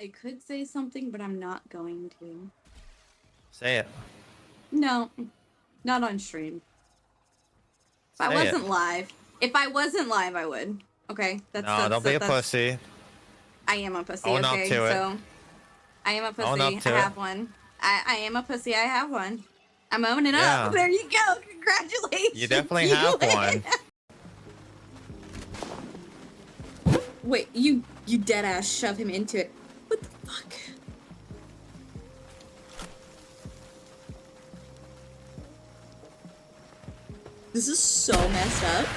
I could say something, but I'm not going to. Say it. No, not on stream. If I wasn't live, I would. Okay, No, don't be a pussy. I am a pussy. Own up Okay, to it. so I am a pussy. Own up I to have it. one. I am a pussy. I have one. I'm owning Yeah. up. There you go. Congratulations. You definitely have one. Wait, you dead ass shove him into it. What the fuck? This is so messed up.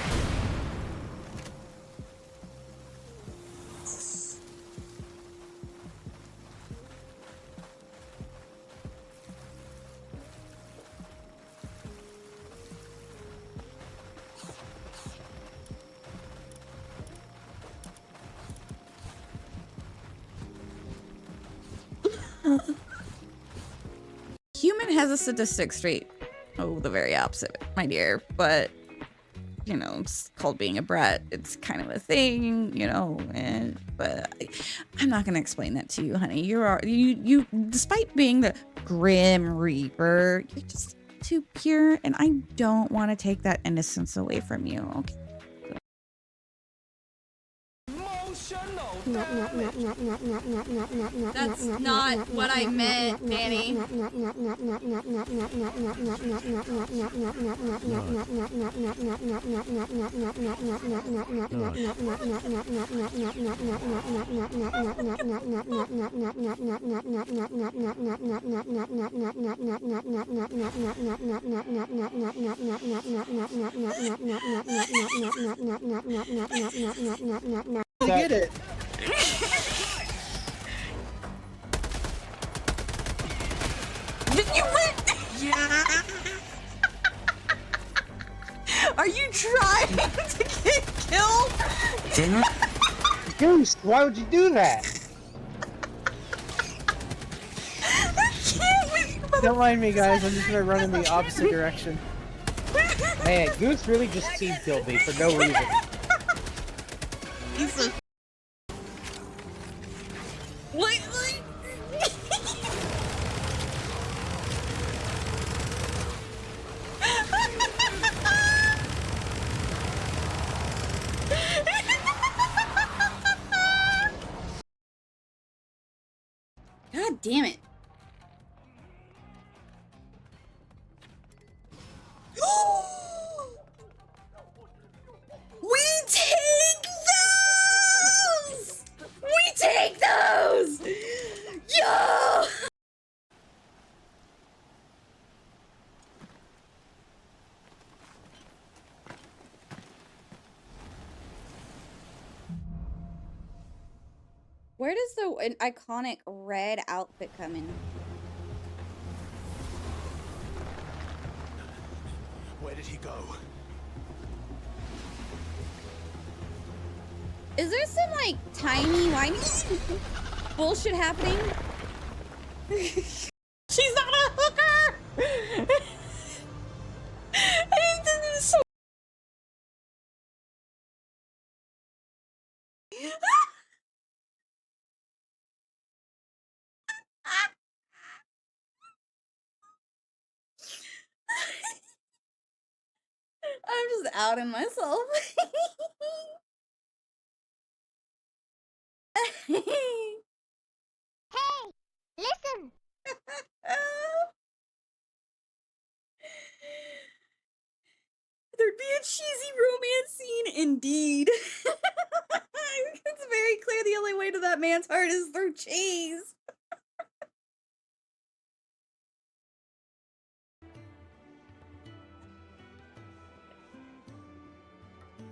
Human has a statistic straight. Oh, the very opposite, my dear. But, you know, it's called being a brat. It's kind of a thing, you know. But I'm not gonna explain that to you, honey. You, despite being the Grim Reaper, you're just too pure, and I don't want to take that innocence away from you. Okay. That's not what I meant, Danny. Get it. You win! Yeah. Are you trying to get killed? Goose, why would you do that? I can't wait. Don't mind me, guys. I'm just gonna run in the opposite direction. Man, Goose really just team killed me for no reason. He's a... Wait. God damn it. We take those! We take those! Yo! Where does an iconic red outfit come in? Where did he go? Is there some, like, tiny, whiny bullshit happening? She's not a hooker! This is so... I'm just outing myself. Hey, listen. There'd be a cheesy romance scene, indeed. It's very clear the only way to that man's heart is through cheese.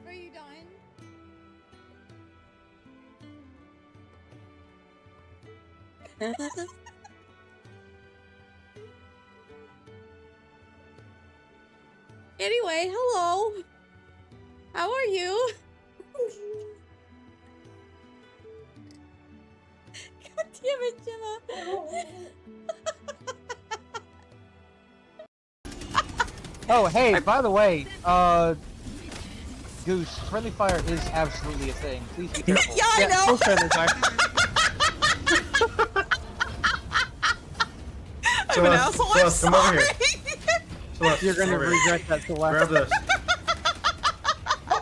Are you done? Anyway, hello. How are you? God damn it, Gemma. Oh, hey, by the way, Goose, friendly fire is absolutely a thing. Please be careful. Yeah, I know. Friendly fire. I'm an asshole. I'm Celeste, come over sorry. here. Celeste, You're gonna come over here. regret that, Grab Celeste. this.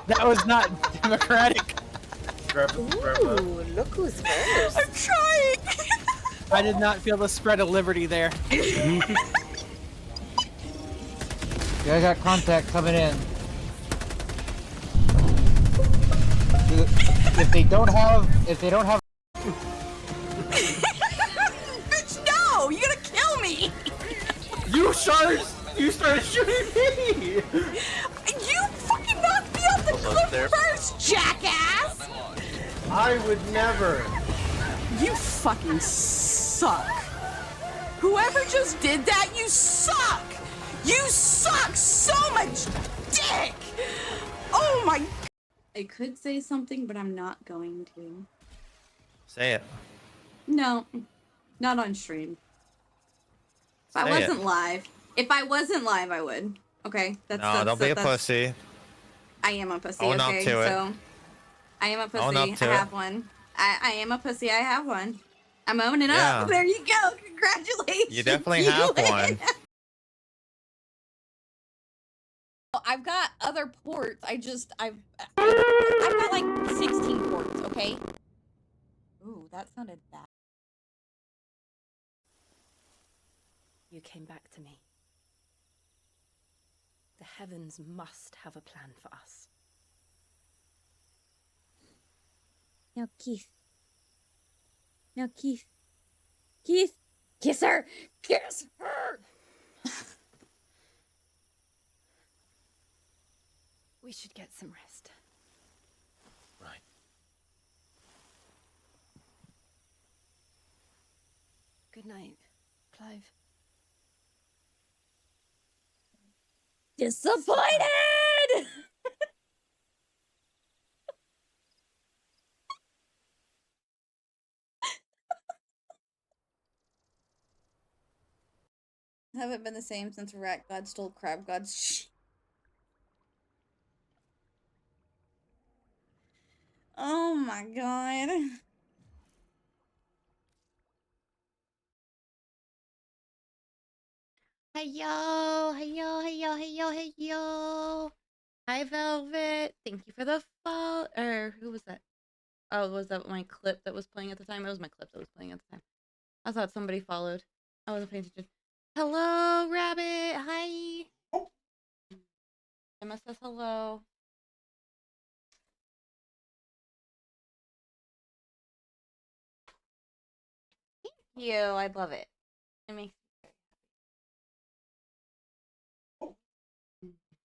That was not democratic. Grab that. Ooh, look who's first. I'm trying. I did not feel the spread of liberty there. You guys got contact coming in. If they don't have, Bitch, no! You're gonna kill me! You started shooting me! You fucking knocked me off the cliff first, jackass! I would never. You fucking suck. Whoever just did that, you suck! You suck so much dick! Oh my... I could say something, but I'm not going to. Say it. No, not on stream. If I Say it. wasn't live. If I wasn't live, I would. Okay? No, don't be a pussy. I am a pussy, Own up okay? to it. So, I am a pussy. Own up I to it. have one. I am a pussy. I have one. I'm owning Yeah. up. There you go. Congratulations. You definitely have win. one. I've got other ports. I've got like 16 ports, okay? Ooh, that sounded bad. You came back to me. The heavens must have a plan for us. No, Keith. No, Keith. Keith! Kiss her! Kiss her! We should get some rest. Right. Good night, Clive. Disappointed! Haven't been the same since Rat God stole Crab God's sheep. Oh my god. Hey yo, hey yo, hey yo, hey yo, hey yo. Hi Velvet. Thank you for the follow. Or who was that? Oh, was that my clip that was playing at the time? It was my clip that was playing at the time. I thought somebody followed. I wasn't paying attention. Hello, Rabbit. Hi. Emma says hello. Thank you. I love it. It makes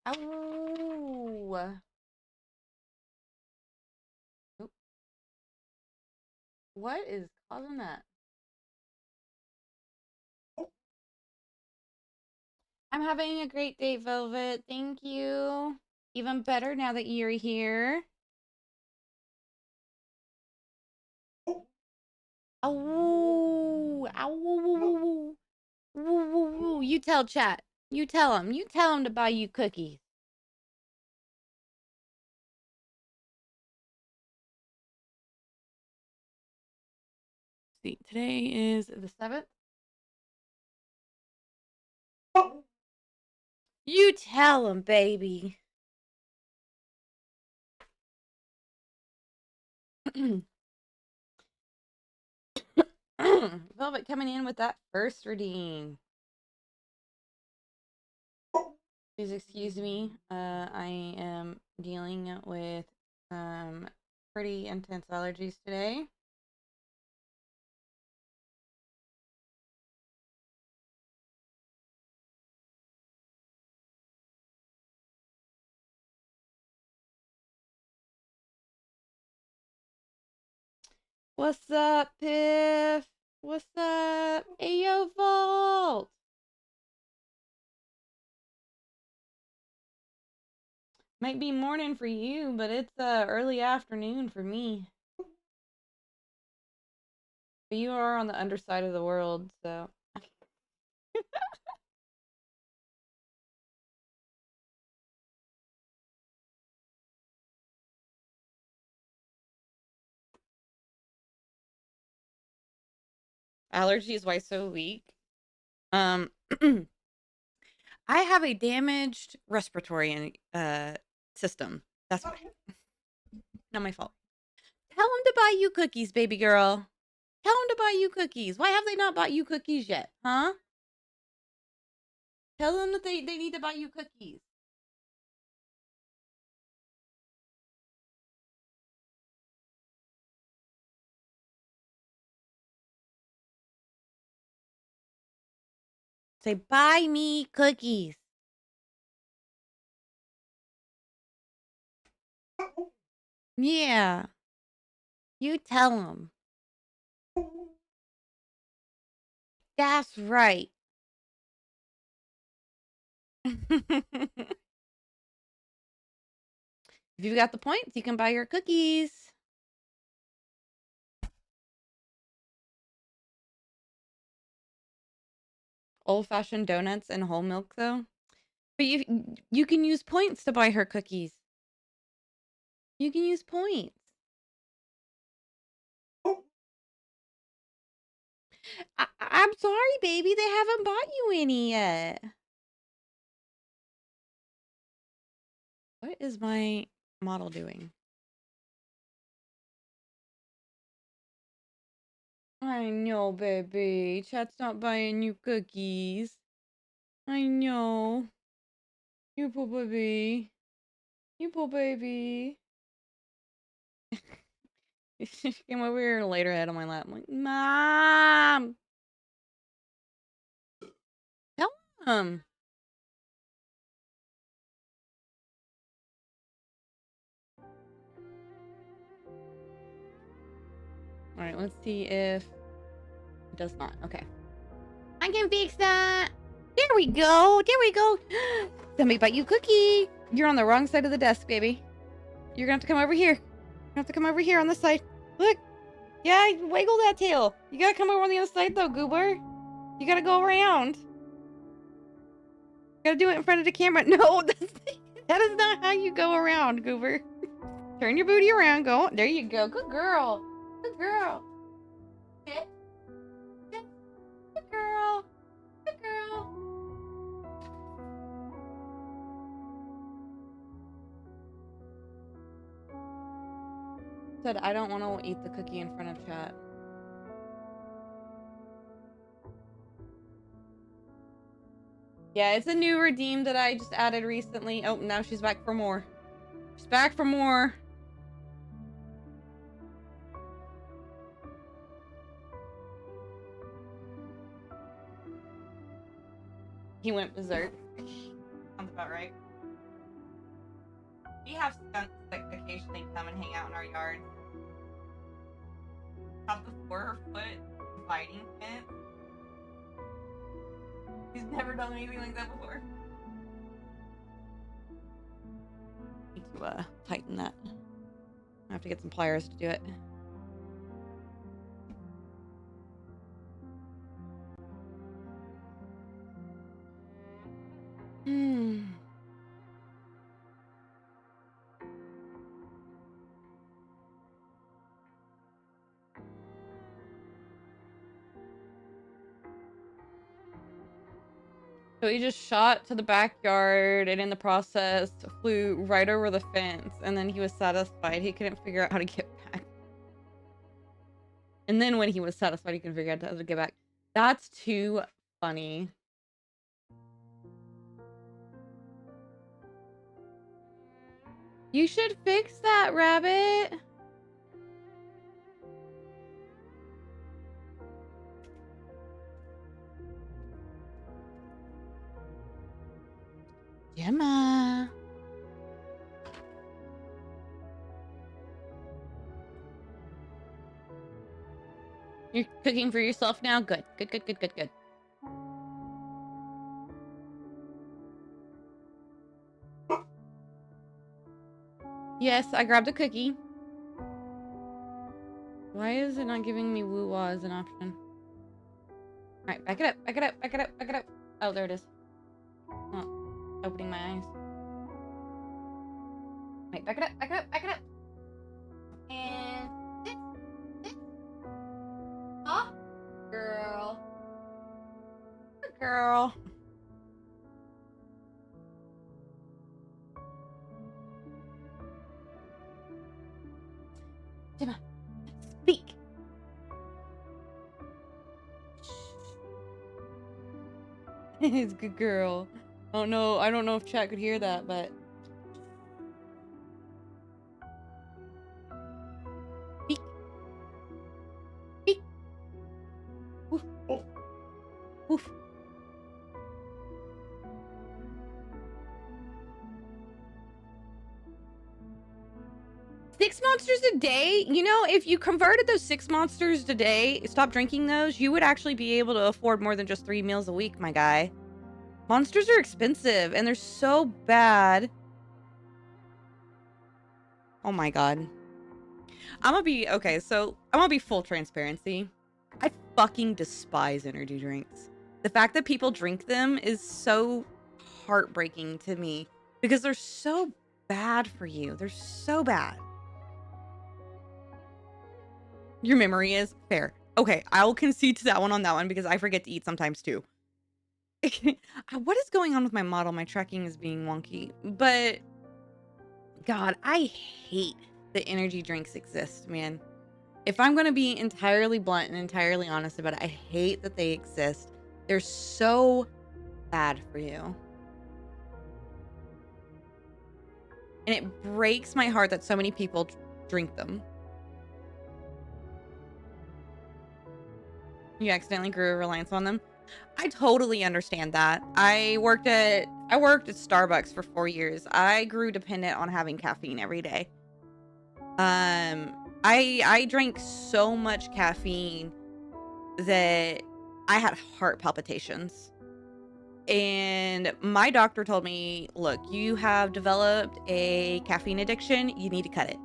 Ow. Oop. What is causing that? I'm having a great day, Velvet. Thank you. Even better now that you're here. Ow. Ow. Ow. You tell chat. You tell him. You tell him to buy you cookies. See, today is the 7th. You tell him, baby. Velvet coming in with that first redeem. Please excuse me. I am dealing with pretty intense allergies today. What's up, Piff? What's up? Ayo, Vault! Might be morning for you, but it's early afternoon for me. But you are on the underside of the world, so. Allergies, why so weak? I have a damaged respiratory system. That's why. Not my fault. Tell them to buy you cookies, baby girl. Tell them to buy you cookies. Why have they not bought you cookies yet? Huh? Tell them that they need to buy you cookies. Say, buy me cookies. Yeah. You tell them. That's right. If you've got the points, you can buy your cookies. Old-fashioned donuts and whole milk, though. But you can use points to buy her cookies. You can use points. I'm sorry, baby. They haven't bought you any yet. What is my model doing? I know, baby. Chat's not buying you cookies. I know. You poor baby. You poor baby. She came over here and laid her head on my lap. I'm like, Mom! Tell him. Alright, let's see if it does not. Okay. I can fix that. There we go. There we go. Somebody bought you cookie. You're on the wrong side of the desk, baby. You're gonna have to come over here. You have to come over here on this side. Look. Yeah, wiggle that tail. You gotta come over on the other side, though, Goober. You gotta go around. You gotta do it in front of the camera. No, that is not how you go around, Goober. Turn your booty around. Go. There you go. Good girl. Good girl. Sit. Sit. Good girl. Good girl. Said I don't want to eat the cookie in front of chat. Yeah, it's a new redeem that I just added recently. Oh, now she's back for more. She's back for more. He went berserk. Sounds about right. We have skunks that occasionally come and hang out in our yard. Have the 4-foot fighting fence. He's never done anything like that before. Need to tighten that. I have to get some pliers to do it. So he just shot to the backyard and in the process flew right over the fence, and then he was satisfied. He couldn't figure out how to get back. And then when he was satisfied, he couldn't figure out how to get back. That's too funny. You should fix that, Rabbit. Gemma. You're cooking for yourself now? Good. Good, good, good, good, good. Yes, I grabbed a cookie. Why is it not giving me woo-wah as an option? Alright, back it up, back it up, back it up, back it up. Oh, there it is. Not opening my eyes. Wait, back it up, back it up, back it up. And sit, sit. Oh, girl. Good girl. Gemma, speak. It's a good girl. I don't know if chat could hear that, but speak. Speak. Woof. Woof. 6 monsters a day? You know, if you converted those 6 monsters a day, stop drinking those, you would actually be able to afford more than just 3 meals a week, my guy. Monsters are expensive, and they're so bad. Oh my god. I'm gonna be full transparency. I fucking despise energy drinks. The fact that people drink them is so heartbreaking to me because they're so bad for you. They're so bad. Your memory is fair. Okay, I'll concede to that one on that one because I forget to eat sometimes too. What is going on with my model? My tracking is being wonky. But God, I hate that energy drinks exist, man. If I'm going to be entirely blunt and entirely honest about it, I hate that they exist. They're so bad for you. And it breaks my heart that so many people drink them. You accidentally grew a reliance on them. I totally understand that. I worked at Starbucks for 4 years. I grew dependent on having caffeine every day. I drank so much caffeine that I had heart palpitations. And my doctor told me, look, you have developed a caffeine addiction. You need to cut it.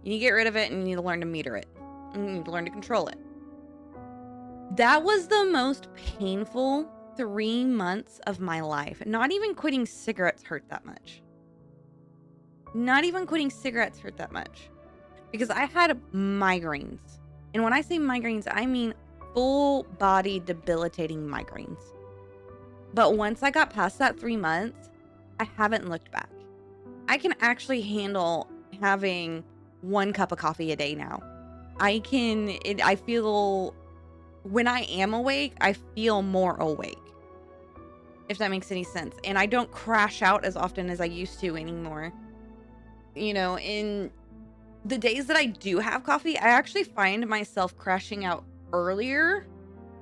You need to get rid of it and you need to learn to meter it. You need to learn to control it. That was the most painful 3 months of my life. Not even quitting cigarettes hurt that much. Not even quitting cigarettes hurt that much. Because I had migraines. And when I say migraines, I mean full body debilitating migraines. But once I got past that 3 months, I haven't looked back. I can actually handle having 1 cup of coffee a day now. I feel, when I am awake, I feel more awake. If that makes any sense. And I don't crash out as often as I used to anymore. You know, in the days that I do have coffee, I actually find myself crashing out earlier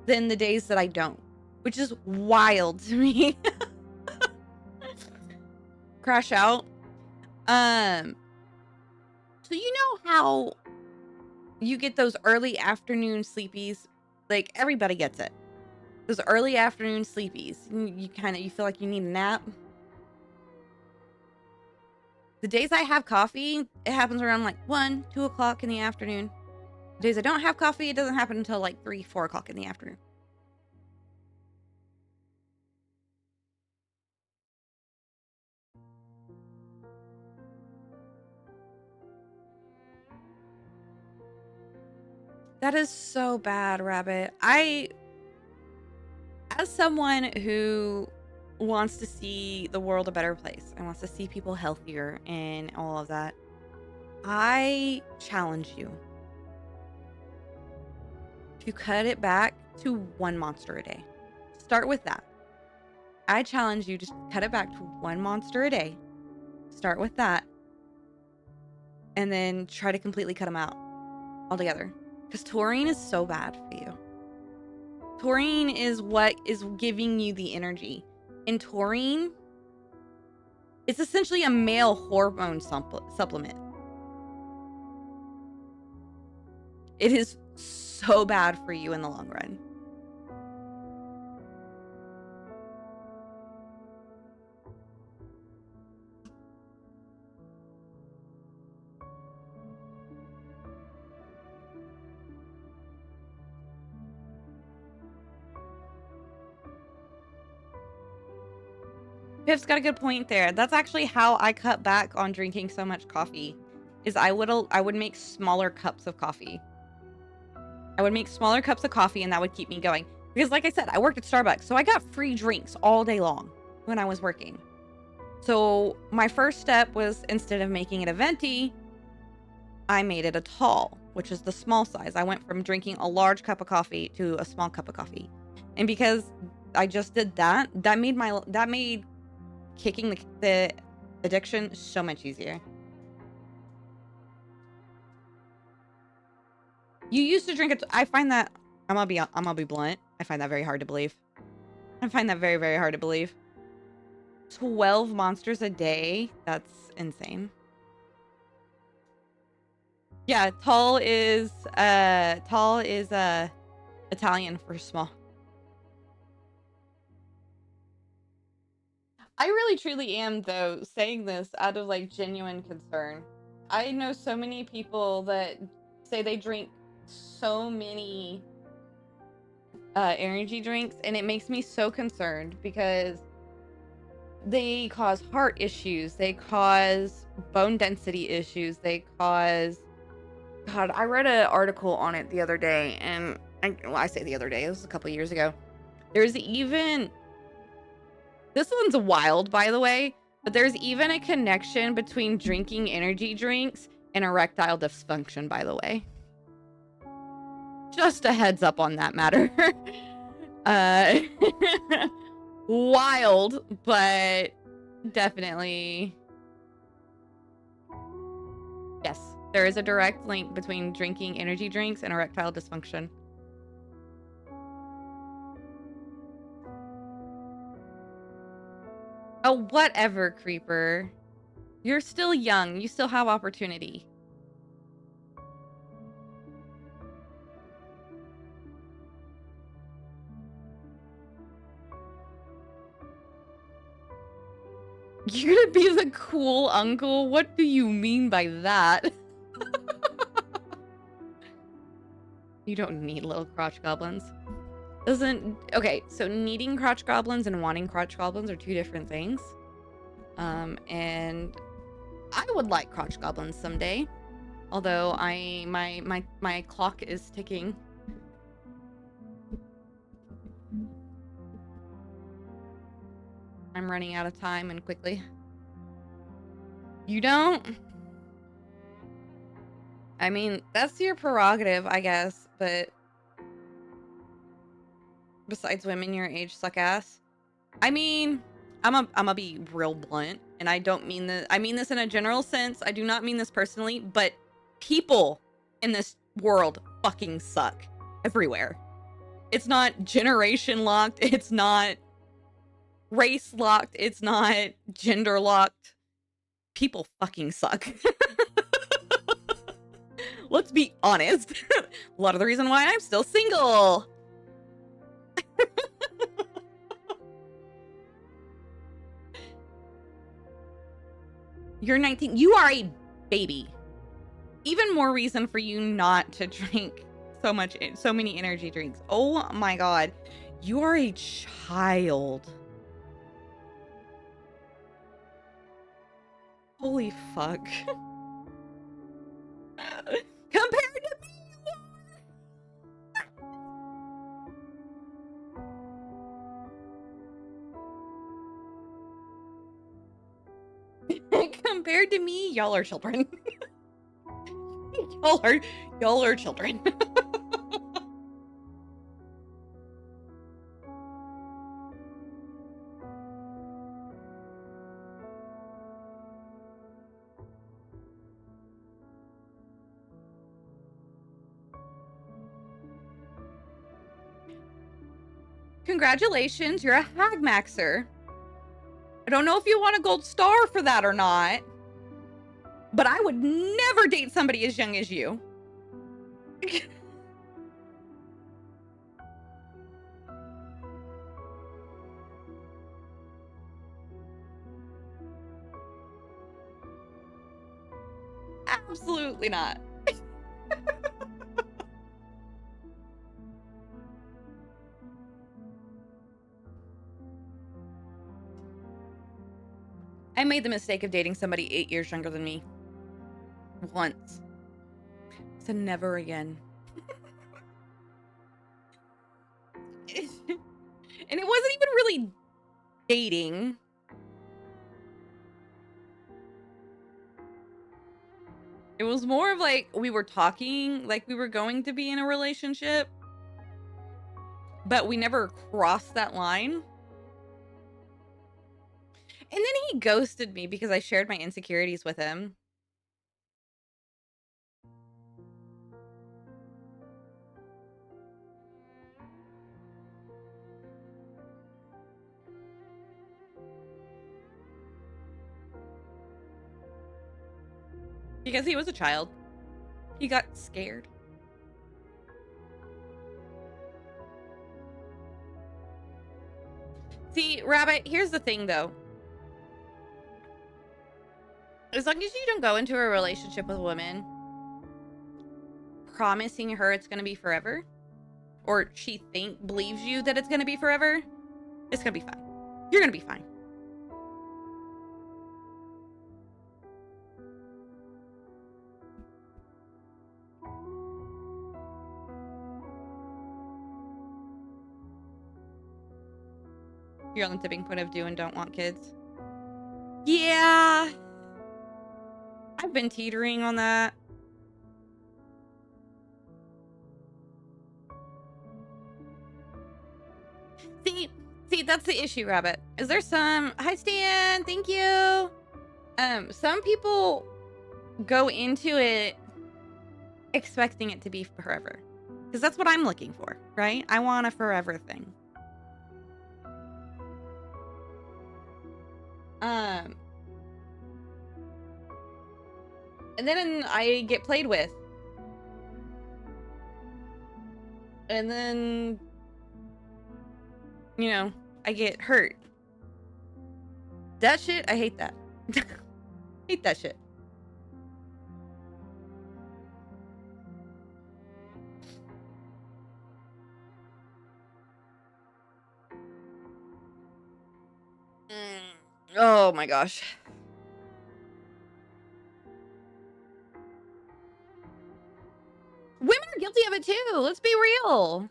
than the days that I don't. Which is wild to me. Crash out. So you know how you get those early afternoon sleepies? Like, everybody gets it. Those early afternoon sleepies. You feel like you need a nap. The days I have coffee, it happens around like 1, 2 o'clock in the afternoon. The days I don't have coffee, it doesn't happen until like 3, 4 o'clock in the afternoon. That is so bad, Rabbit. As someone who wants to see the world a better place and wants to see people healthier and all of that, I challenge you to cut it back to 1 monster a day. Start with that. I challenge you to cut it back to 1 monster a day. Start with that. And then try to completely cut them out altogether. Because taurine is so bad for you. Taurine is what is giving you the energy. And taurine, it's essentially a male hormone supplement. It is so bad for you in the long run. Pip's got a good point there. That's actually how I cut back on drinking so much coffee. Is I would make smaller cups of coffee. I would make smaller cups of coffee and that would keep me going. Because like I said, I worked at Starbucks, so I got free drinks all day long when I was working. So my first step was, instead of making it a venti, I made it a tall, which is the small size. I went from drinking a large cup of coffee to a small cup of coffee. And because I just did that, that made kicking the addiction so much easier. You used to drink it. I find that, I'm gonna be blunt. I find that very hard to believe. I find that very, very hard to believe. 12 monsters a day? That's insane. Yeah, tall is Italian for small. I really truly am, though, saying this out of like genuine concern. I know so many people that say they drink so many energy drinks, and it makes me so concerned because they cause heart issues, they cause bone density issues, they cause... God, I read an article on it the other day, and I say the other day, it was a couple years ago. There's even... This one's wild, by the way, but there's even a connection between drinking energy drinks and erectile dysfunction, by the way. Just a heads up on that matter. Wild, but definitely... Yes, there is a direct link between drinking energy drinks and erectile dysfunction. Oh, whatever, Creeper. You're still young. You still have opportunity. You're gonna be the cool uncle? What do you mean by that? You don't need little crotch goblins. Okay, so needing crotch goblins and wanting crotch goblins are two different things. And I would like crotch goblins someday. Although my clock is ticking. I'm running out of time and quickly. You don't? I mean, that's your prerogative, I guess, but besides women your age suck ass. I mean, I'm gonna be real blunt, and I don't mean this. I mean this in a general sense. I do not mean this personally, but people in this world fucking suck everywhere. It's not generation locked. It's not race locked. It's not gender locked. People fucking suck. Let's be honest. A lot of the reason why I'm still single. You're 19. You are a baby. Even more reason for you not to drink so many energy drinks. Oh my god. You are a child. Holy fuck. Compared to me, compared to me, y'all are children. y'all are children. Congratulations, you're a hag maxer. I don't know if you want a gold star for that or not, but I would never date somebody as young as you. Absolutely not. I made the mistake of dating somebody 8 years younger than me. Once. So never again. And it wasn't even really dating. It was more of like we were talking like we were going to be in a relationship, but we never crossed that line. And then he ghosted me because I shared my insecurities with him. Because he was a child. He got scared. See, Rabbit, here's the thing though. As long as you don't go into a relationship with a woman promising her it's gonna be forever, or she believes you that it's gonna be forever, it's gonna be fine. You're gonna be fine. You're on the tipping point of do and don't want kids. Yeah. I've been teetering on that. See, that's the issue, Rabbit. Is there some... Hi, Stan. Thank you. Some people go into it expecting it to be forever. Because that's what I'm looking for, right? I want a forever thing. And then I get played with. And then, you know, I get hurt. That shit, I hate that. Hate that shit. Oh my gosh. Women are guilty of it too. Let's be real.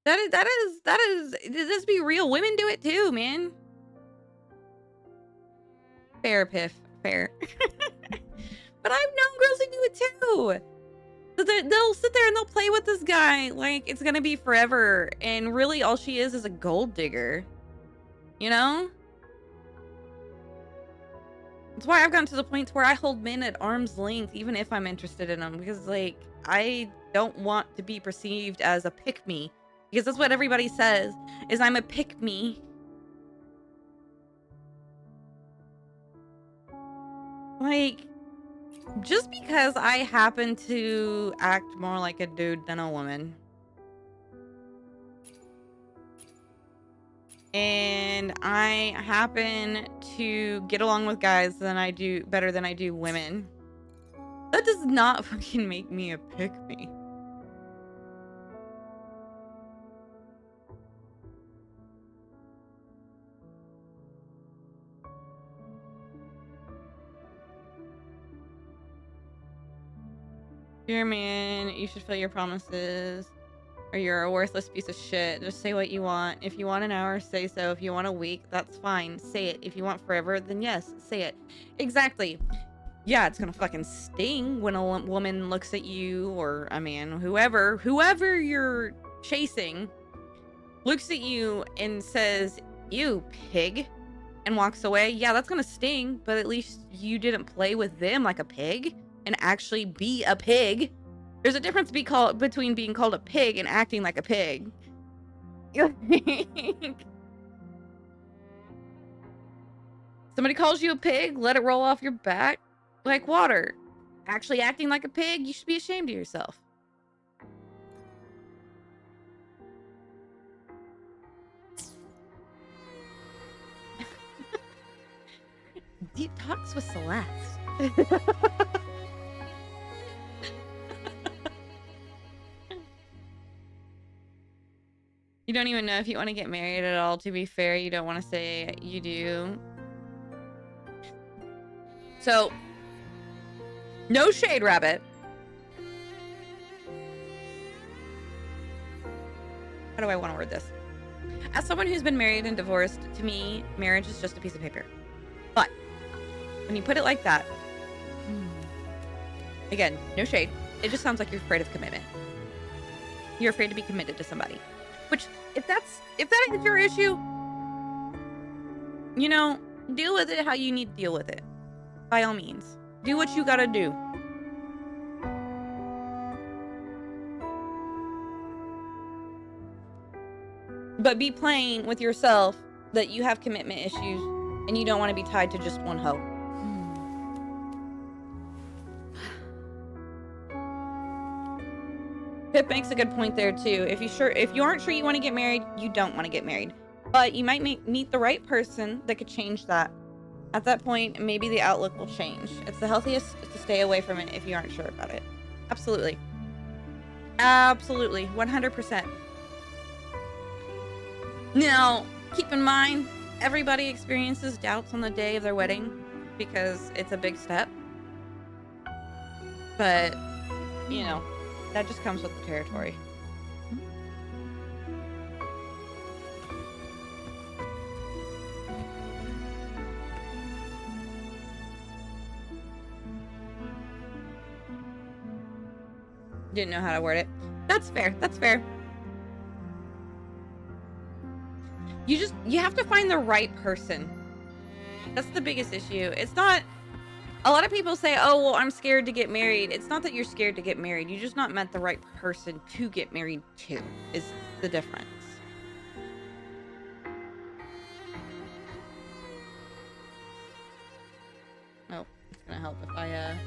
Let's be real. Women do it too, man. Fair, Piff. Fair. But I've known girls who do it too. So they'll sit there and they'll play with this guy like it's gonna be forever. And really all she is a gold digger. You know? That's why I've gotten to the point where I hold men at arm's length even if I'm interested in them. Because, like, I don't want to be perceived as a pick-me. Because that's what everybody says, is I'm a pick-me. Like, just because I happen to act more like a dude than a woman. And I happen to get along with guys better than I do women. That does not fucking make me a pick-me. Dear man, you should fill your promises, or you're a worthless piece of shit. Just say what you want. If you want an hour, say so. If you want a week, that's fine. Say it. If you want forever, then yes, say it. Exactly. Yeah, it's gonna fucking sting when a woman looks at you, or a man, whoever you're chasing, looks at you and says, "You pig," and walks away. Yeah, that's gonna sting, but at least you didn't play with them like a pig and actually be a pig. There's a difference between being called a pig and acting like a pig. Somebody calls you a pig, let it roll off your back like water. Actually acting like a pig, you should be ashamed of yourself. Deep talks with Celeste. You don't even know if you want to get married at all. To be fair, you don't want to say you do. So, no shade, Rabbit. How do I want to word this? As someone who's been married and divorced, to me, marriage is just a piece of paper. But when you put it like that, again, no shade. It just sounds like you're afraid of commitment. You're afraid to be committed to somebody. Which, if that is your issue, you know, deal with it how you need to deal with it. By all means. Do what you gotta do. But be plain with yourself that you have commitment issues and you don't want to be tied to just one hoe. Pip makes a good point there too. If you aren't sure you want to get married, you don't want to get married. But you might meet the right person that could change that. At that point, maybe the outlook will change. It's the healthiest to stay away from it if you aren't sure about it. Absolutely. Absolutely. 100%. Now, keep in mind, everybody experiences doubts on the day of their wedding because it's a big step. But, you know, that just comes with the territory. Didn't know how to word it. That's fair. That's fair. You have to find the right person. That's the biggest issue. It's not, a lot of people say, oh, well, I'm scared to get married. It's not that you're scared to get married. You just not met the right person to get married to, is the difference. Oh, it's gonna help if I,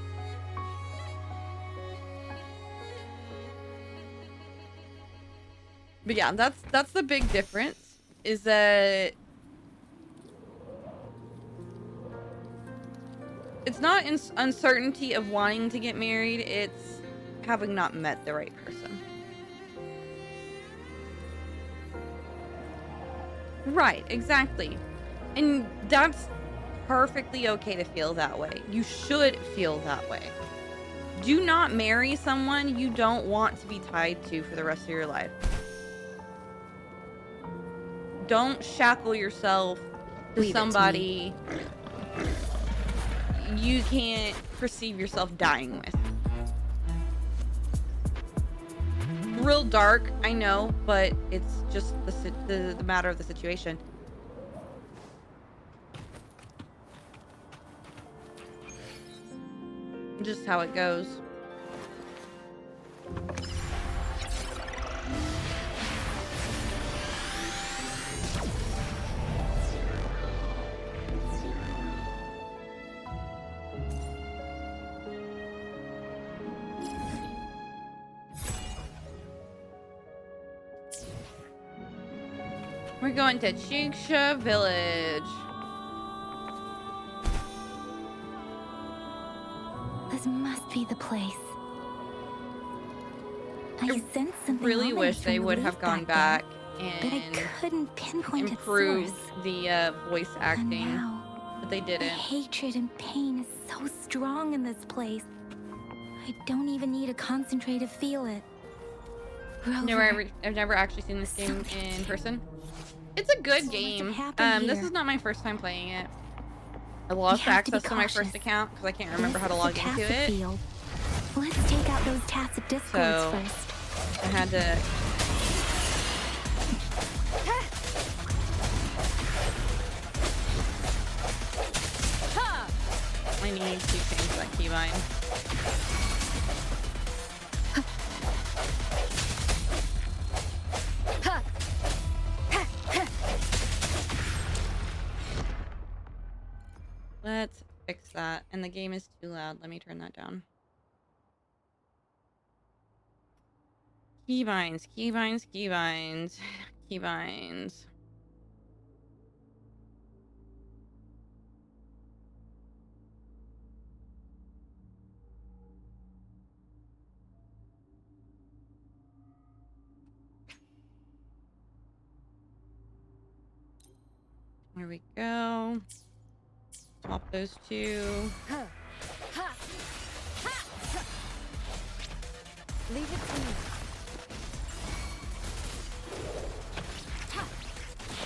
But yeah, that's the big difference, is that it's not uncertainty of wanting to get married, it's having not met the right person. Right, exactly. And that's perfectly okay to feel that way. You should feel that way. Do not marry someone you don't want to be tied to for the rest of your life. Don't shackle yourself to somebody you can't perceive yourself dying with. Real dark, I know, but it's just the matter of the situation. Just how it goes. We're going to Chingsha Village. This must be the place. I sense something. Really wish they would have gone back but I and couldn't pinpoint its improved source. the voice And acting, now, but they the didn't. hatred and pain is so strong in this place. I don't even need to concentrate to feel it. Rover, I've never actually seen this game Something in person. It's a good must have game. happened This here. is not my first time playing it. I lost have to be access to my first cautious. account because I can't remember how to This is log the into tacit it. field. Let's take out those tacit discords So- first. I had to. I need to change that keybind. Let's fix that. And the game is too loud. Let me turn that down. Keybinds, keybinds, keybinds, keybinds. There we go. Swap those two. Leave it to me.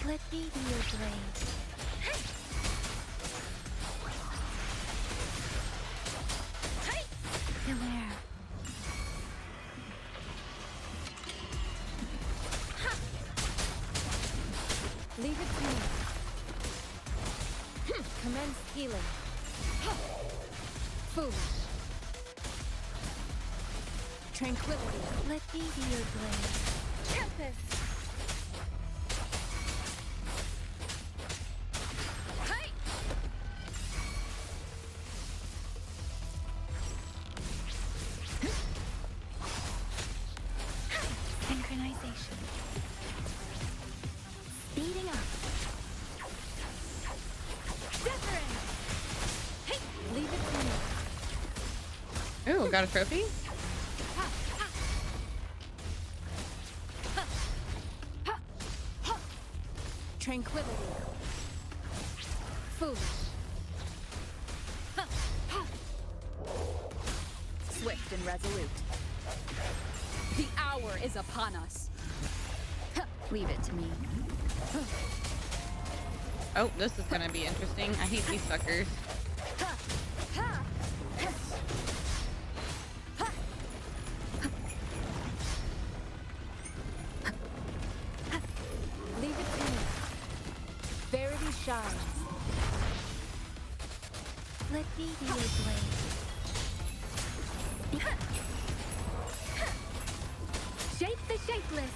Let me be your blade. Beware. Leave it to me. Commence healing. Foolish. Tranquility. Let me be your blade. Tempest. Hey! Synchronization. Speeding up. Different. Hey, leave it to me. Ooh, got a trophy? Tranquility. Foolish. Swift and resolute. The hour is upon us. Leave it to me. Oh, this is gonna be interesting. I hate these suckers. Leave it to me. Verity shines. Let me be your blade. Shape the shapeless.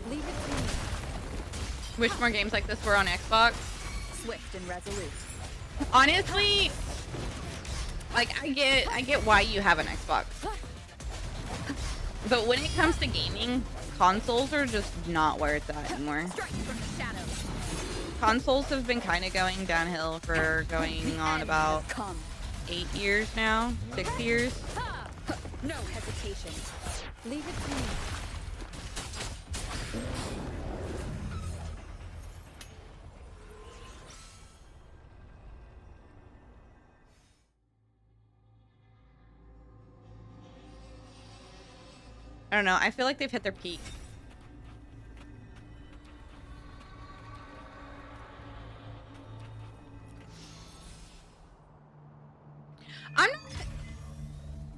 Leave it to me. Wish more games like this were on Xbox. Swift and resolute. Honestly, like I get why you have an Xbox. But when it comes to gaming, consoles are just not where it's at anymore. Strike from the shadows. Consoles have been kind of going downhill for going on about Come. 8 years now, 6 years. No hesitation. Leave it to me. I don't know. I feel like they've hit their peak.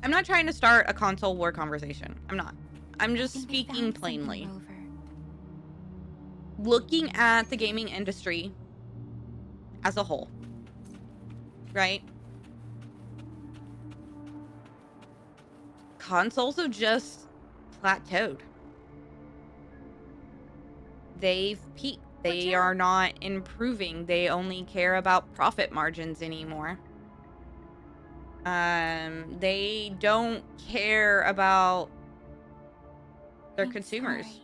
I'm not trying to start a console war conversation. I'm not. I'm just Think they speaking found plainly. something, Rover. Looking at the gaming industry as a whole, right? Consoles have just plateaued. They've peaked. They are not improving. They only care about profit margins anymore. They don't care about their I'm consumers. sorry.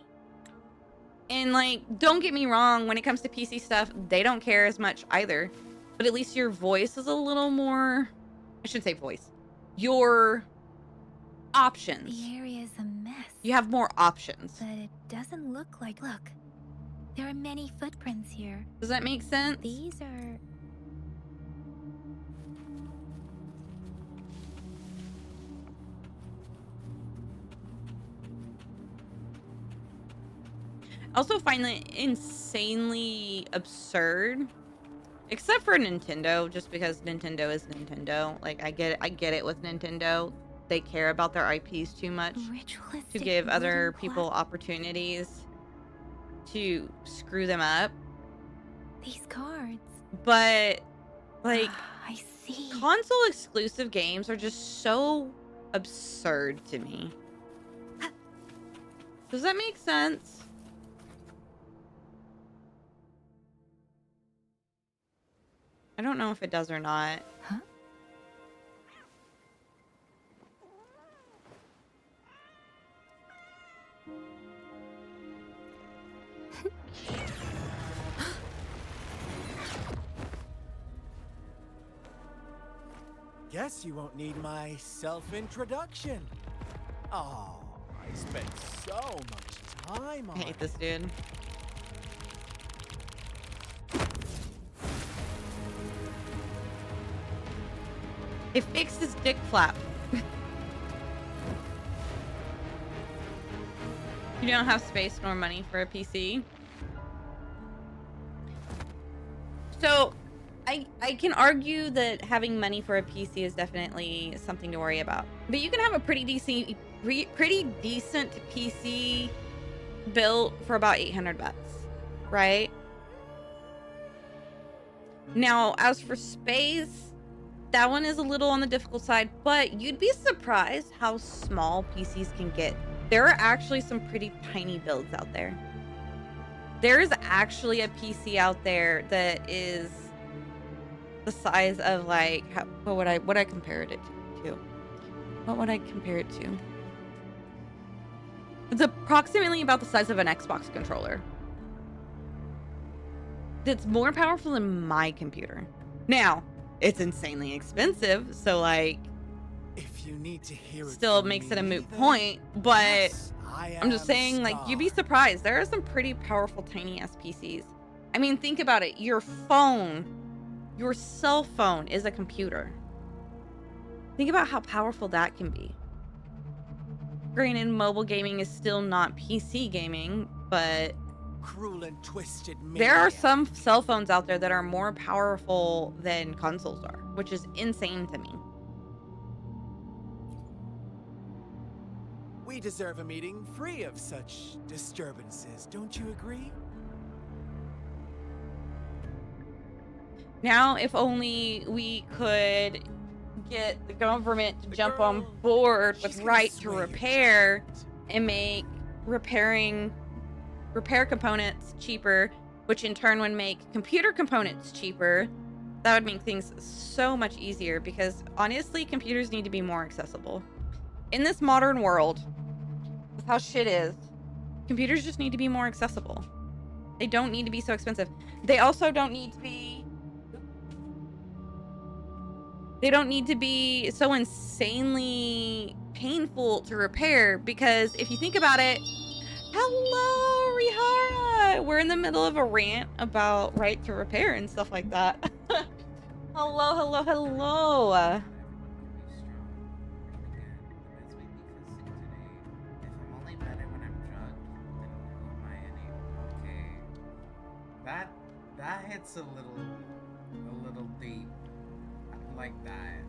And like, don't get me wrong, when it comes to PC stuff, they don't care as much either. But at least your voice is a little more, I shouldn't say voice, your options. The area's a mess. You have more options. But it doesn't look like. Look, there are many footprints here. Does that make sense? These are. I also find that insanely absurd, except for Nintendo, just because Nintendo is Nintendo. Like, I get it with Nintendo. They care about their IPs too much to Ritualistic give other wooden people plat- opportunities to screw them up. These cards. But, like, I see. console exclusive games are just so absurd to me. Does that make sense? I don't know if it does or not. Huh? Guess you won't need my self-introduction. Oh, I spent so much time on I hate this dude. It fixed his dick flap. You don't have space nor money for a PC. So, I can argue that having money for a PC is definitely something to worry about. But you can have a pretty decent PC built for about 800 bucks, right? Now, as for space, that one is a little on the difficult side, but you'd be surprised how small PCs can get. There are actually some pretty tiny builds out there. There is actually a PC out there that is the size of like, what would I compare it to? What would I compare it to? It's approximately about the size of an Xbox controller. It's more powerful than my computer. Now, it's insanely expensive, so like, if you need to hear it still from makes it a me, moot then point, but yes, I'm just saying, like, you'd be surprised. There are some pretty powerful tiny SPCs. I mean, think about it. Your phone, your cell phone is a computer. Think about how powerful that can be. Granted, mobile gaming is still not PC gaming, but cruel and twisted there are maniac. some cell phones out there that are more powerful than consoles are, which is insane to me. We deserve a meeting free of such disturbances, don't you agree? Now, if only we could get the government to jump on board with right to repair and make repair components cheaper, which in turn would make computer components cheaper. That would make things so much easier, because honestly, computers need to be more accessible. In this modern world, with how shit is, computers just need to be more accessible. They don't need to be so expensive. They also don't need to be so insanely painful to repair, because if you think about it, hello, Rihara! We're in the middle of a rant about right to repair and stuff like that. Hello, hello, hello. That hits a little deep. Like that.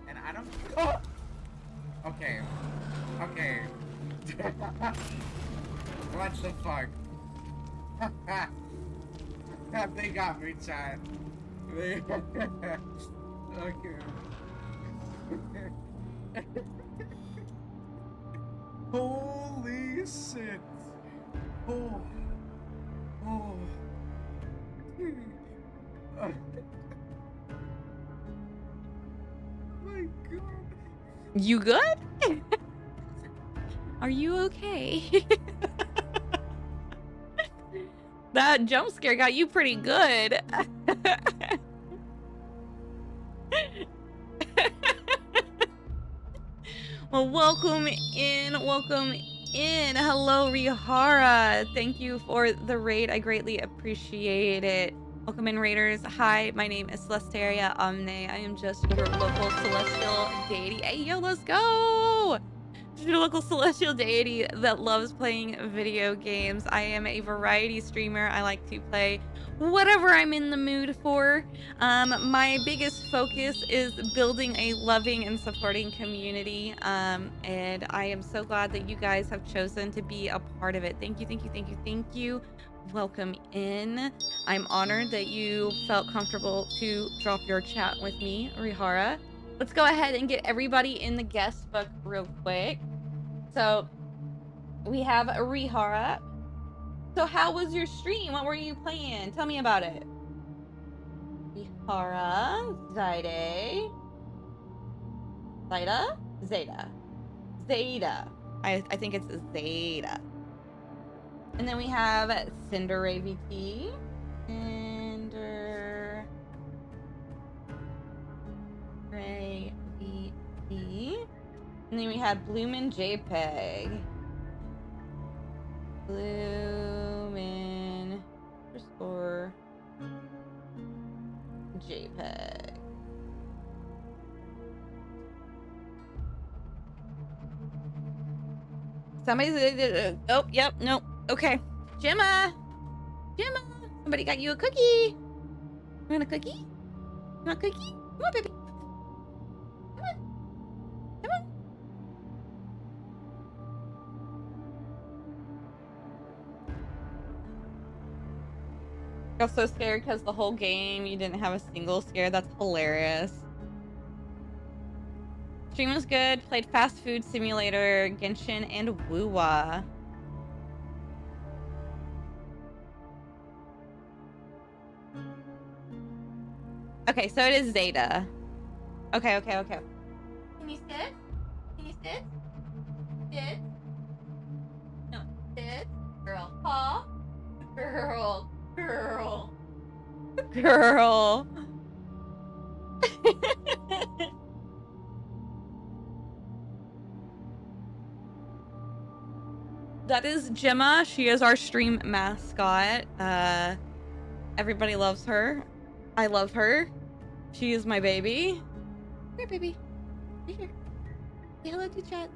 And I don't. Oh! Okay. What the fuck? They got me, chat. Okay. Holy shit. Oh. My God. You good? Are you okay? That jump scare got you pretty good. Well, welcome in. Hello, Rihara. Thank you for the raid. I greatly appreciate it. Welcome in, raiders. Hi, my name is Celesteria Omne. I am just your local celestial deity. Hey, yo, let's go! Just your local celestial deity that loves playing video games. I am a variety streamer. I like to play whatever I'm in the mood for. My biggest focus is building a loving and supporting community. And I am so glad that you guys have chosen to be a part of it. Thank you. Welcome in. I'm honored that you felt comfortable to drop your chat with me, Rihara. Let's go ahead and get everybody in the guest book real quick. So we have Rihara. So how was your stream? What were you playing? Tell me about it. Rihara, Zayde. Zeta. I think it's Zeta. And then we have Cinder AVT. Cinder Ray VT. And then we had Bloomin' JPEG. Bloomin' underscore JPEG. Somebody said, oh, yep, nope. Okay. Gemma! Gemma! Somebody got you a cookie. You want a cookie? You want a cookie? Come on, baby. Come on. Come on. I got so scared because the whole game you didn't have a single scare. That's hilarious. Stream was good. Played Fast Food Simulator, Genshin, and Woowa. Okay, so it is Zeta. Okay. Can you sit? Can you sit? Sit? No, sit. Girl. Paw. Girl. That is Gemma. She is our stream mascot. Everybody loves her. I love her. She is my baby. Here, baby. Here. Say hello to chat.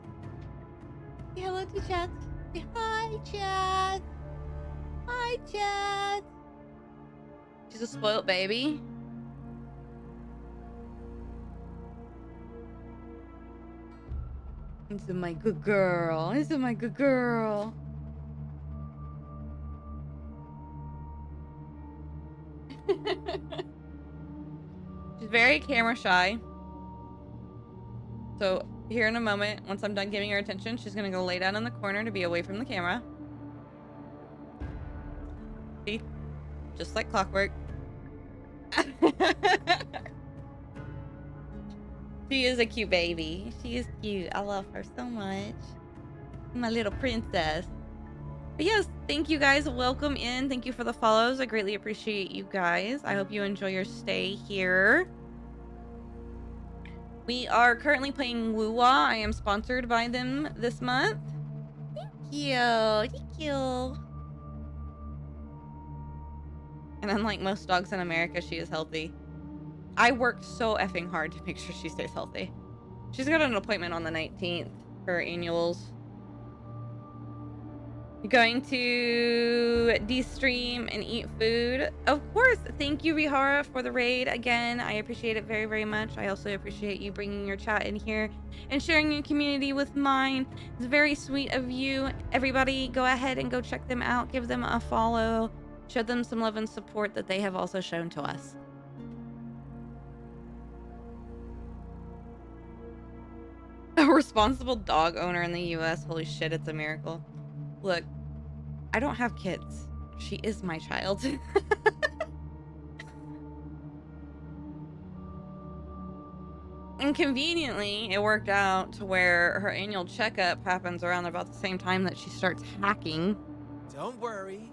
Say hello to chat. Say hi, chat. Hi, chat. She's a spoiled baby. This is my good girl. This is my good girl. She's very camera shy. So here in a moment, once I'm done giving her attention, she's gonna go lay down in the corner to be away from the camera. See? Just like clockwork. She is a cute baby. She is cute. I love her so much. My little princess. But yes, thank you guys. Welcome in. Thank you for the follows. I greatly appreciate you guys. I hope you enjoy your stay here. We are currently playing Woowa. I am sponsored by them this month. Thank you. Thank you. And unlike most dogs in America, she is healthy. I work so effing hard to make sure she stays healthy. She's got an appointment on the 19th for annuals. Going to de-stream and eat food. Of course. Thank you, Rihara, for the raid. Again, I appreciate it very, very much. I also appreciate you bringing your chat in here and sharing your community with mine. It's very sweet of you. Everybody, go ahead and go check them out. Give them a follow. Show them some love and support that they have also shown to us. A responsible dog owner in the US. Holy shit, it's a miracle. Look, I don't have kids. She is my child. And conveniently, it worked out to where her annual checkup happens around about the same time that she starts hacking. Don't worry.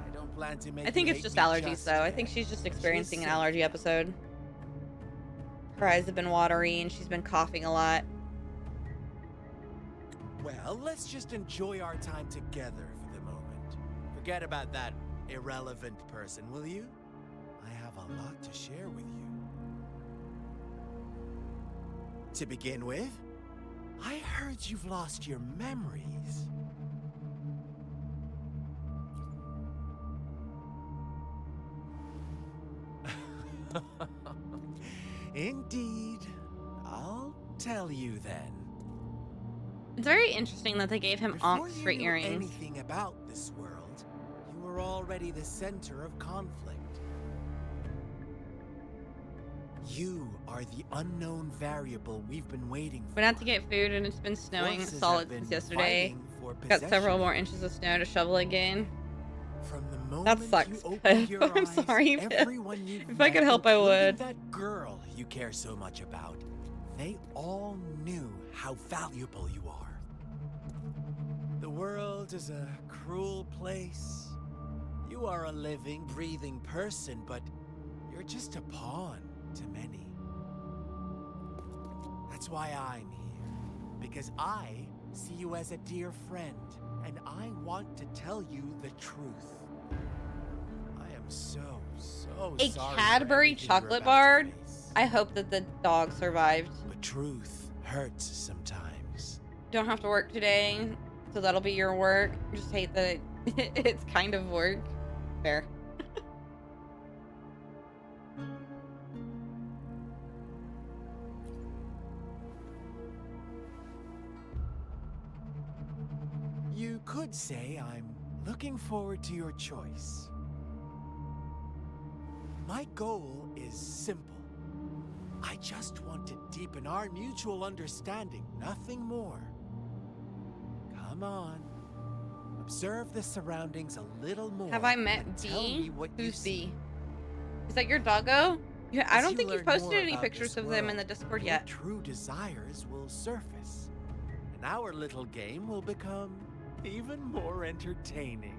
I don't plan to make I think it's just allergies, though. I think she's just experiencing an allergy episode. Her eyes have been watery and she's been coughing a lot. Well, let's just enjoy our time together for the moment. Forget about that irrelevant person, will you? I have a lot to share with you. To begin with, I heard you've lost your memories. Indeed. I'll tell you then. It's very interesting that they gave him Before onks for you knew earrings. anything about this world, you were already the center of conflict. You are the unknown variable we've been waiting for. Went out to get food and it's been snowing Forces solid have been since yesterday. fighting for Got several possession. more inches of snow to shovel again. From the moment That sucks. you opened your I'm eyes, sorry. everyone you've If I could met, help, I including would. That girl you care so much about, they all knew how valuable you are. The world is a cruel place. You are a living, breathing person, but you're just a pawn to many. That's why I'm here. Because I see you as a dear friend, and I want to tell you the truth. I am so A sorry for Cadbury everything you're chocolate about bar? to face. I hope that the dog survived. But truth hurts sometimes. Don't have to work today, so that'll be your work. Just hate that it's kind of work. Fair. You could say I'm looking forward to your choice. My goal is simple. I just want to deepen our mutual understanding, nothing more. Come on. Observe the surroundings a little more. Have I met and tell me B? what you Who's see. B? Is that your doggo? Yeah, I As don't you think you've learn posted more any about pictures this of them in world, the Discord your yet. true desires will surface, and our little game will become even more entertaining.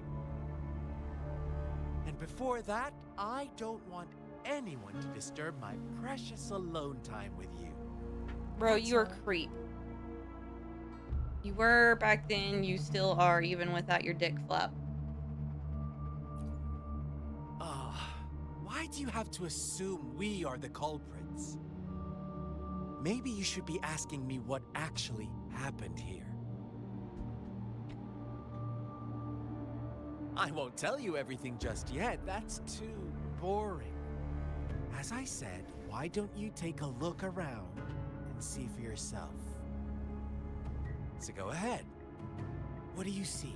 And before that, I don't want anyone to disturb my precious alone time with you. Bro, That's you're a all. creep. You were back then, you still are, even without your dick flap. Why do you have to assume we are the culprits? Maybe you should be asking me what actually happened here. I won't tell you everything just yet. That's too boring. As I said, why don't you take a look around and see for yourself? So go ahead. What do you see?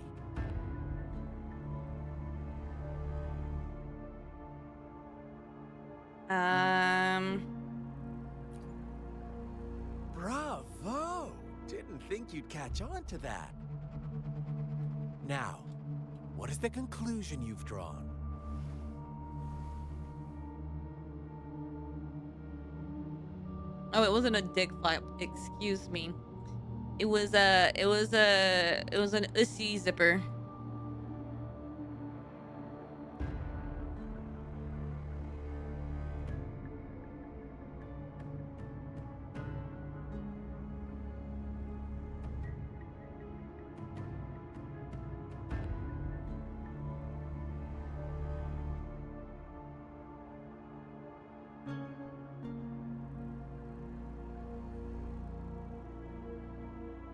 Bravo! Didn't think you'd catch on to that. Now, what is the conclusion you've drawn? Oh, it wasn't a dick flap. Excuse me. It was an ussy zipper.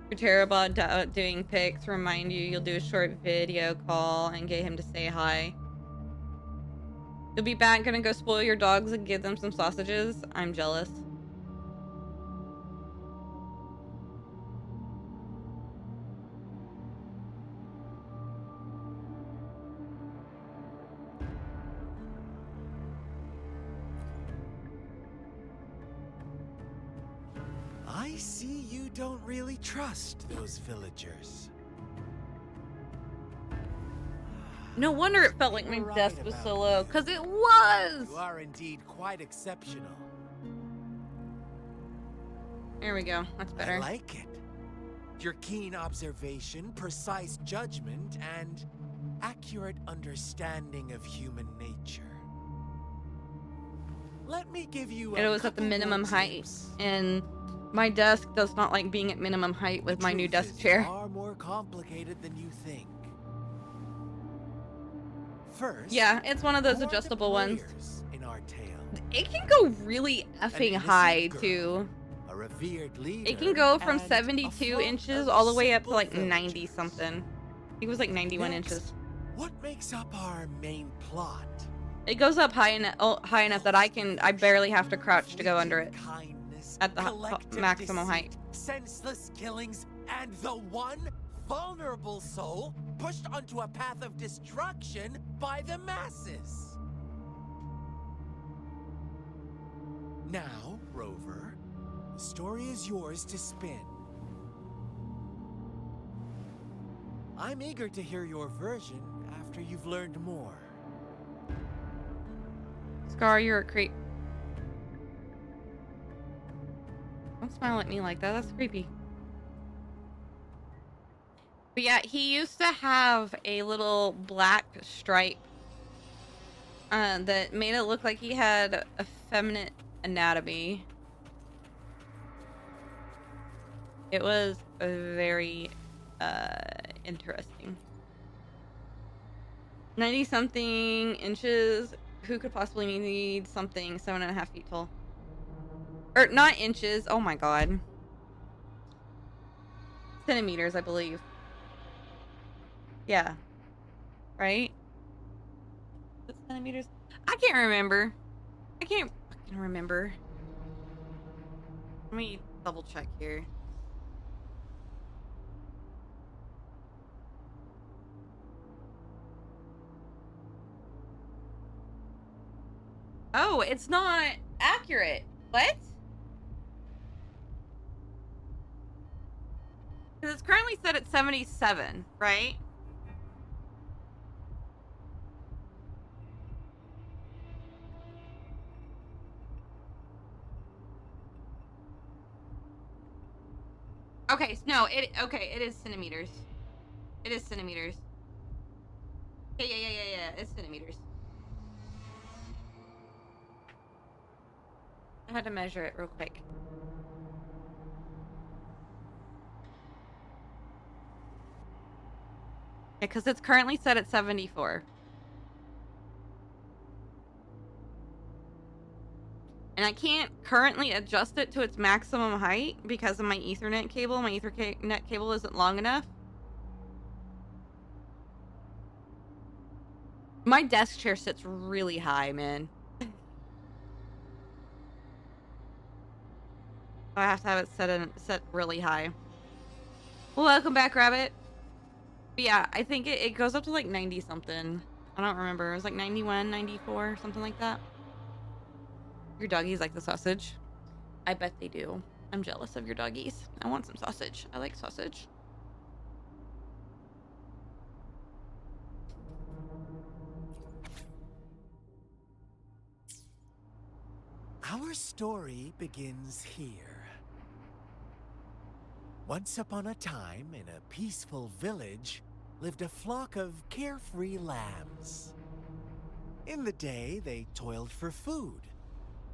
You're terrible at doing pics. Remind you, you'll do a short video call and get him to say hi. You'll be back, gonna go spoil your dogs and give them some sausages. I'm jealous. I see you don't really trust those villagers. No wonder it felt like my You're right desk was about so low, that. cause it was. You are indeed quite exceptional. There we go. That's better. I like it. Your keen observation, precise judgment, and accurate understanding of human nature. Let me give you a It was at the couple minimum more height, tips. and my desk does not like being at minimum height with The my new truth desk is chair. far more complicated than you think. First, Yeah, it's one of those who are the adjustable ones. players in our tale? It can go really effing innocent high girl, too. A revered leader. It can go from and a 72 flock inches of all the way up to simple like 90 villagers. something. I think it was like 91 Next, inches. What makes up our main plot? It goes up high enough that I barely have to crouch to go under it Kindness, at the collective maximum deceit, height. senseless killings, and the one vulnerable soul pushed onto a path of destruction by the masses. Now, Rover, the story is yours to spin. I'm eager to hear your version after you've learned more. Scar, you're a creep. Don't smile at me like that. That's creepy. But yeah, he used to have a little black stripe that made it look like he had effeminate anatomy. It was very interesting. 90 something inches. Who could possibly need something 7.5 feet tall? Or not inches. Oh my god. Centimeters, I believe. Yeah. Right? Centimeters? I can't remember. I can't fucking remember. Let me double check here. Oh, it's not accurate. What? Because it's currently set at 77, right? Okay, no, it is centimeters. It is centimeters. Yeah, it's centimeters. I had to measure it real quick. Yeah, because it's currently set at 74. And I can't currently adjust it to its maximum height because of my Ethernet cable. My Ethernet cable isn't long enough. My desk chair sits really high, man. I have to have it set really high. Well, welcome back, Rabbit. But yeah, I think it goes up to like 90 something. I don't remember. It was like 91, 94, something like that. Your doggies like the sausage? I bet they do. I'm jealous of your doggies. I want some sausage. I like sausage. Our story begins here. Once upon a time, in a peaceful village, lived a flock of carefree lambs. In the day, they toiled for food,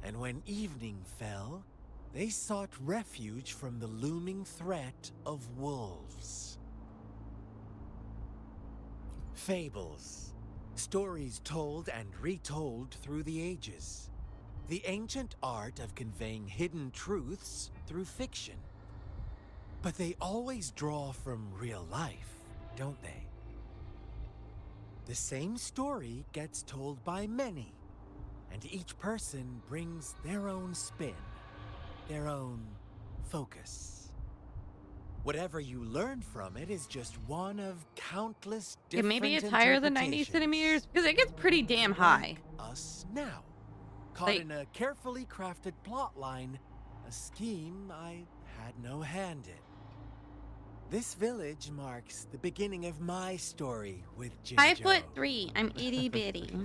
and when evening fell, they sought refuge from the looming threat of wolves. Fables, stories told and retold through the ages. The ancient art of conveying hidden truths through fiction. But they always draw from real life, don't they? The same story gets told by many, and each person brings their own spin, their own focus. Whatever you learn from it is just one of countless different maybe it's higher than 90 centimeters because it gets pretty damn high. Like us now, caught in a carefully crafted plotline, a scheme I had no hand in. This village marks the beginning of my story with Jinjo. 5'3". I'm itty bitty.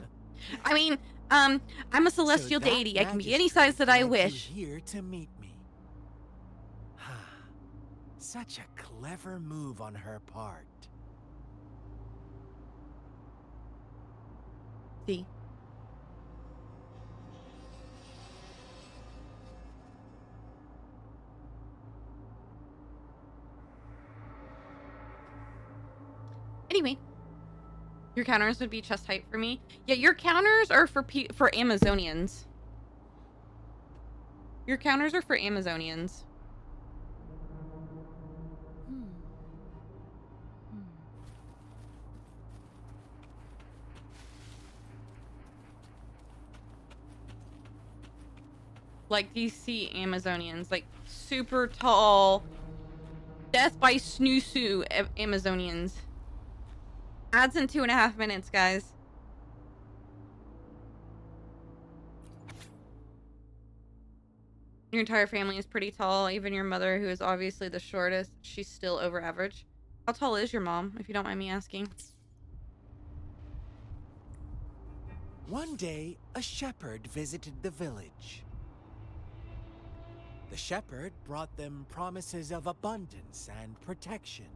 I mean, I'm a celestial deity. I can be any size that I wish. Here to meet me. Such a clever move on her part. See. Anyway, your counters would be chest height for me. Yeah, your counters are for Amazonians. Your counters are for Amazonians. Like DC Amazonians, like super tall, death by snoosu Amazonians. Adds in 2.5 minutes, guys. Your entire family is pretty tall. Even your mother, who is obviously the shortest, she's still over average. How tall is your mom, if you don't mind me asking? One day, a shepherd visited the village. The shepherd brought them promises of abundance and protection.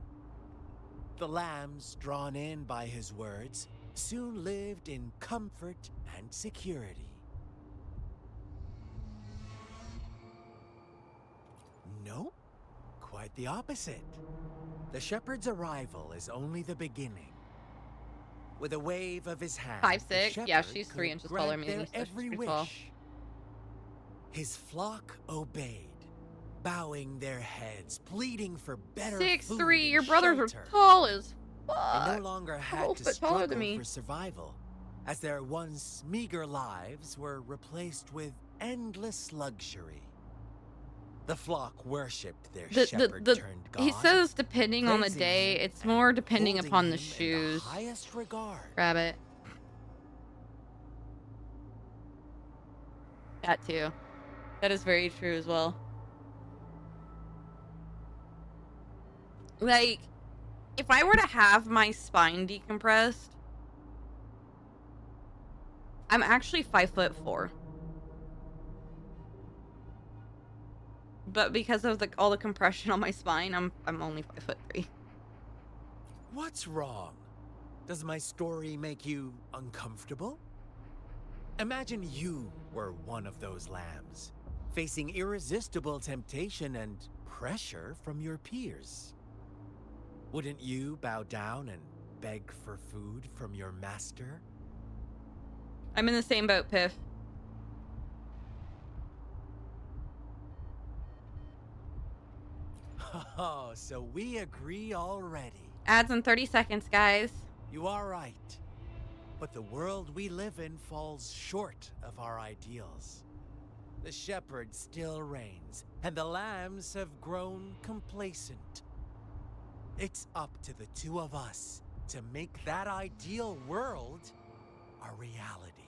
The lambs, drawn in by his words, soon lived in comfort and security. Nope, quite the opposite. The shepherd's arrival is only the beginning. With a wave of his hand, 5'6". the Yeah, shepherd she's 3 could inches taller than me, grant so their she's every pretty tall. wish. His flock obeyed, bowing their heads, pleading for better food 6'3". and Your brothers are shelter. tall as They fuck. no longer A had whole to foot taller than struggle me. for survival, as their once meager lives were replaced with endless luxury. The flock worshipped their shepherd turned God. He says depending on the praising day, him it's and more depending holding upon the him in shoes. highest regard. Rabbit. That too. That is very true as well. Like, if I were to have my spine decompressed, I'm actually 5'4". But because of all the compression on my spine, I'm only 5'3". What's wrong? Does my story make you uncomfortable? Imagine you were one of those lambs, facing irresistible temptation and pressure from your peers. Wouldn't you bow down and beg for food from your master? I'm in the same boat, Piff. Oh, so we agree already. Ads in 30 seconds, guys. You are right. But the world we live in falls short of our ideals. The shepherd still reigns, and the lambs have grown complacent. It's up to the two of us to make that ideal world a reality.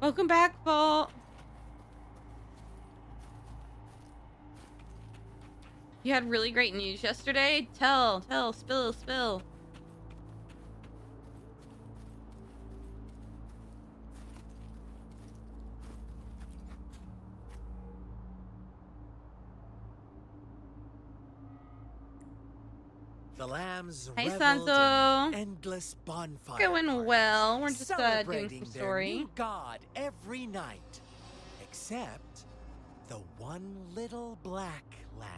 Welcome back, Paul. You had really great news yesterday? Tell, spill. The lambs Hey, reveled Santo. in endless bonfire Going parties, well. We're just doing celebrating some their story. new god every night, except the one little black lamb.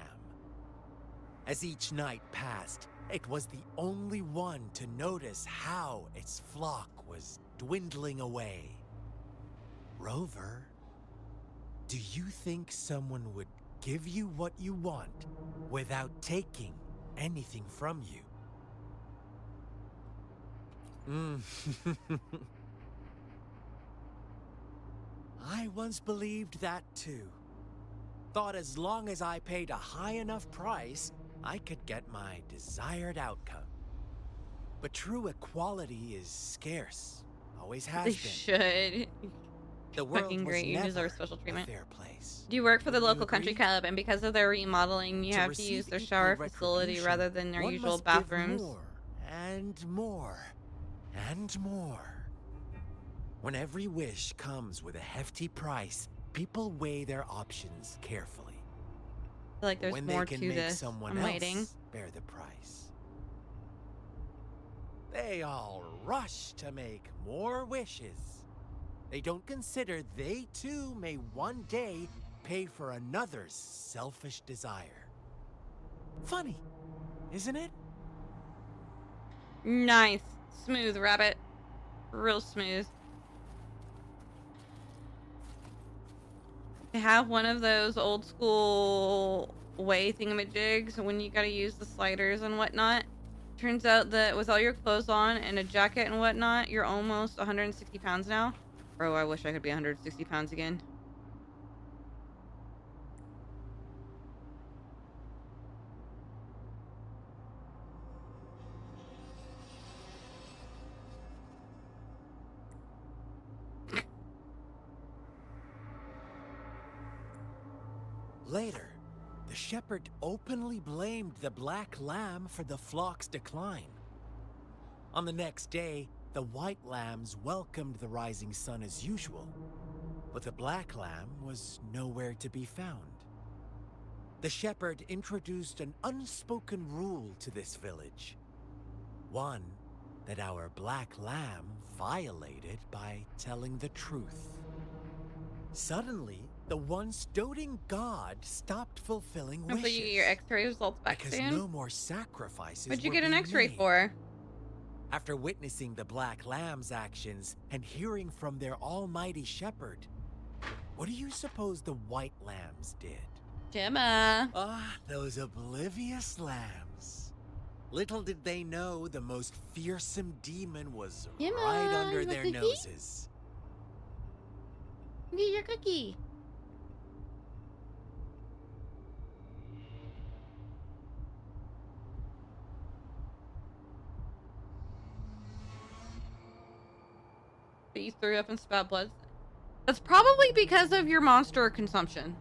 As each night passed, it was the only one to notice how its flock was dwindling away. Rover, do you think someone would give you what you want without taking anything from you? I once believed that too. Thought as long as I paid a high enough price, I could get my desired outcome. But true equality is scarce. Always has They been. should. The world Fucking was great. You never deserve special a treatment. fair place. Do you work for the Would you local country agree? club, and because of their remodeling, you To have to receive use their equal shower facility retribution, rather than their one usual must give bathrooms? More and more and more. When every wish comes with a hefty price, people weigh their options carefully. I feel like there's when more they can to make this. someone I'm else waiting. bear the price, they all rush to make more wishes. They don't consider they too may one day pay for another's selfish desire. Funny, isn't it? Nice. Smooth, rabbit. Real smooth. I have one of those old school way thingamajigs when you gotta use the sliders and whatnot. Turns out that with all your clothes on and a jacket and whatnot, you're almost 160 pounds now. Bro, I wish I could be 160 pounds again. Later, the shepherd openly blamed the black lamb for the flock's decline. On the next day, the white lambs welcomed the rising sun as usual, but the black lamb was nowhere to be found. the shepherd introduced an unspoken rule to this village. One that our black lamb violated by telling the truth. Suddenly, the once doting god stopped fulfilling wishes. Hopefully you get your X-ray results back because soon. no more sacrifices What'd you were get an being X-ray made. for? After witnessing the Black Lamb's actions and hearing from their almighty shepherd, what do you suppose the White Lambs did? Gemma. Ah, those oblivious lambs. Little did they know the most fearsome demon was Gemma, right under you want their cookie? noses. Get your cookie. But you threw up and spat blood. That's probably because of your monster consumption.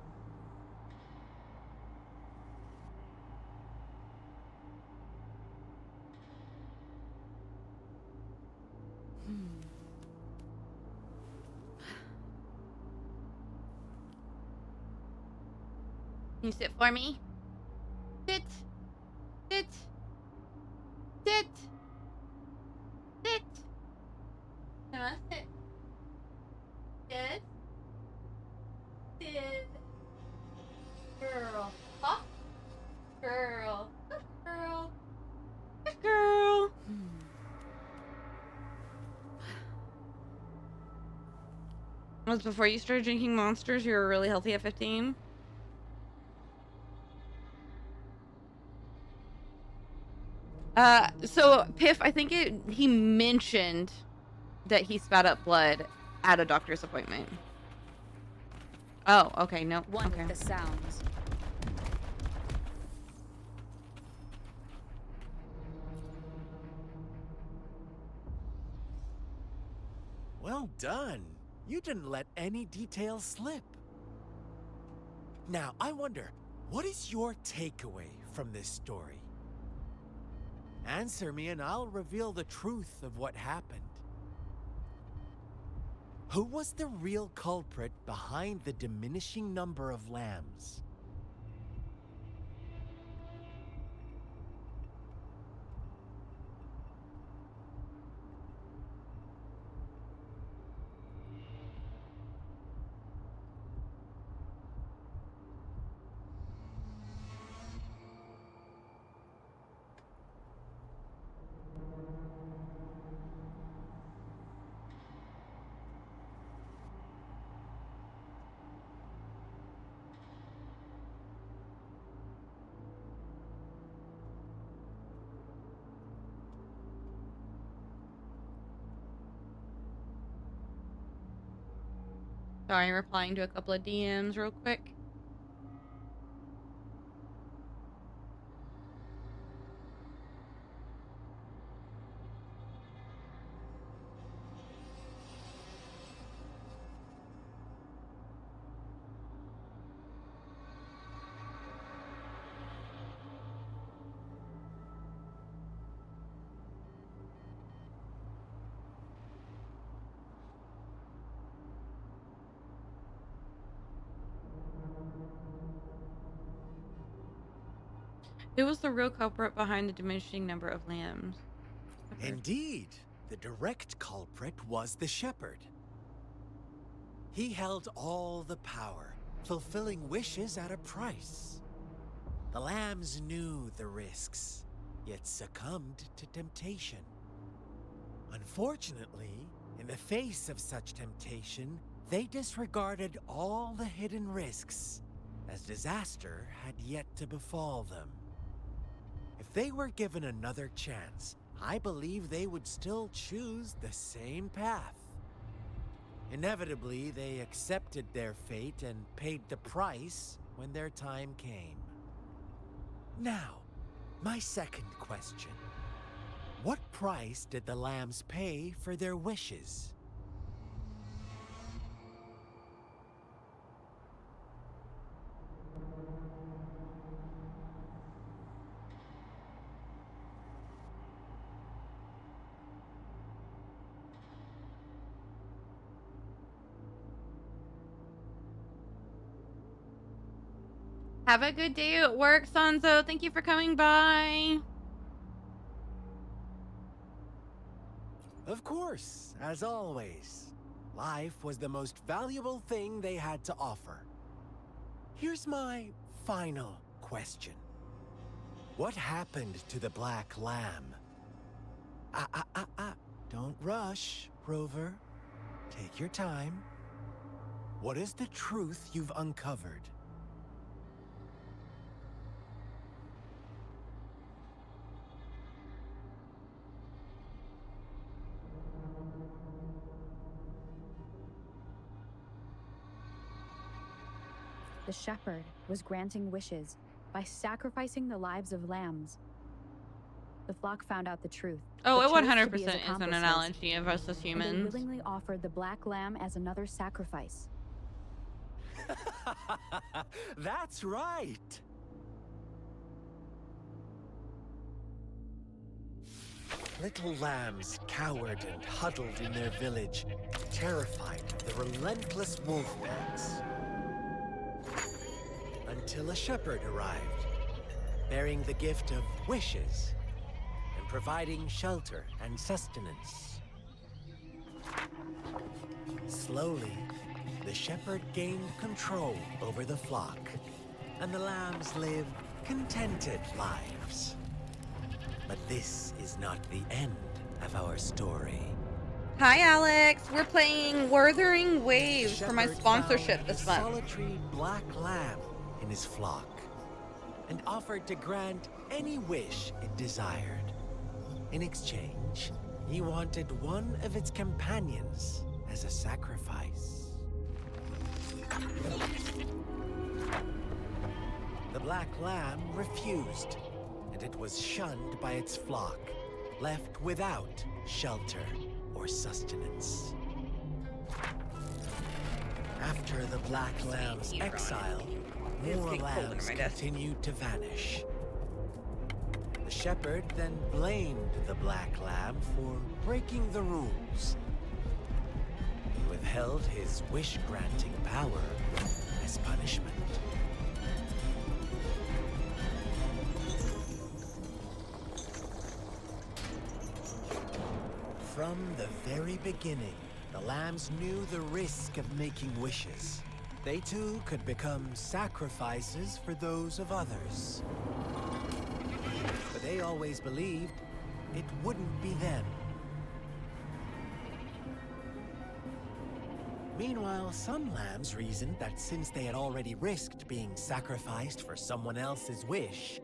Can you sit for me? Sit. Sit. Sit. Sit. Emma, sit. Good. Sit. Girl. Hop. Girl. Good girl. Good girl. Was before you started drinking monsters, you were really healthy at 15? So Piff, I think he mentioned that he spat up blood at a doctor's appointment. Oh, okay, no. One okay. with the sounds. Well done. You didn't let any details slip. Now, I wonder, what is your takeaway from this story? Answer me and I'll reveal the truth of what happened. Who was the real culprit behind the diminishing number of lambs? Sorry, replying to a couple of DMs real quick. Who was the real culprit behind the diminishing number of lambs? Indeed, the direct culprit was the shepherd. He held all the power, fulfilling wishes at a price. The lambs knew the risks, yet succumbed to temptation. Unfortunately, in the face of such temptation, they disregarded all the hidden risks, as disaster had yet to befall them. If they were given another chance, I believe they would still choose the same path. Inevitably, they accepted their fate and paid the price when their time came. Now, my second question. What price did the lambs pay for their wishes? Have a good day at work, Sanzo. Thank you for coming by. Of course, as always, life was the most valuable thing they had to offer. Here's my final question. What happened to the Black Lamb? Don't rush, Rover. Take your time. What is the truth you've uncovered? The shepherd was granting wishes by sacrificing the lives of lambs. The flock found out the truth. Oh, but it chose to 100% be is his an accomplices, analogy of us as and they humans. willingly offered the black lamb as another sacrifice. That's right. Little lambs cowered and huddled in their village, terrified of the relentless wolf packs. Until a shepherd arrived, bearing the gift of wishes and providing shelter and sustenance. Slowly, the shepherd gained control over the flock, and the lambs lived contented lives. But this is not the end of our story. Hi, Alex. We're playing Wuthering Waves for my Shepherd sponsorship found this a month. solitary black lamb in his flock and offered to grant any wish it desired. In exchange, he wanted one of its companions as a sacrifice. The black lamb refused, and it was shunned by its flock, left without shelter or sustenance. After the black lamb's exile, more lambs continued to vanish. The shepherd then blamed the black lamb for breaking the rules. He withheld his wish-granting power as punishment. From the very beginning, the lambs knew the risk of making wishes. They too could become sacrifices for those of others. But they always believed it wouldn't be them. Meanwhile, some lambs reasoned that since they had already risked being sacrificed for someone else's wish,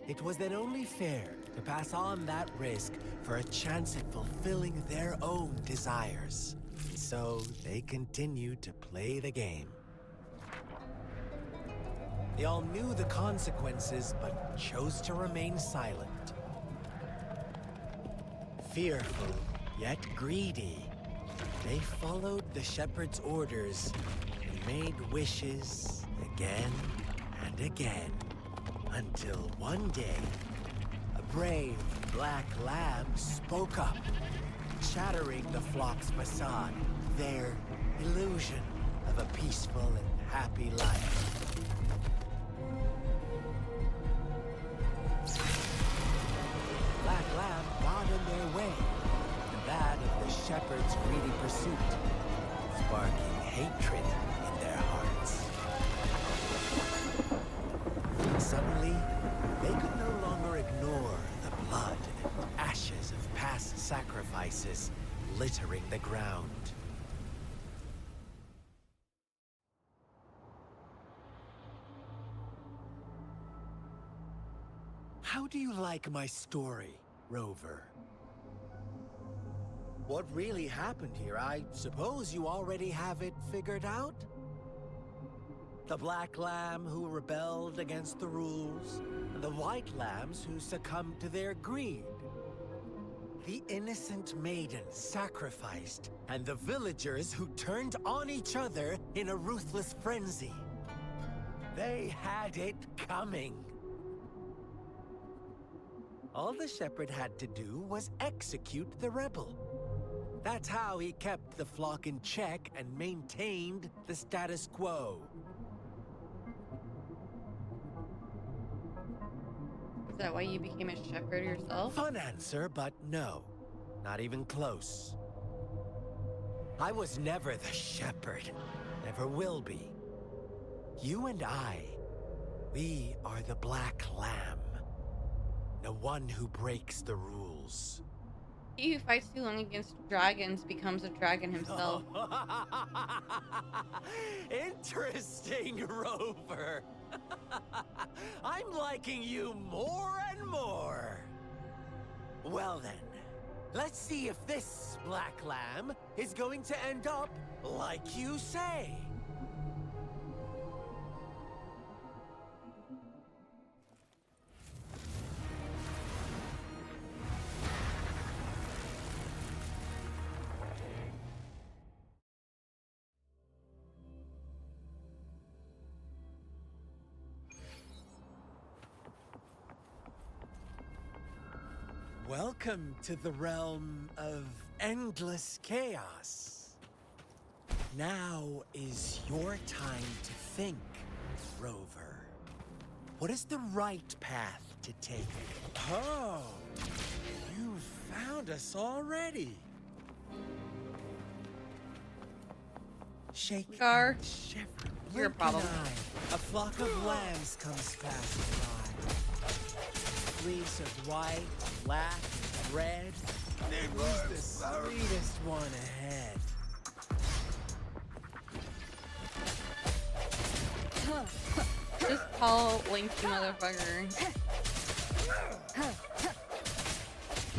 it was then only fair to pass on that risk for a chance at fulfilling their own desires. And so they continued to play the game. They all knew the consequences, but chose to remain silent. Fearful, yet greedy, they followed the shepherd's orders and made wishes again and again, until one day, a brave black lamb spoke up, shattering the flock's facade, their illusion of a peaceful and happy life. Black lamb got in their way, and that of the shepherd's greedy pursuit, sparking hatred in their hearts. Suddenly, they could no longer ignore the blood and ashes of past sacrifices littering the ground. How do you like my story, Rover? What really happened here? I suppose you already have it figured out? The black lamb who rebelled against the rules, and the white lambs who succumbed to their greed. The innocent maiden sacrificed, and the villagers who turned on each other in a ruthless frenzy. They had it coming. All the shepherd had to do was execute the rebel. That's how he kept the flock in check and maintained the status quo. Is that why you became a shepherd yourself? Fun answer, but no. Not even close. I was never the shepherd. Never will be. You and I, we are the Black Lamb. The one who breaks the rules. He who fights too long against dragons becomes a dragon himself. Interesting, Rover. I'm liking you more and more. Well then, let's see if this Black Lamb is going to end up like you say. Welcome to the realm of endless chaos. Now is your time to think, Rover. What is the right path to take? Oh, you found us already. Shake Gar, and shiver. you're a Blink problem. an eye. A flock of lambs comes passing by. Fleece of white, black, and red. Who's the sweetest one ahead? This tall, lanky motherfucker.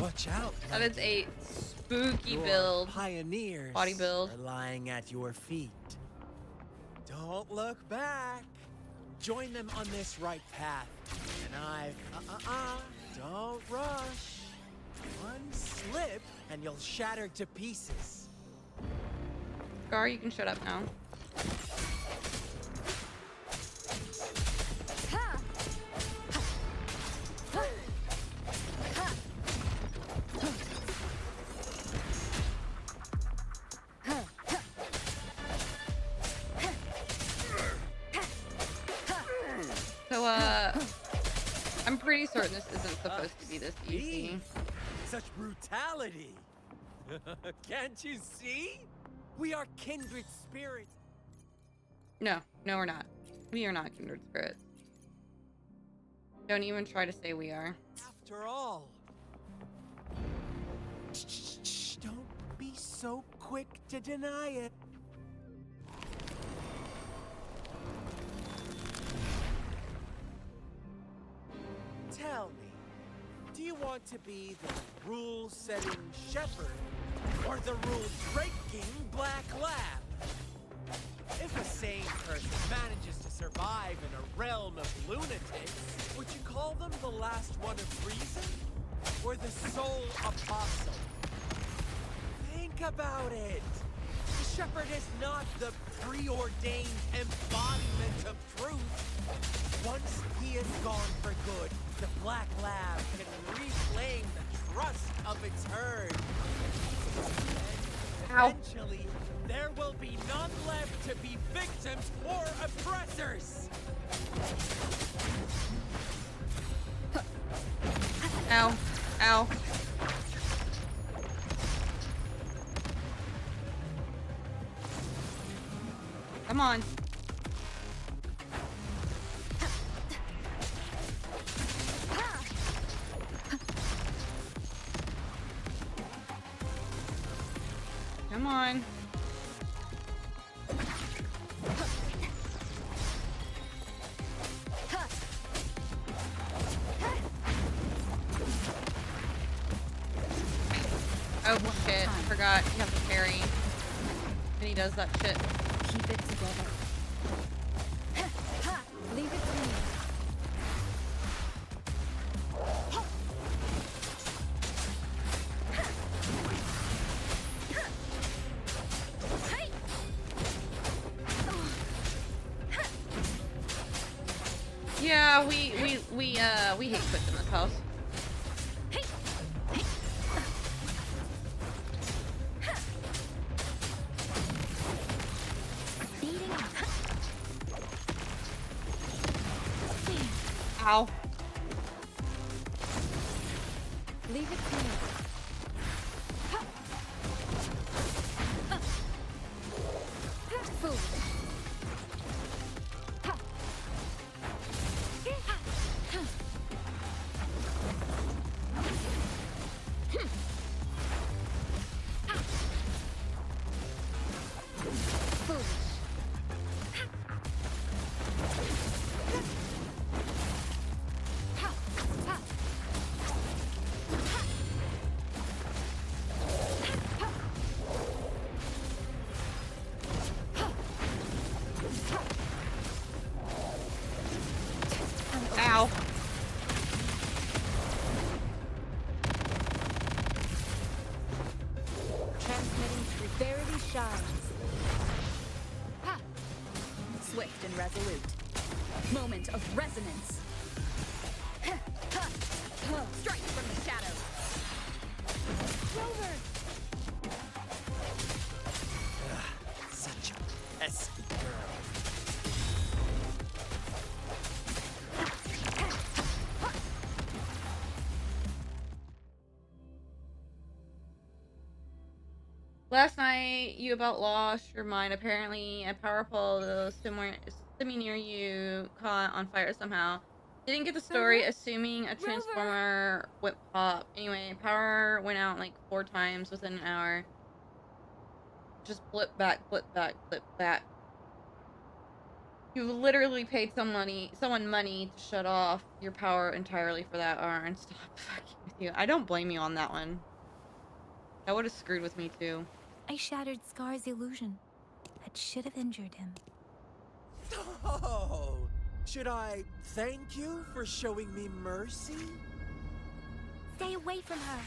Watch out. That is a spooky Your build. Pioneers Body build. are lying at your feet. Don't look back. Join them on this right path. And don't rush. One slip and you'll shatter to pieces. Gar, you can shut up now. So, I'm pretty certain this isn't supposed to be this easy. Such brutality. Can't you see? We are kindred spirits. No, we're not. We are not kindred spirits. Don't even try to say we are. After all. Shh, don't be so quick to deny it. Tell me, do you want to be the rule-setting shepherd or the rule-breaking Black Lab? If a sane person manages to survive in a realm of lunatics, would you call them the last one of reason? Or the sole apostle? Think about it. The shepherd is not the preordained embodiment of truth. Once he is gone for good, the Black Lab can reclaim the trust of its herd. And eventually, there will be none left to be victims or oppressors. Ow. Ow. Come on. Come on. Oh shit, I forgot you have to parry. And he does that shit. Keep it together. Leave it to me. Yeah, we hate quits in this house. Ow. Leave it to me. Food. Ow. Transmitting through Verity Shines. Ha! Swift and resolute. Moment of resonance. Strike from the shadows. Rover! Such a pesky girl. Last night, you about lost your mind. Apparently, a powerful semi near you caught on fire somehow. Didn't get the story, assuming a transformer went pop. Anyway, power went out like 4 times within an hour. Just blip back, blip back, blip back. You literally paid someone money to shut off your power entirely for that hour and stop fucking with you. I don't blame you on that one. That would have screwed with me too. I shattered Scar's illusion. That should have injured him. Oh, should I thank you for showing me mercy? Stay away from her.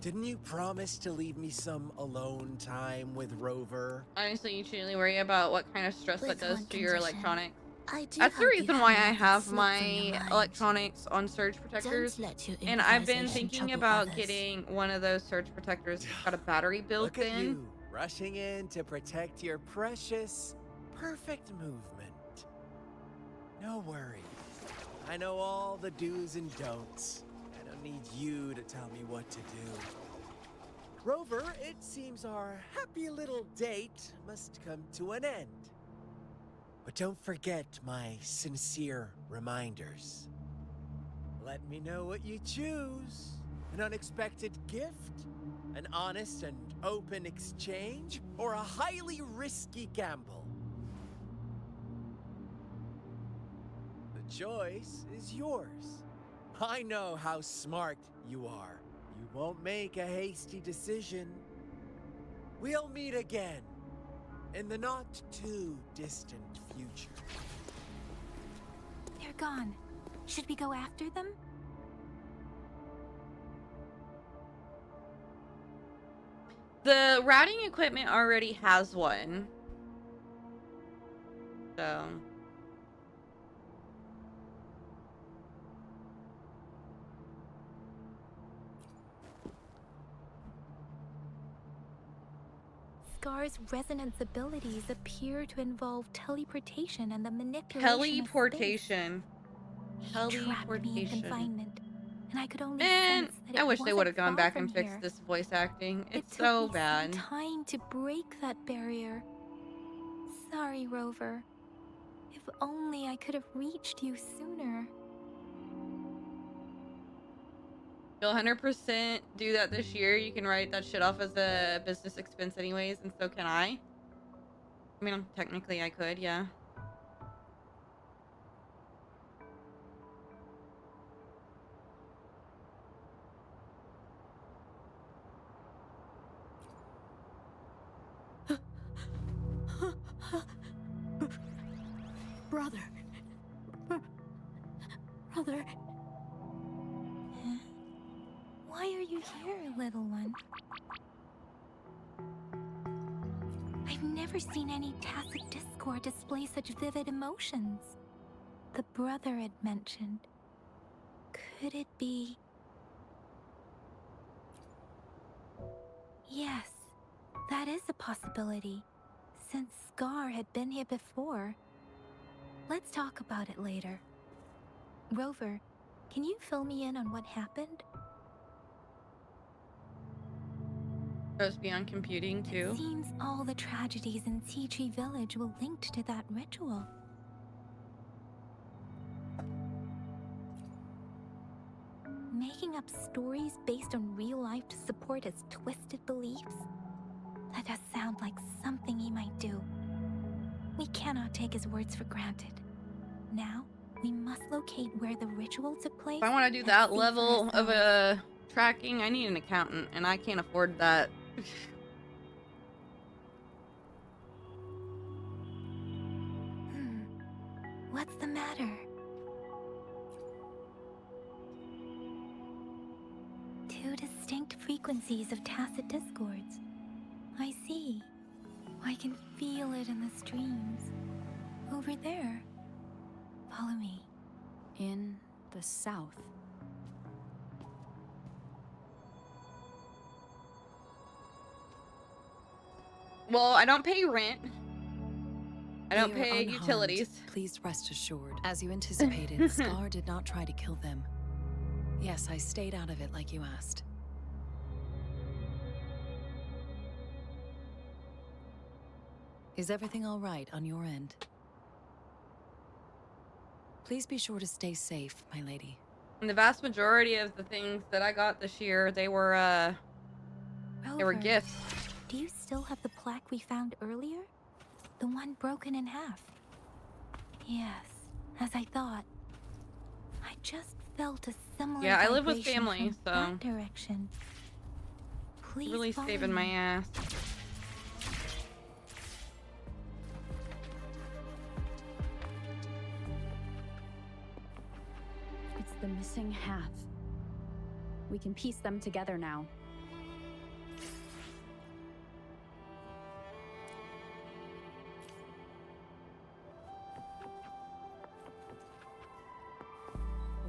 Didn't you promise to leave me some alone time with Rover? Honestly, you should really worry about what kind of stress that does to your electronics. I do That's the hope you reason why I haven't let it have slip from my your mind. electronics on surge protectors. Don't let your And I've been improvisation thinking trouble about others. getting one of those surge protectors that's got a battery built Look at in. you, rushing in to protect your precious, perfect movement. No worries. I know all the do's and don'ts. I don't need you to tell me what to do. Rover, it seems our happy little date must come to an end. But don't forget my sincere reminders. Let me know what you choose. An unexpected gift? An honest and open exchange? Or a highly risky gamble? The choice is yours. I know how smart you are. You won't make a hasty decision. We'll meet again in the not too distant future. They're gone. Should we go after them? The routing equipment already has one. So... Scar's resonance abilities appear to involve teleportation and the manipulation Teleportation. of space. He trapped me in Teleportation. confinement, and I could only Man, sense that I it wish they wasn't would have gone far back from and fixed here. this voice acting. It It's took so me bad. some time to break that barrier. Sorry, Rover. If only I could have reached you sooner. You'll 100% do that this year. You can write that shit off as a business expense anyways, and so can I. I mean, technically I could, yeah. Brother. Brother. Why are you here, little one? I've never seen any tacit discord display such vivid emotions. The brother had mentioned. Could it be... Yes, that is a possibility, since Scar had been here before. Let's talk about it later. Rover, can you fill me in on what happened? Goes beyond computing too. It seems all the tragedies in Tea Tree Village were linked to that ritual. Making up stories based on real life to support his twisted beliefs? That does sound like something he might do. We cannot take his words for granted. Now, we must locate where the ritual took place. If I want to do and that see for level of ourselves. tracking, I need an accountant, and I can't afford that. What's the matter? Two distinct frequencies of tacit discords. I see. I can feel it in the streams. Over there. Follow me. In the south. Well, I don't pay rent. I don't They are pay unharmed. utilities. Please rest assured. As you anticipated, Scar did not try to kill them. Yes, I stayed out of it like you asked. Is everything all right on your end? Please be sure to stay safe, my lady. And the vast majority of the things that I got this year, they were Rover, gifts. Do you still have the plaque we found earlier? The one broken in half? Yes, as I thought. I just felt a similar Yeah, I live with vibration family, from so that direction. Please really follow saving my me. ass. It's the missing half. We can piece them together now.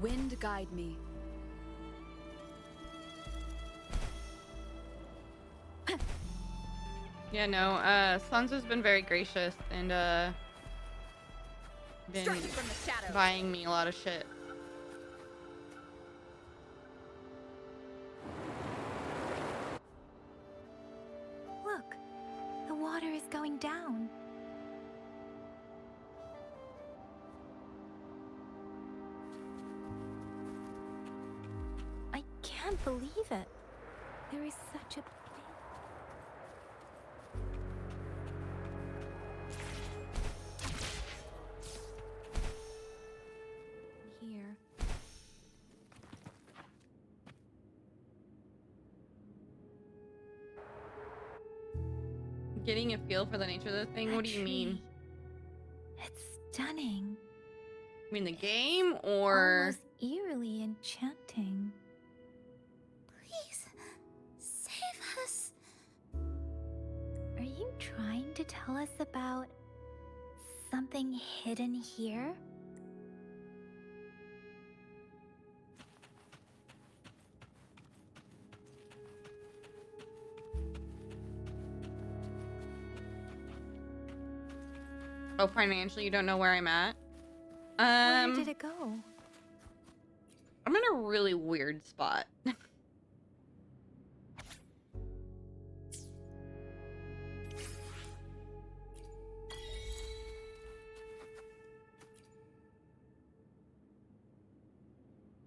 Wind guide me. Yeah, no, Sansa's been very gracious and been buying me a lot of shit. Look, the water is going down. I can't believe it. There is such a here. Getting a feel for the nature of the thing? What do you mean? It's stunning. You mean the game or Almost eerily enchanting. Please, save us. Are you trying to tell us about something hidden here? oh, financially you don't know where I'm at? Where did it go? I'm in a really weird spot.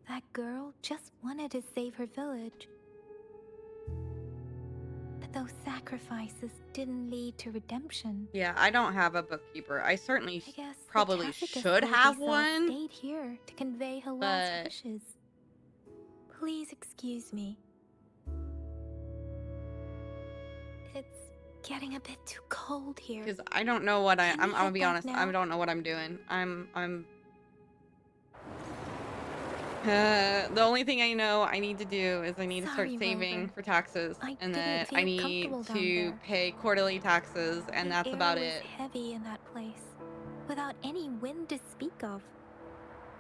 That girl just wanted to save her village. But those sacrifices didn't lead to redemption. Yeah, I don't have a bookkeeper. I certainly I guess the probably Tacitus should Lady have Cell one. Stayed here to convey her but- last wishes. Please excuse me. It's getting a bit too cold here. Because I don't know what I'm Can we gonna head be back honest, now? I don't know what I'm doing. The only thing I know I need to do is I need to start Sorry, saving Rover. for taxes, I and didn't that feel I need comfortable down to there. pay quarterly taxes, and The that's air about was it. heavy in that place, without any wind to speak of.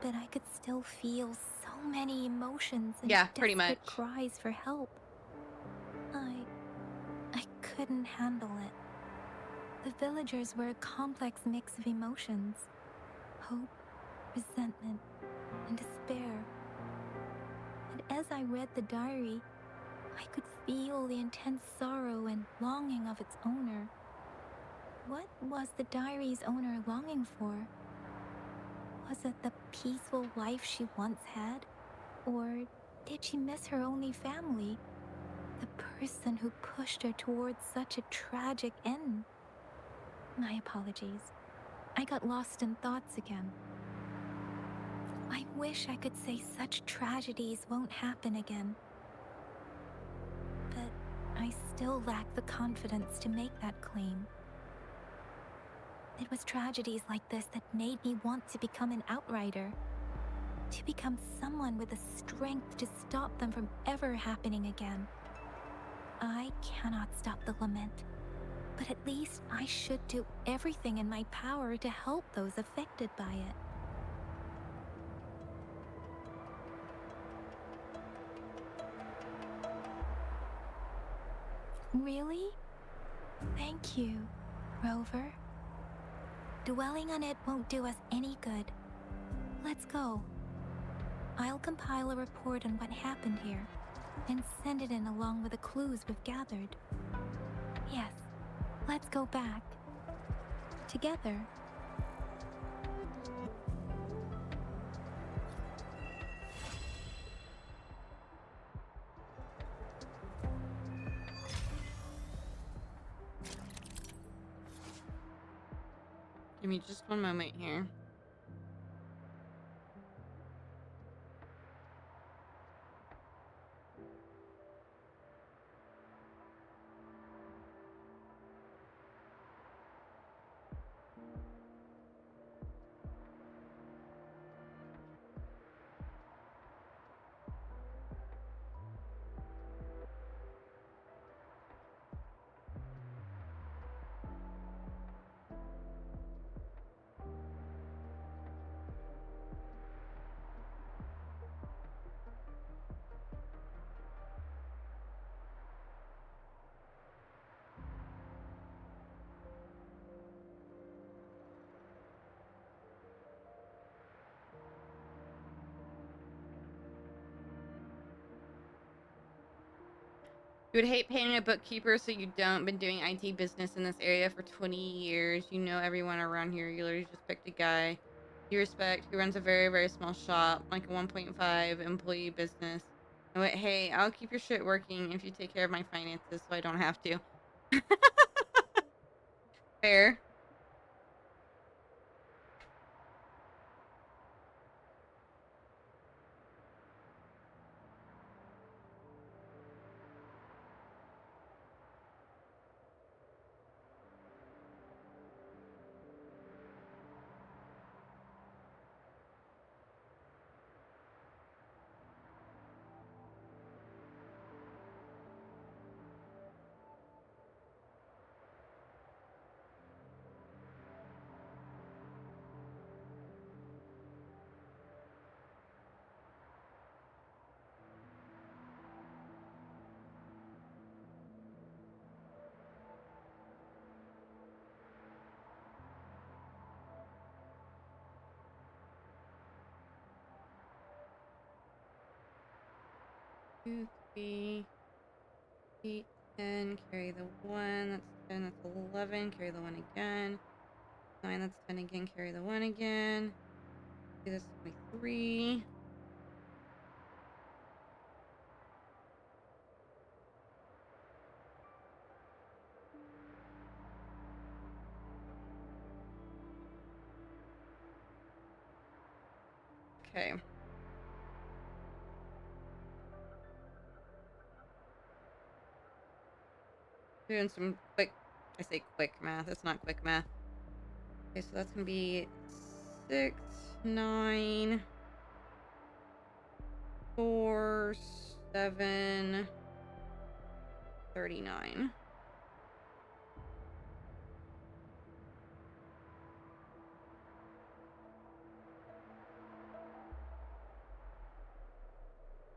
But I could still feel so many emotions and Yeah, pretty desperate much. cries for help. I couldn't handle it. The villagers were a complex mix of emotions: hope, resentment, and despair. And as I read the diary, I could feel the intense sorrow and longing of its owner. What was the diary's owner longing for? Was it the peaceful life she once had? Or did she miss her only family? The person who pushed her towards such a tragic end? My apologies. I got lost in thoughts again. I wish I could say such tragedies won't happen again. But I still lack the confidence to make that claim. It was tragedies like this that made me want to become an outrider. To become someone with the strength to stop them from ever happening again. I cannot stop the lament, but at least I should do everything in my power to help those affected by it. Really? Thank you, Rover. Dwelling on it won't do us any good. Let's go. I'll compile a report on what happened here and send it in along with the clues we've gathered. Yes, let's go back. Together. Give me just one moment here. You would hate paying a bookkeeper so you don't. Been doing IT business in this area for 20 years. You know everyone around here. You literally just picked a guy you respect who runs a very, very small shop, like a 1.5 employee business. And wait, hey, I'll keep your shit working if you take care of my finances so I don't have to. Fair. Two, 3, 8, 10, carry the 1, that's 10, that's 11, carry the 1 again. 9, that's 10 again, carry the 1 again. Do this with 3. Okay. Doing some quick, I say quick math, it's not quick math. Okay, so that's gonna be 6, 9, 4, 7, 39.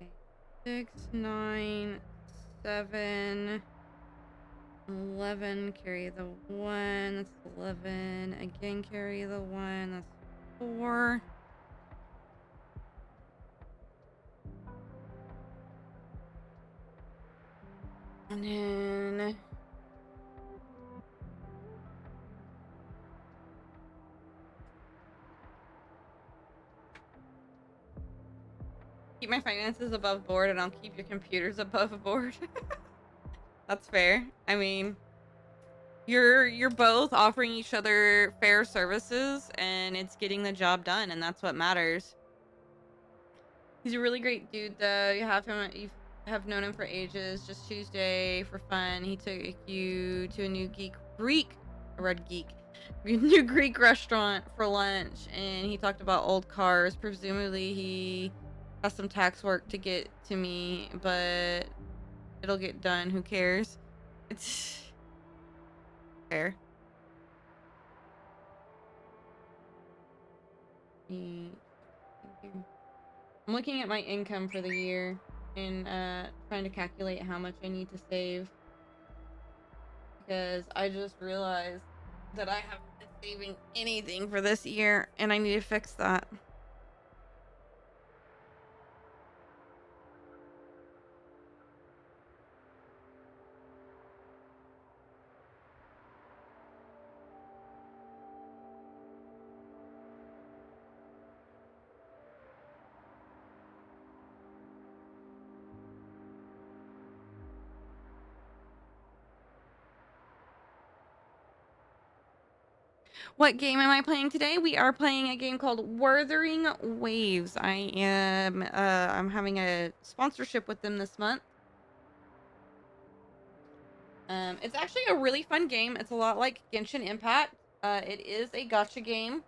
Okay. 6, 9, 7, 11, carry the 1, that's 11. Again, carry the 1, that's 4. And then keep my finances above board and I'll keep your computers above board. That's fair. I mean, you're both offering each other fair services and it's getting the job done, and that's what matters. He's a really great dude though. You have known him for ages. Just Tuesday for fun, he took you to a new new Greek restaurant for lunch, and he talked about old cars. Presumably he has some tax work to get to me, but it'll get done. Who cares? It's fair. Thank you. I'm looking at my income for the year and trying to calculate how much I need to save, because I just realized that I haven't been saving anything for this year and I need to fix that. What game am I playing today? We are playing a game called Wuthering Waves. I'm having a sponsorship with them this month. It's actually a really fun game. It's a lot like Genshin Impact. It is a gacha game.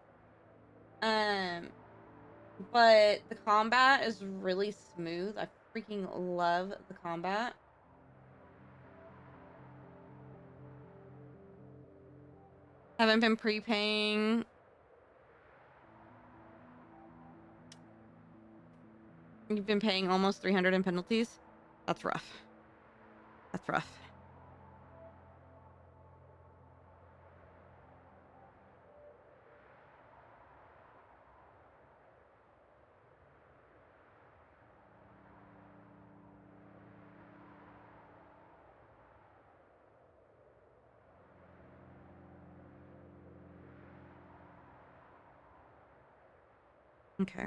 But the combat is really smooth. I freaking love the combat. Haven't been prepaying. You've been paying almost 300 in penalties? That's rough. That's rough. Okay.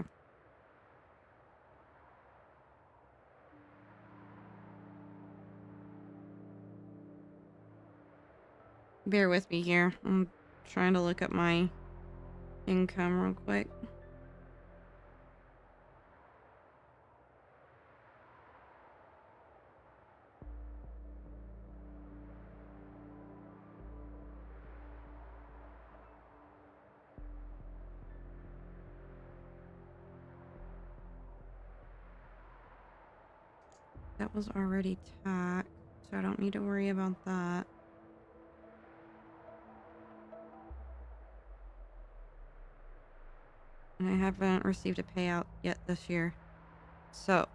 Bear with me here. I'm trying to look up my income real quick. That was already taxed, so I don't need to worry about that. And I haven't received a payout yet this year. So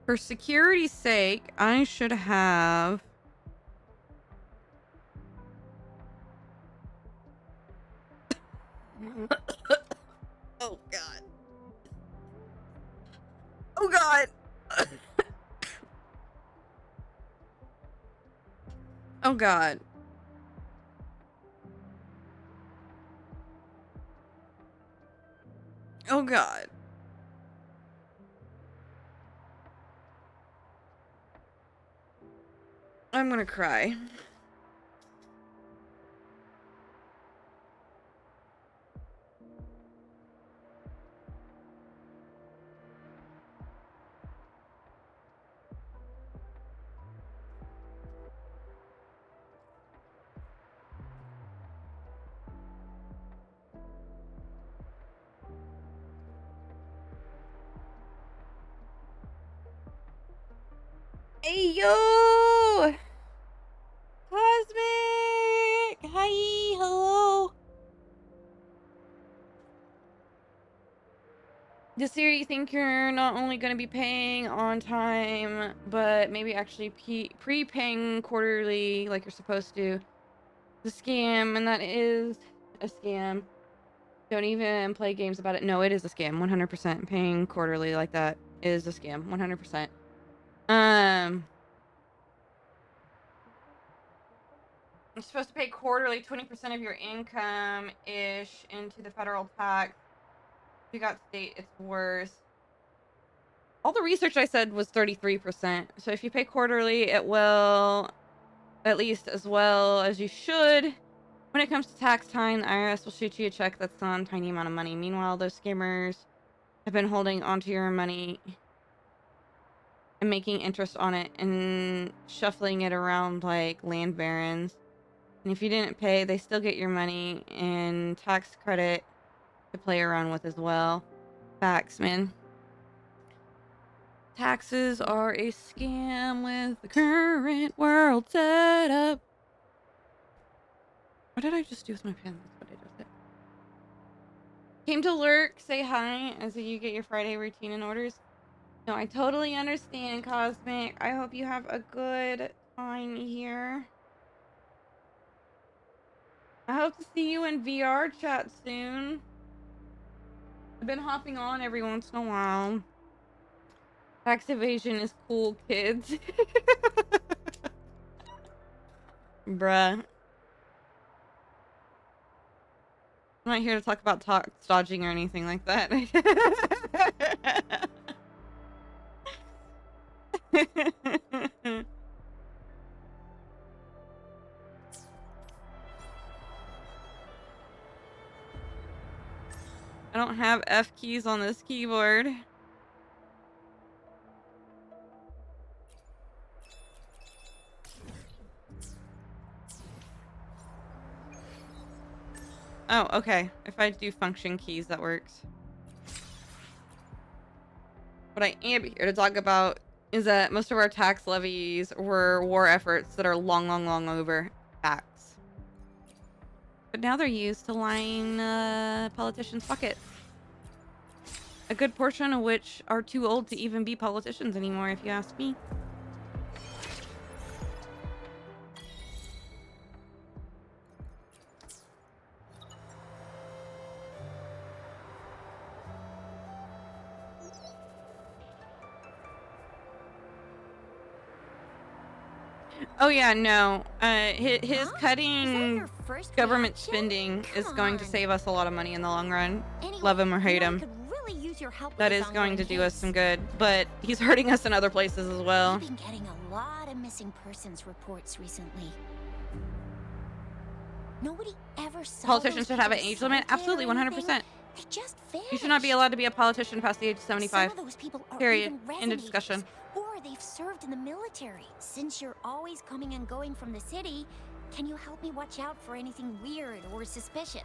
for security's sake, I should have oh god. Oh god. Oh god. Oh god. I'm gonna cry. Hey yo! Cosmic! Hi, hello! The series you think you're not only going to be paying on time, but maybe actually prepaying quarterly like you're supposed to. The scam, and that is a scam. Don't even play games about it. No, it is a scam. 100%. Paying quarterly like that is a scam. 100%. You're supposed to pay quarterly 20% of your income-ish into the federal tax. If you got state, it's worse. All the research I said was 33%. So if you pay quarterly, it will, at least as well as you should. When it comes to tax time, the IRS will shoot you a check that's not a tiny amount of money. Meanwhile, those scammers have been holding onto your money and making interest on it and shuffling it around like land barons. And if you didn't pay, they still get your money and tax credit to play around with as well. Facts, man. Taxes are a scam with the current world setup. What did I just do with my pen? That's what I just did. Came to lurk, say hi, as you get your Friday routine and orders. No, I totally understand, Cosmic. I hope you have a good time here. I hope to see you in VR chat soon. I've been hopping on every once in a while. Tax evasion is cool, kids. Bruh. I'm not here to talk about tax dodging or anything like that. I don't have F keys on this keyboard. Oh, okay. If I do function keys, that works. What I am here to talk about is that most of our tax levies were war efforts that are long over tax. But now they're used to line politicians' pockets. A good portion of which are too old to even be politicians anymore, if you ask me. Oh yeah, no. His cutting government spending is going to save us a lot of money in the long run. Love him or hate him. That is going to do us some good, but he's hurting us in other places as well. We've been getting a lot of missing persons reports recently. Nobody ever saw Politicians should have an age limit? Absolutely, 100%. They just vanished. You should not be allowed to be a politician past the age of 75. Some of those people are Period. even End of discussion. or they've served in the military. Since you're always coming and going from the city, can you help me watch out for anything weird or suspicious?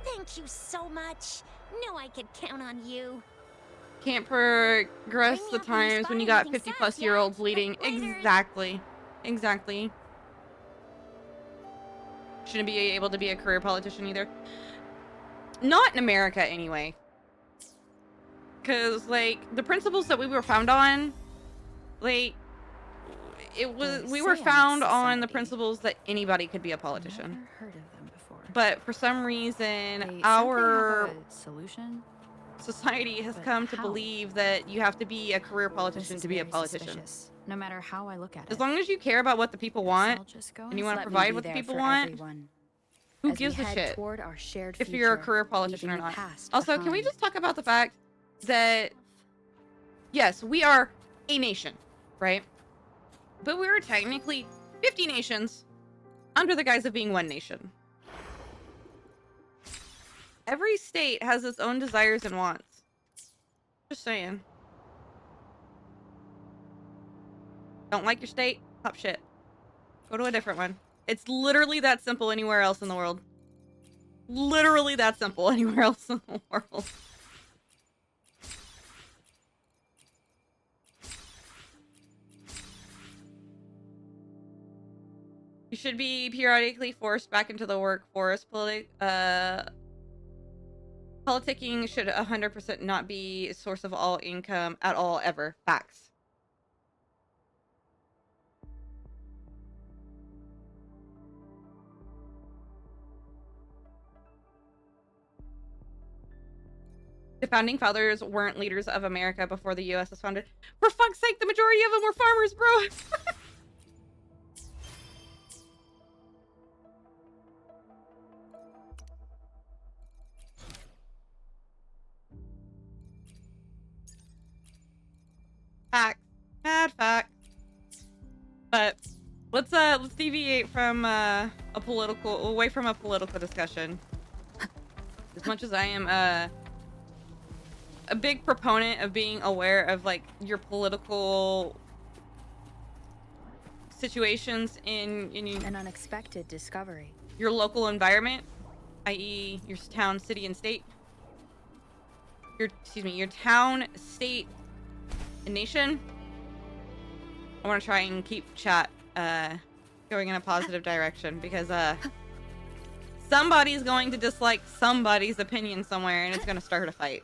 Thank you so much. Knew I could count on you. Can't progress the times when you got 50-plus-year-olds leading. Exactly. Exactly. Shouldn't be able to be a career politician either. Not in America, anyway. Because, like, the principles that we were found on, like, we were found on the principles that anybody could be a politician. Never heard of them before. But for some reason, They our have a solution. Society has But come to how? believe that you have to be a career politician This to is be a very politician. suspicious, no matter how I look at it. As long as you care about what the people want, just go and you want to let me provide be what the there people for want, everyone who as we gives a head shit toward our shared if you're a future, career politician or leaving the not? past Also, can we behind. just talk about the fact that, yes, we are a nation, right? But we are technically 50 nations under the guise of being one nation. Every state has its own desires and wants. Just saying. Don't like your state? Top shit. Go to a different one. It's literally that simple anywhere else in the world. Literally that simple anywhere else in the world. You should be periodically forced back into the workforce. Politicking should 100% not be a source of all income at all, ever. Facts. The founding fathers weren't leaders of America before the U.S. was founded. For fuck's sake, the majority of them were farmers, bro. Facts. Bad facts. But let's deviate from away from a political discussion. As much as I am a big proponent of being aware of like your political situations in an unexpected discovery. Your local environment, i.e. your town, city, and state. Your town, state, and nation. I want to try and keep chat going in a positive direction because somebody's going to dislike somebody's opinion somewhere and it's going to start a fight.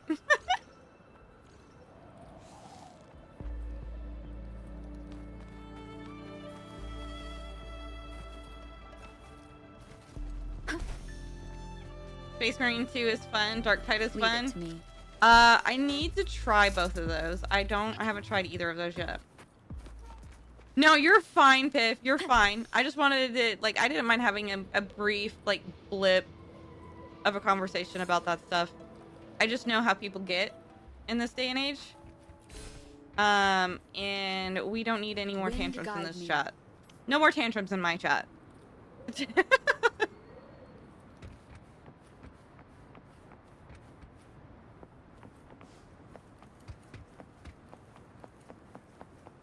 Space Marine 2 is fun. Dark Tide is fun. Leave it to me. I need to try both of those. I haven't tried either of those yet. No, you're fine, Piff. You're fine. I just wanted to, like, I didn't mind having a brief, like, blip of a conversation about that stuff. I just know how people get in this day and age. And we don't need any more tantrums in this chat. No more tantrums in my chat.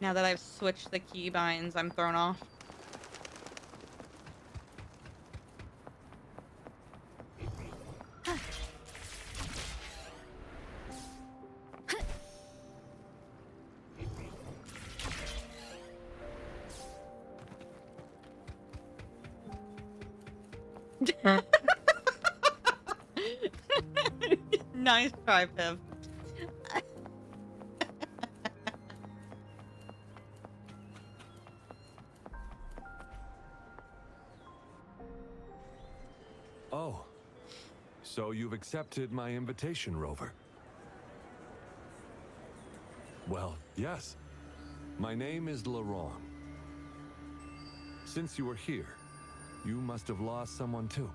Now that I've switched the keybinds, I'm thrown off. Nice try, Piv. Oh, so you've accepted my invitation, Rover? Well, yes. My name is Laurent. Since you were here, you must have lost someone too.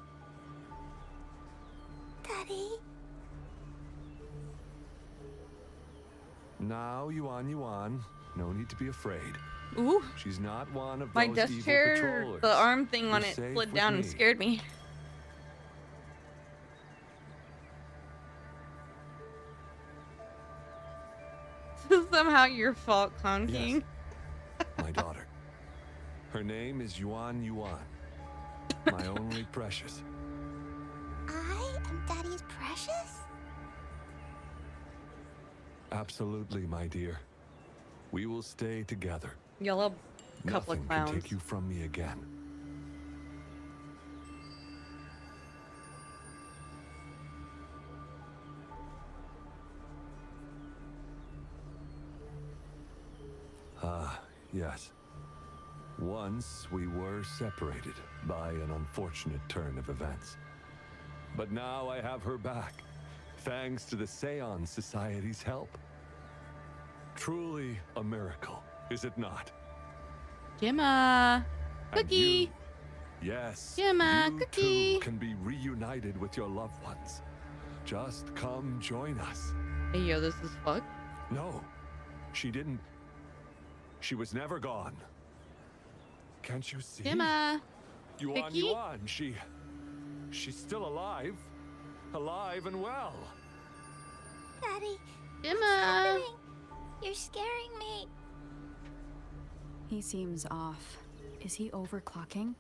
Daddy? Now, Yuan, no need to be afraid. Ooh. She's not one of My those desk evil chair, patrollers. the arm thing on You're it safe slid with down and me. scared me. This is somehow your fault, Clown King. My daughter. Her name is Yuan. My only precious. I am Daddy's precious? Absolutely, my dear. We will stay together. Yellow couple Nothing of clowns. can take you from me again. Ah, yes. Once we were separated by an unfortunate turn of events. But now I have her back, thanks to the Seance Society's help. Truly a miracle, is it not? Gemma, And cookie. you, yes, Gemma, you cookie. too can be reunited with your loved ones. Just come join us. Hey, yo, this is fuck. No, she didn't. She was never gone. Can't you see? Gemma. Yuan, she's still alive. Alive and well. Daddy. Gemma. what's happening? You're scaring me. He seems off. Is he overclocking?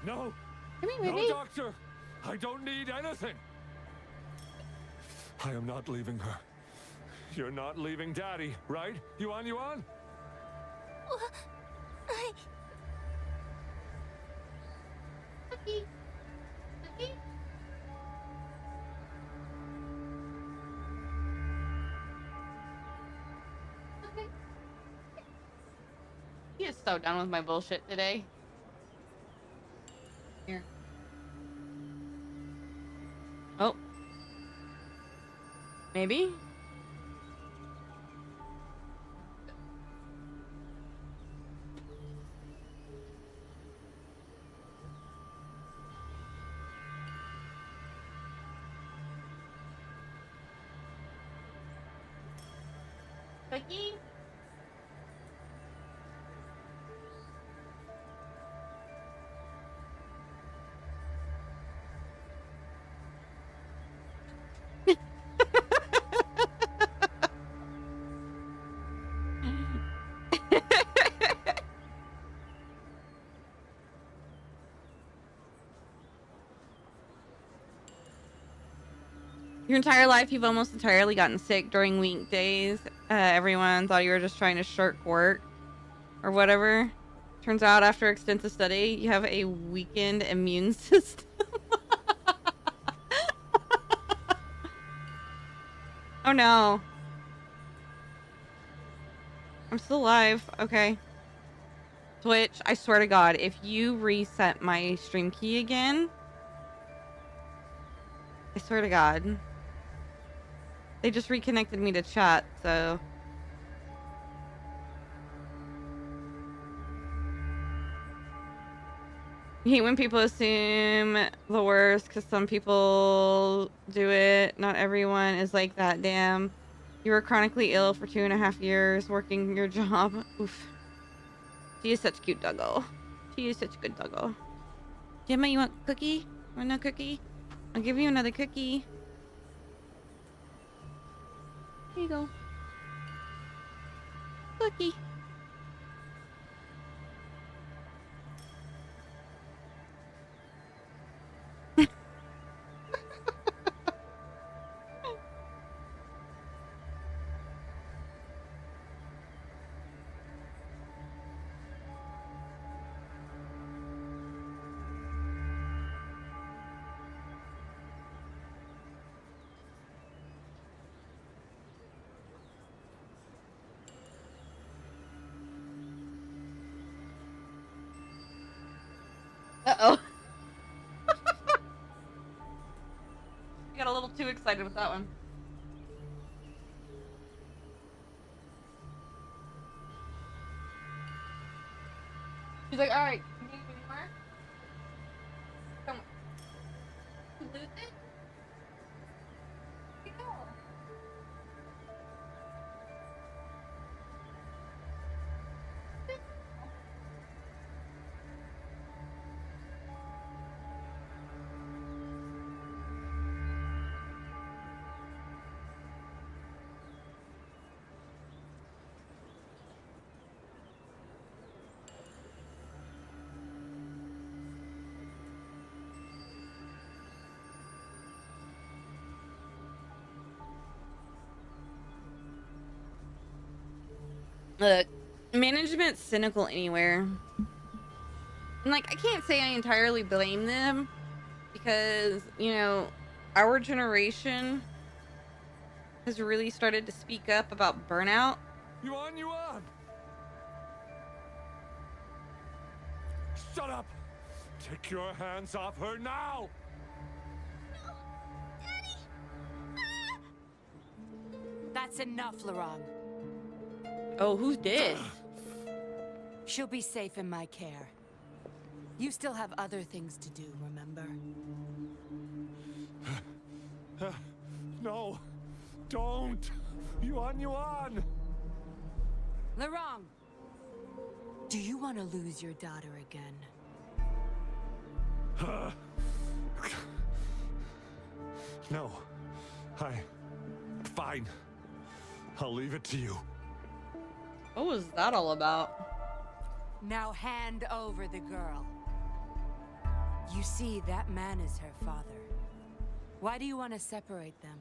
No. Come here, No, baby. doctor. I don't need anything. I am not leaving her. You're not leaving Daddy, right? Yuan? Cookie? Cookie? Okay. He is so done with my bullshit today. Here. Oh. Maybe? Cookie? Your entire life, you've almost entirely gotten sick during weekdays. Everyone thought you were just trying to shirk work or whatever. Turns out, after extensive study, you have a weakened immune system. Oh no. I'm still alive. Okay. Twitch, I swear to God, if you reset my stream key again, I swear to God. They just reconnected me to chat, so... I hate when people assume the worst, because some people do it. Not everyone is like that, damn. You were chronically ill for 2.5 years, working your job. Oof. She is such cute doggo. She is such a good doggo. Gemma, you want cookie? Want no cookie? I'll give you another cookie. Here you go. Cookie. Uh-oh. You got a little too excited with that one. She's like, alright, you need any more? Come on. You lose it? Here you go. Look, management's cynical anywhere. And like, I can't say I entirely blame them because, you know, our generation has really started to speak up about burnout. Yuan! Shut up! Take your hands off her now! No! Daddy! Ah! That's enough, Larong. Oh, who's this? She'll be safe in my care. You still have other things to do, remember? No! Don't! Yuan! Larong! Do you want to lose your daughter again? No. Fine. I'll leave it to you. What was that all about? Now hand over the girl. You see, that man is her father. Why do you want to separate them?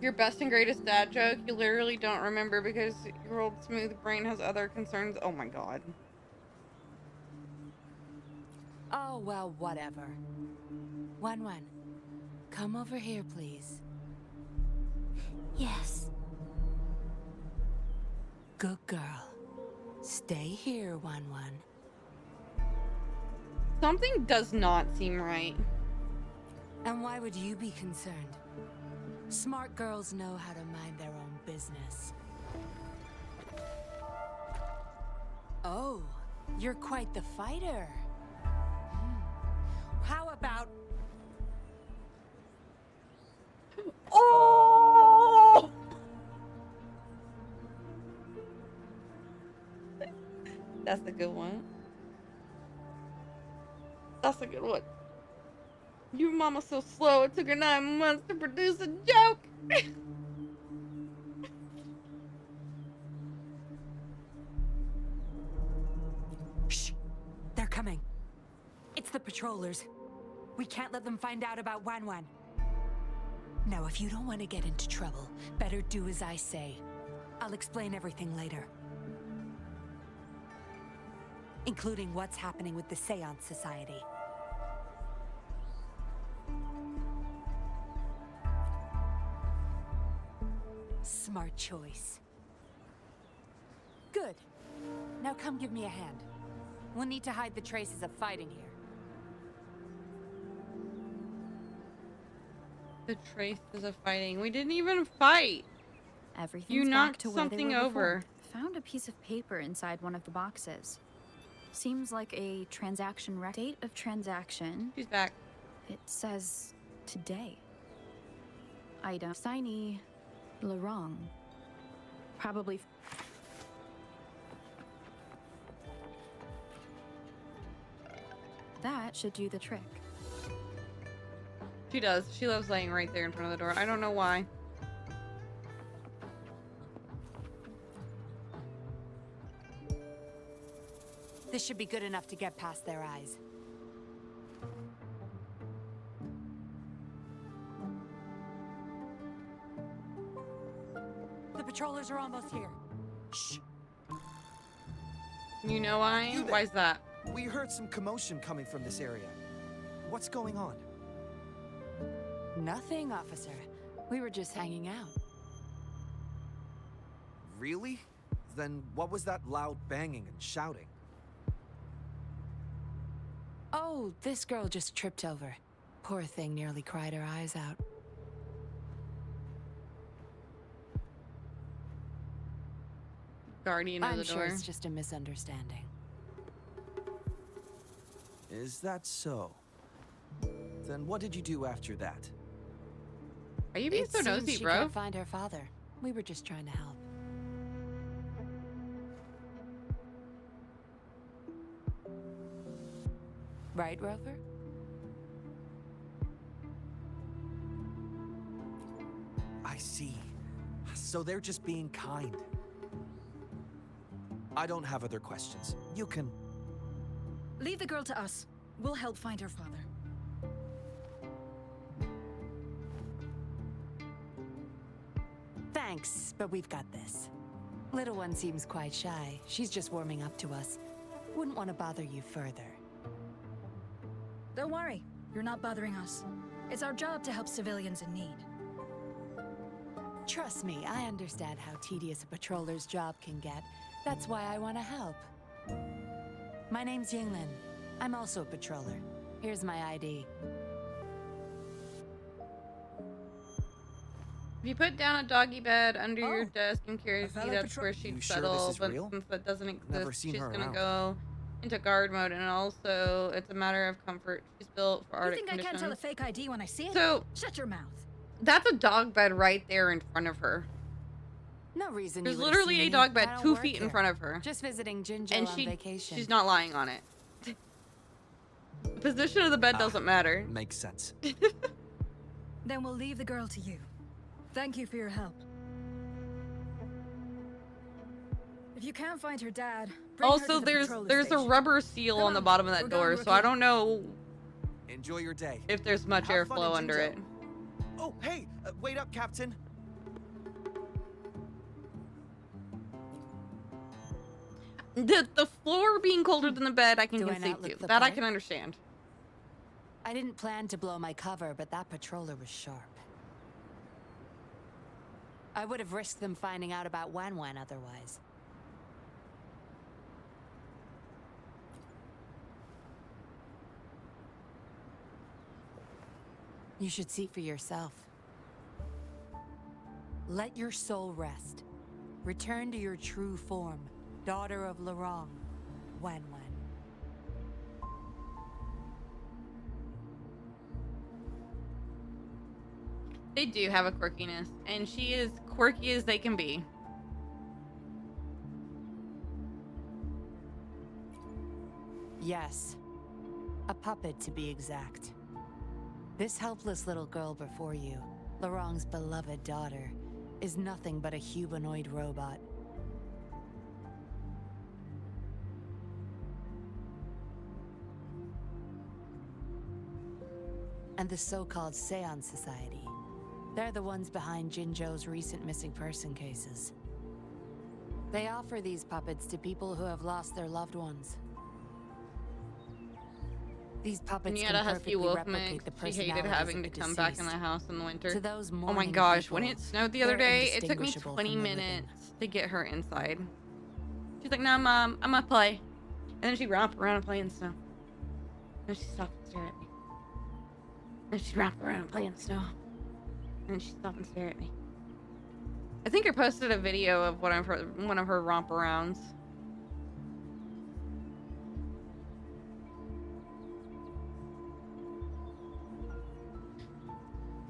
Your best and greatest dad joke, you literally don't remember because your old smooth brain has other concerns. Oh my god. Oh, well, whatever. Wan, come over here, please. Yes. Good girl. Stay here, Wan. Something does not seem right. And why would you be concerned? Smart girls know how to mind their own business. Oh, you're quite the fighter. How about... Oh! That's a good one. That's a good one. Your mama's so slow, it took her 9 months to produce a joke. Shh! They're coming. It's the patrollers. We can't let them find out about Wan. Now, if you don't want to get into trouble, better do as I say. I'll explain everything later. Including what's happening with the Seance Society. Smart choice. Good. Now come give me a hand. We'll need to hide the traces of fighting here. The traces of fighting. We didn't even fight. Everything's You back knocked to where they something were over. before. Found a piece of paper inside one of the boxes. Seems like a transaction date of transaction. She's back. It says today. Item Signee Larong. Probably. That should do the trick. She does. She loves laying right there in front of the door. I don't know why. This should be good enough to get past their eyes. The patrollers are almost here. Shh. You know why? Why's that? We heard some commotion coming from this area. What's going on? Nothing, officer. We were just hanging out. Really? Then what was that loud banging and shouting? Oh, this girl just tripped over. Poor thing nearly cried her eyes out. Guardian of I'm the sure door. it's just a misunderstanding. Is that so? Then what did you do after that? Are you being It so seems nosy, she bro? can't find her father. We were just trying to help. Right, Rover? I see. So they're just being kind. I don't have other questions. You can... Leave the girl to us. We'll help find her father. Thanks, but we've got this. Little one seems quite shy. She's just warming up to us. Wouldn't want to bother you further. Don't worry. You're not bothering us. It's our job to help civilians in need. Trust me, I understand how tedious a patroller's job can get. That's why I want to help. My name's Yinglin. I'm also a patroller. Here's my ID. If you put down a doggy bed under your desk and carry a fellow key, that's patrol- where she'd You sure this settle. is But real? since that doesn't exist, Never seen she's her gonna around. go into guard mode, and also it's a matter of comfort. She's built for You Arctic think I conditions. can't tell a fake ID when I see it? So shut your mouth. that's a dog bed right there in front of her. No reason. There's you would've literally seen a me. dog I bed don't 2 work feet in here. front of her, Just visiting Jinjo and on vacation. she's not lying on it. The position of the bed doesn't matter. Makes sense. Then we'll leave the girl to you. Thank you for your help. If you can't find her dad, bring her Also, to the there's patroller a station. rubber seal Come on the on, bottom of that we're door, going, so I Rookie. don't know Enjoy your day. if there's much Have fun airflow in under Jinjo. it. Oh, hey! Wait up, Captain. The floor being colder than the bed, I can Do I concede not look to. the That I part? can understand. I didn't plan to blow my cover, but that patroller was sharp. I would have risked them finding out about Wan Wan otherwise. You should see for yourself. Let your soul rest. Return to your true form, daughter of Lorong, Wan Wan. They do have a quirkiness, and she is quirky as they can be. Yes. A puppet, to be exact. This helpless little girl before you, Lorong's beloved daughter, is nothing but a humanoid robot. And the so-called Seance Society. They're the ones behind Jinzhou's recent missing person cases. They offer these puppets to people who have lost their loved ones. These puppets And you had can a husky perfectly wolf replicate mix. the She hated personalities having of to the come back in the deceased. house in the winter. To those Oh my mourning gosh, when people, it snowed the other they're day, it took me indistinguishable 20 from the living. minutes to get her inside. She's like, "No, Mom, I'm gonna play." And then she'd romp around and play in the snow. And she'd stop and stare at me. And she'd romp around and play in the snow. And then she'd stop and stare at me. I think I posted a video of one of her romp arounds.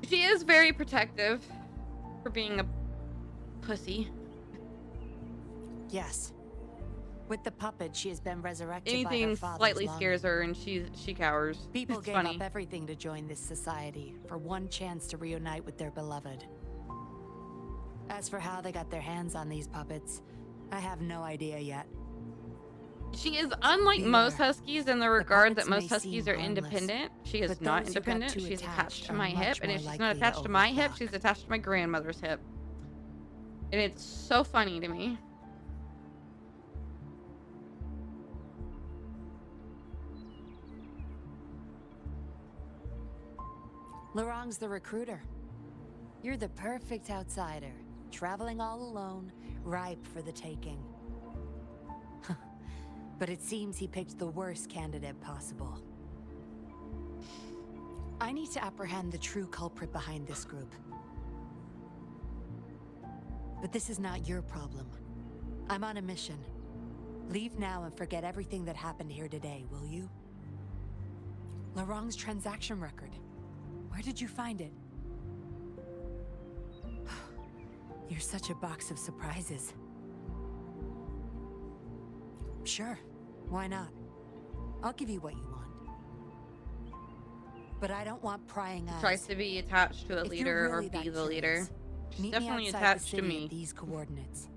She is very protective for being a pussy. Yes. With the puppet, she has been resurrected by her Anything father's slightly longing. scares her and she cowers. People It's gave funny. up everything to join this society for one chance to reunite with their beloved. As for how they got their hands on these puppets, I have no idea yet. She is unlike Neither. most huskies in the regard that puppets most may huskies seem are harmless, independent. She is but not those who got independent. too She's attached attached to are my much hip, and more if she's likely not to attached to my hip, overclock. she's attached to my grandmother's hip. And it's so funny to me. Lorong's the recruiter. You're the perfect outsider, traveling all alone, ripe for the taking. But it seems he picked the worst candidate possible. I need to apprehend the true culprit behind this group. But this is not your problem. I'm on a mission. Leave now and forget everything that happened here today, will you? Lorong's transaction record. Where did you find it? You're such a box of surprises. Sure, why not? I'll give you what you want. But I don't want prying eyes. Tries to be attached to a If you're leader or really be that the leader. curious, She's meet definitely me outside attached the to city me. at these coordinates.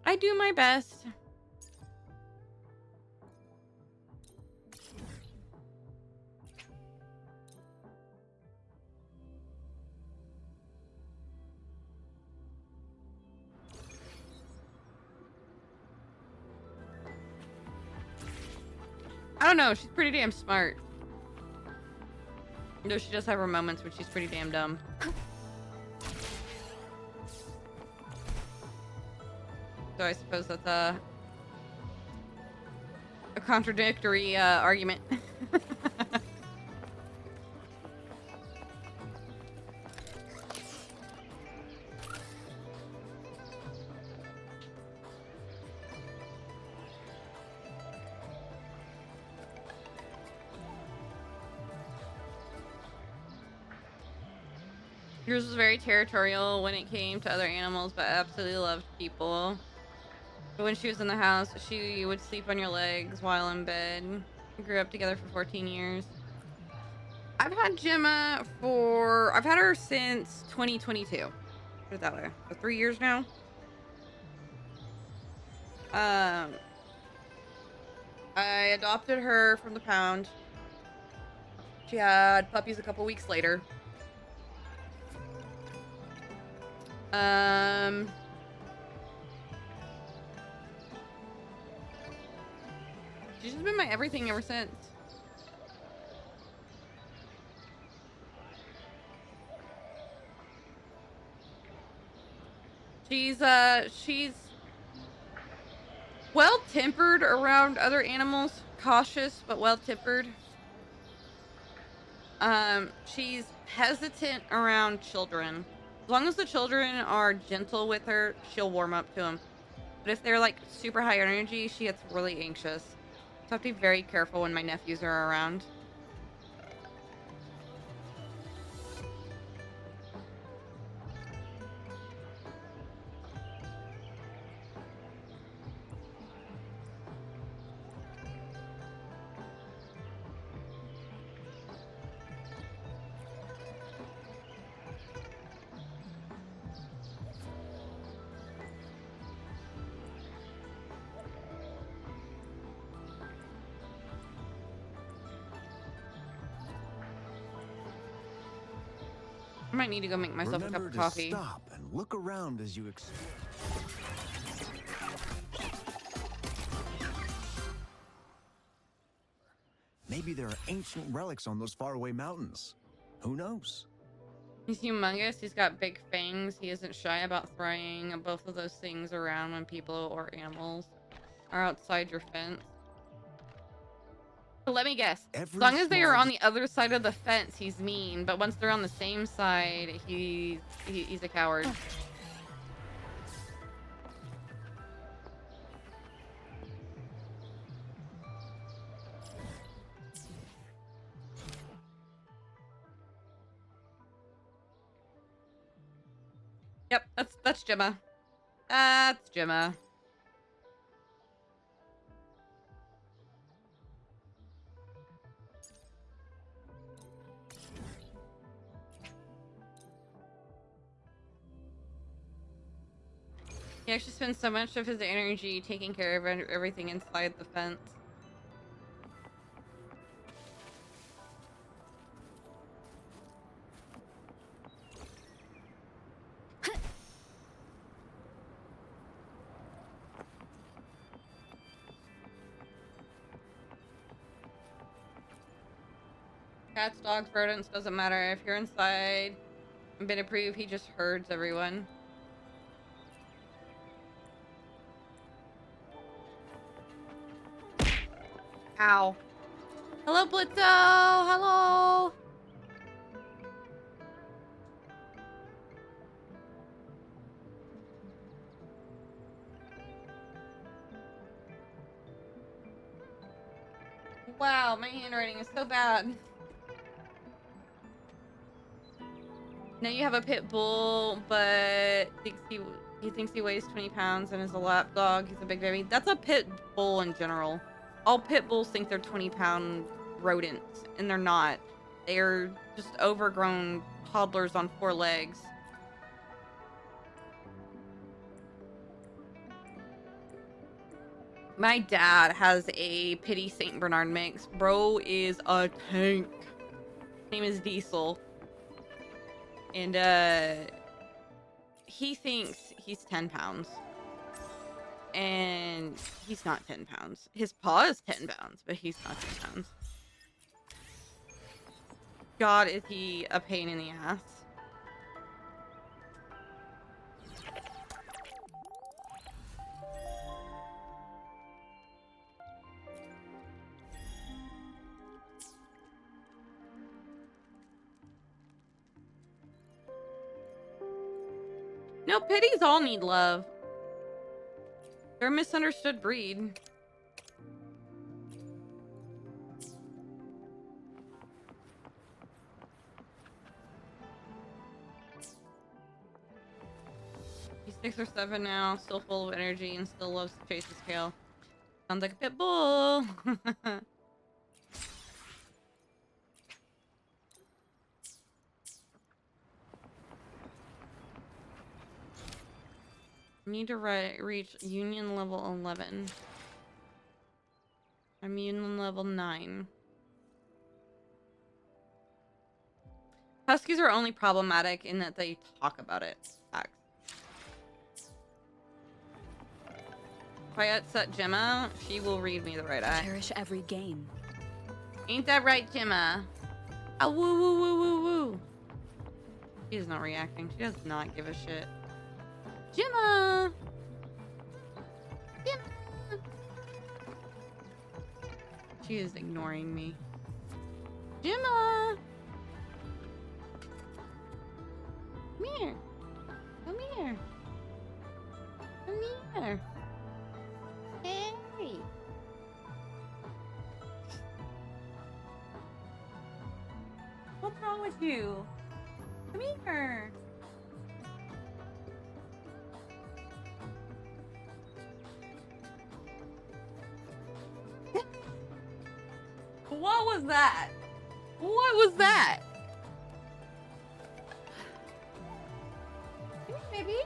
I do my best. I don't know, she's pretty damn smart. Though she does have her moments when she's pretty damn dumb. So I suppose that's a contradictory argument. Yours was very territorial when it came to other animals, but absolutely loved people. But when she was in the house, she would sleep on your legs while in bed. We grew up together for 14 years. I've had Gemma I've had her since 2022. Put it that way. For 3 years now. I adopted her from the pound. She had puppies a couple weeks later. She's just been my everything ever since. She's well-tempered around other animals, cautious but well-tempered. She's hesitant around children. As long as the children are gentle with her, she'll warm up to them. But if they're like super high energy, she gets really anxious. So I have to be very careful when my nephews are around. I might need to go make myself a cup of coffee. Stop and look around as you explore. Maybe there are ancient relics on those faraway mountains. Who knows? He's humongous. He's got big fangs. He isn't shy about throwing both of those things around when people or animals are outside your fence. But let me guess. As long as they are on the other side of the fence, he's mean. But once they're on the same side, he's a coward. Yep, that's Gemma. That's Gemma. He actually spends so much of his energy taking care of everything inside the fence. Cats, dogs, rodents, doesn't matter. If you're inside and been approved, he just herds everyone. Ow. Hello, Blitzo! Hello! Wow, my handwriting is so bad. Now you have a pit bull, but he thinks he weighs 20 pounds and is a lap dog. He's a big baby. That's a pit bull in general. All pit bulls think they're 20-pound rodents, and they're not. They're just overgrown toddlers on 4 legs. My dad has a pity Saint Bernard mix. Bro is a tank. His name is Diesel. And he thinks he's 10 pounds. And he's not 10 pounds. His paw is 10 pounds, but he's not 10 pounds. God, is he a pain in the ass. No, pitties all need love. They're a misunderstood breed. He's 6 or 7 now, still full of energy and still loves to chase his tail. Sounds like a pit bull. Need to reach Union level 11. Immune level 9. Huskies are only problematic in that they talk about it. Facts. If I upset Gemma, she will read me the right eye. Cherish every game. Ain't that right, Gemma? Ah, woo woo woo woo woo. She's not reacting. She does not give a shit. Gemma! Gemma! She is ignoring me. Gemma! Come here. Come here. Come here. Hey. What's wrong with you? Come here. What was that? What was that? Come here, baby.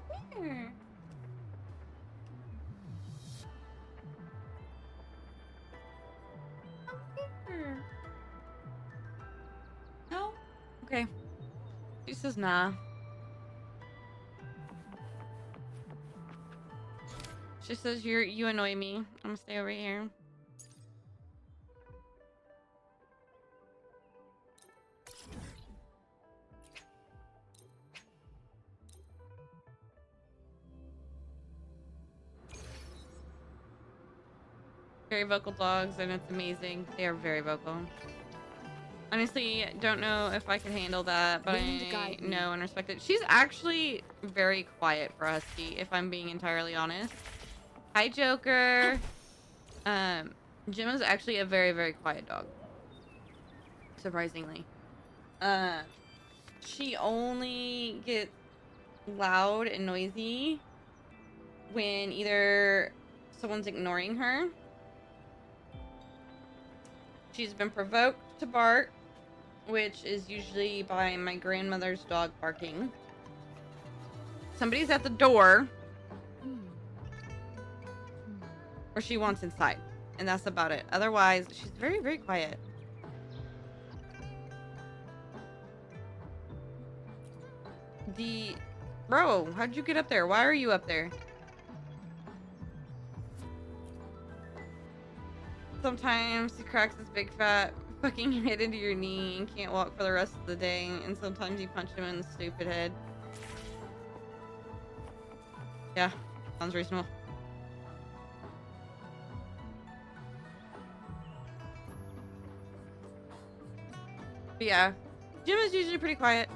Come here. Come here. No? Okay. She says nah. She says you annoy me. I'm gonna stay over here. Very vocal dogs, and it's amazing. They are very vocal. Honestly, don't know if I could handle that, but I know and respect it. She's actually very quiet for a husky, if I'm being entirely honest. Hi, Joker. Gemma's actually a very, very quiet dog. Surprisingly. She only gets loud and noisy when either someone's ignoring her. She's been provoked to bark, which is usually by my grandmother's dog barking. Somebody's at the door, or she wants inside, and that's about it. Otherwise, she's very, very quiet. Bro, how'd you get up there? Why are you up there? Sometimes he cracks his big fat fucking head into your knee and can't walk for the rest of the day, and sometimes you punch him in the stupid head. Yeah, sounds reasonable. But yeah, Jim is usually pretty quiet.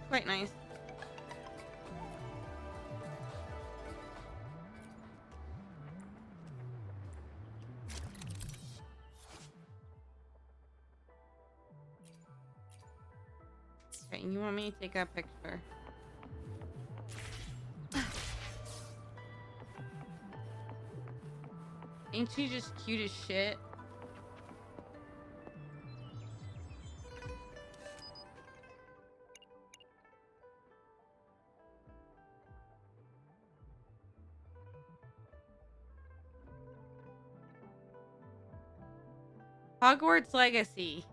Quite nice. Okay, you want me to take a picture? Ain't she just cute as shit? Hogwarts Legacy.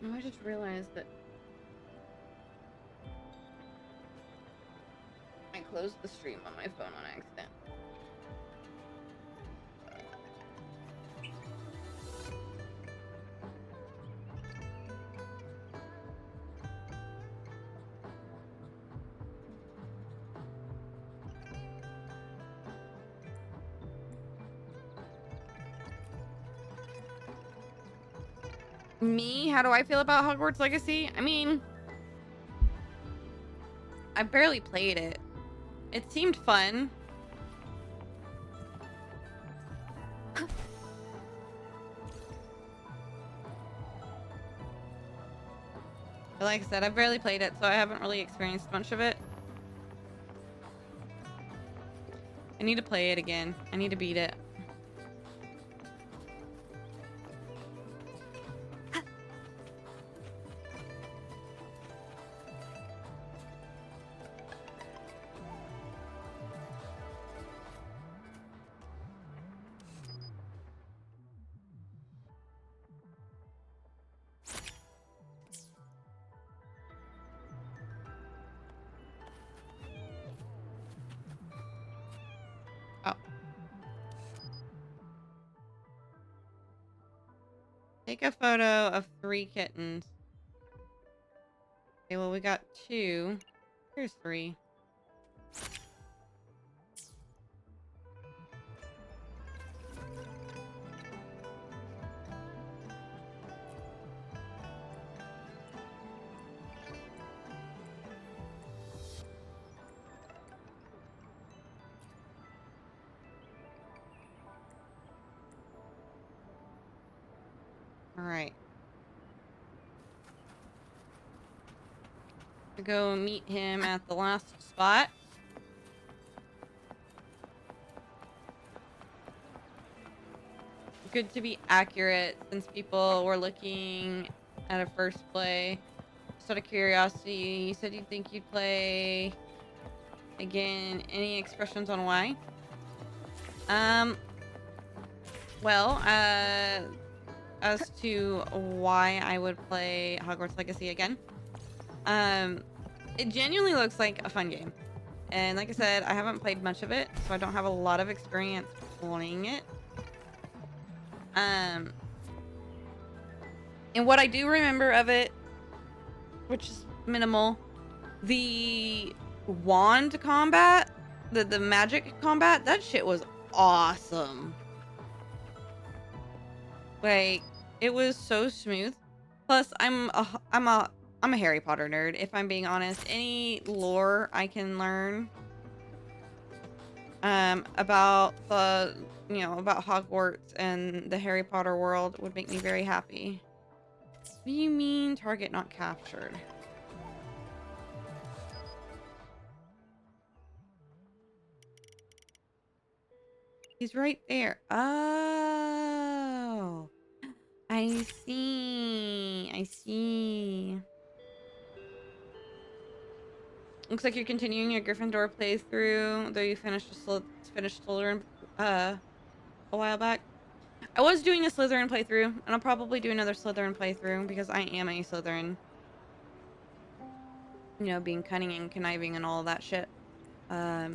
Oh, I just realized that I closed the stream on my phone on accident. Me? How do I feel about Hogwarts Legacy? I mean, I barely played it. It seemed fun. But like I said, I've barely played it, so I haven't really experienced much of it. I need to play it again. I need to beat it. Take a photo of 3 kittens. Okay, well, we got 2. Here's 3. All right. To go meet him at the last spot. Good to be accurate since people were looking at a first play. Just out of curiosity, you said you think you'd play again. Any expressions on why? Well, as to why I would play Hogwarts Legacy again. It genuinely looks like a fun game. And like I said, I haven't played much of it, so I don't have a lot of experience playing it. And what I do remember of it, which is minimal, the wand combat, the magic combat, that shit was awesome. Like, it was so smooth. Plus, I'm a Harry Potter nerd, if I'm being honest. Any lore I can learn about the, about Hogwarts and the Harry Potter world would make me very happy. What do you mean target not captured? He's right there. Oh, I see. I see. Looks like you're continuing your Gryffindor playthrough, though you finished Slytherin a while back. I was doing a Slytherin playthrough, and I'll probably do another Slytherin playthrough because I am a Slytherin. Being cunning and conniving and all that shit. I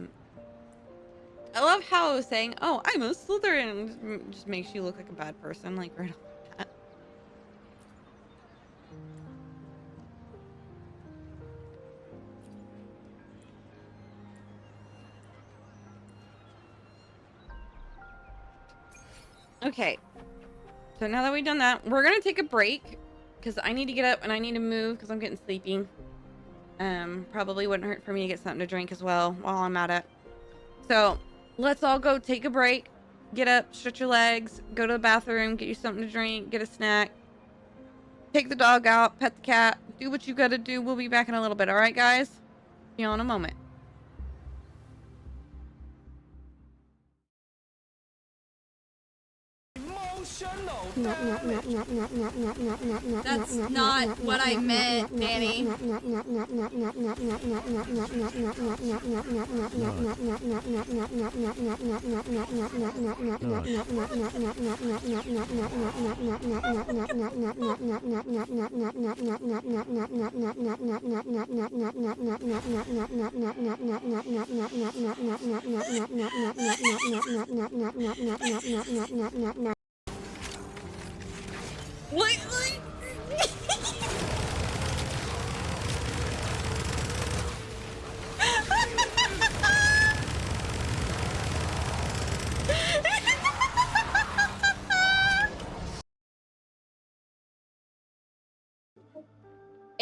love how saying, "Oh, I'm a Slytherin," just makes you look like a bad person, like right off the bat. Okay, so now that we've done that, we're gonna take a break because I need to get up and I need to move because I'm getting sleepy. Probably wouldn't hurt for me to get something to drink as well while I'm at it. So let's all go take a break, get up, stretch your legs, go to the bathroom, get you something to drink, get a snack, take the dog out, pet the cat, do what you gotta do. We'll be back in a little bit. All right, guys? See you in a moment. That's not what I meant, Danny.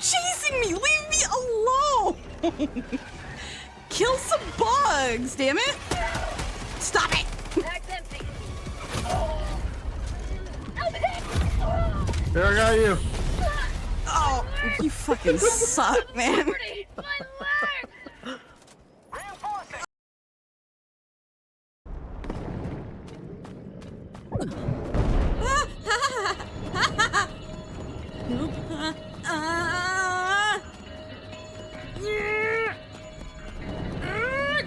chasing me? Leave me alone! Kill some bugs, damn it! Stop it! There, I got you. Oh, you fucking suck, man. Nope.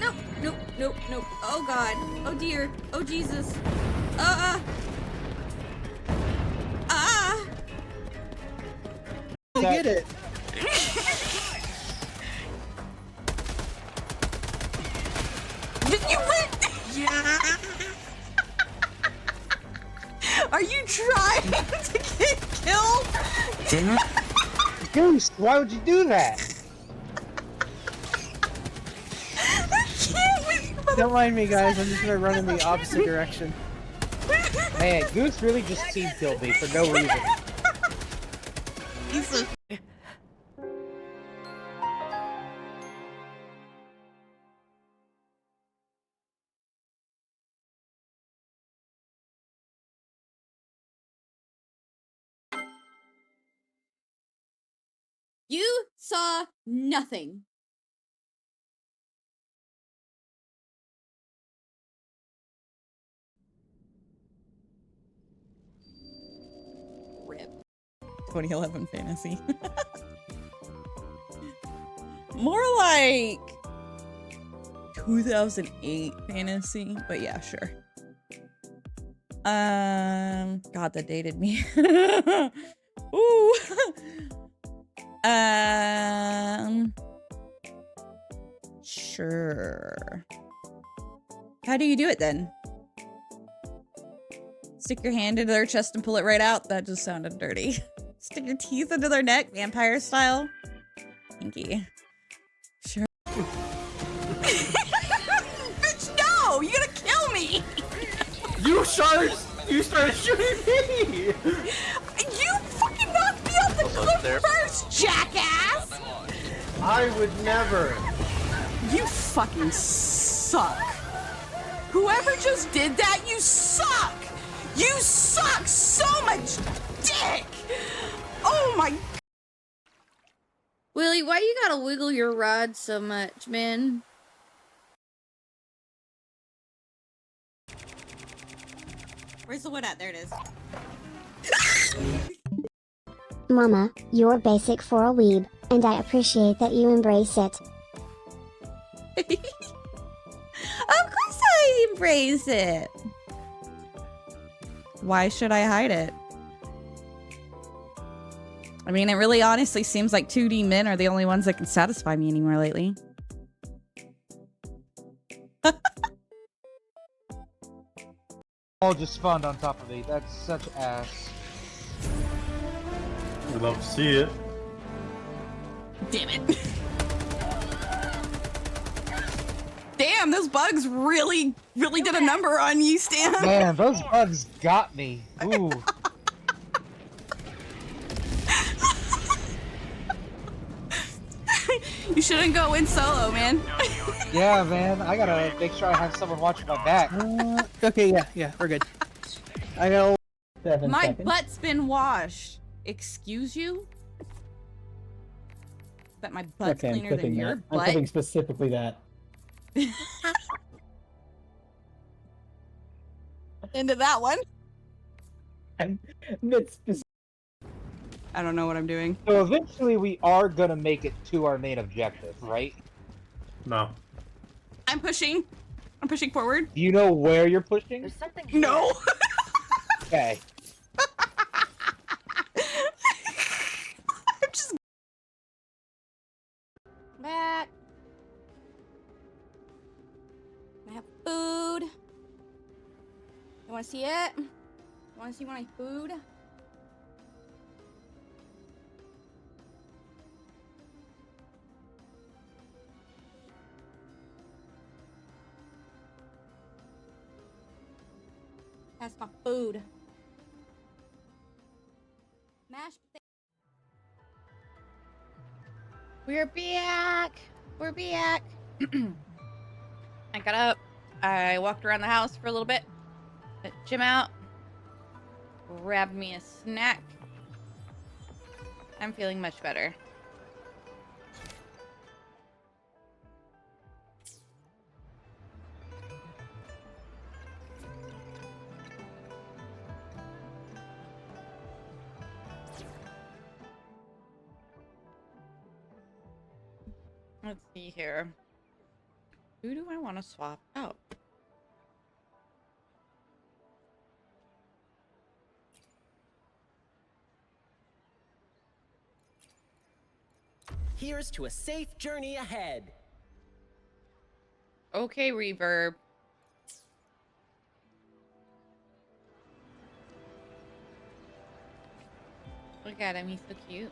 Nope, nope, nope, nope. Oh god. Oh dear. Oh Jesus. I get it. Did you win? Yeah. Are you trying to get killed? Goose, why would you do that? I can't with you, Don't mind me, guys. I'm just gonna run in the opposite direction. Man, Goose really just team killed me for no reason. He's a You saw nothing. Rip. 2011 fantasy. More like 2008 fantasy, but yeah, sure. God, that dated me. Ooh. Sure. How do you do it then? Stick your hand into their chest and pull it right out? That just sounded dirty. Stick your teeth into their neck, vampire style? Kinky. Sure. Bitch, no! You're gonna kill me! You started shooting me! You fucking knocked me off the cliff first, jackass! I would never. You fucking suck. Whoever just did that, you suck! You suck so much dick! Oh my... Willie, why you gotta wiggle your rod so much, man? Where's the wood at? There it is. Mama, you're basic for a weeb, and I appreciate that you embrace it. Of course I embrace it. Why should I hide it? I mean, it really honestly seems like 2D men are the only ones that can satisfy me anymore lately. All just spawned on top of me. That's such ass. We'd love to see it. Damn it. Damn, those bugs really did a number on you, Stan. Man, those bugs got me. Ooh. You shouldn't go in solo, man. Yeah, man. I gotta make sure I have someone watching my back. Okay, yeah, we're good. I got 7 My seconds. butt's been washed. Excuse you? But my butt's Okay, I'm cleaner than clipping your that. I'm butt? clipping specifically that. Into that one? It's I don't know what I'm doing. So eventually we are gonna make it to our main objective, right? No. I'm pushing. I'm pushing forward. Do you know where you're pushing? There's something. No. Okay. I'm just back. I have food. You wanna see it? You wanna see my food? That's my food. Mashed potatoes. We're back. We're back. I got up. I walked around the house for a little bit. Let Jim out. Grabbed me a snack. I'm feeling much better. Let's see here. Who do I want to swap out? Here's to a safe journey ahead. Okay, Reverb. Look at him, he's so cute.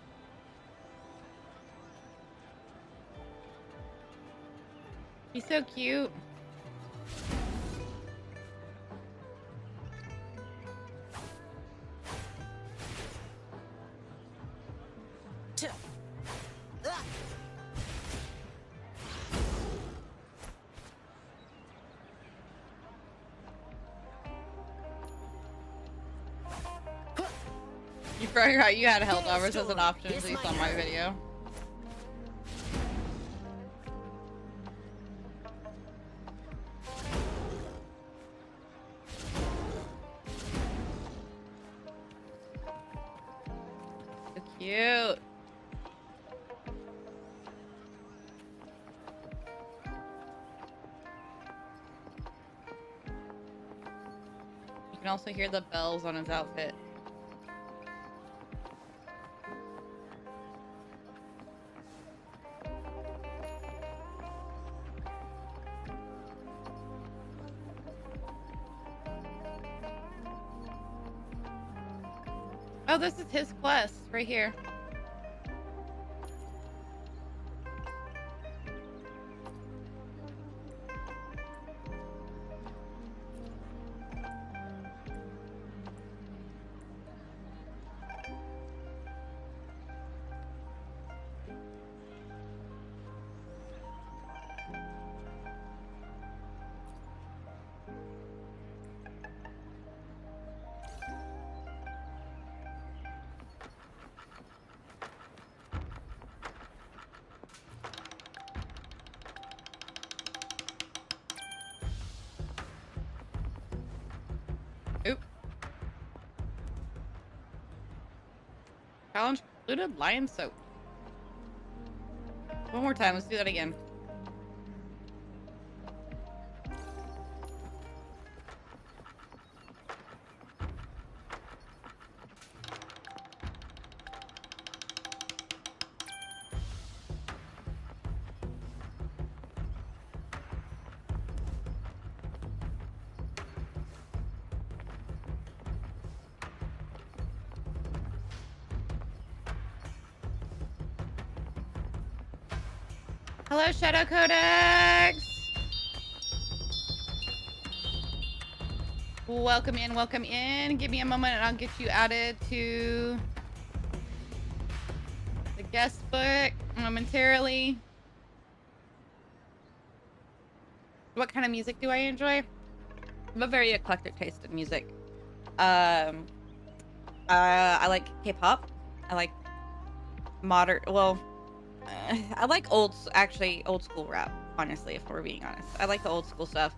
He's so cute. You forgot you had Helldivers as an option, at least on my video. So cute. You can also hear the bells on his outfit. Oh, this is his quest right here. Oop. Challenge concluded. Lion soap. One more time. Let's do that again. Hello, Shadow Codex! Welcome in, welcome in. Give me a moment and I'll get you added to the guest book momentarily. What kind of music do I enjoy? I have a very eclectic taste in music. I like K-pop. I like modern, well, I like old school rap, honestly, if we're being honest. I like the old school stuff.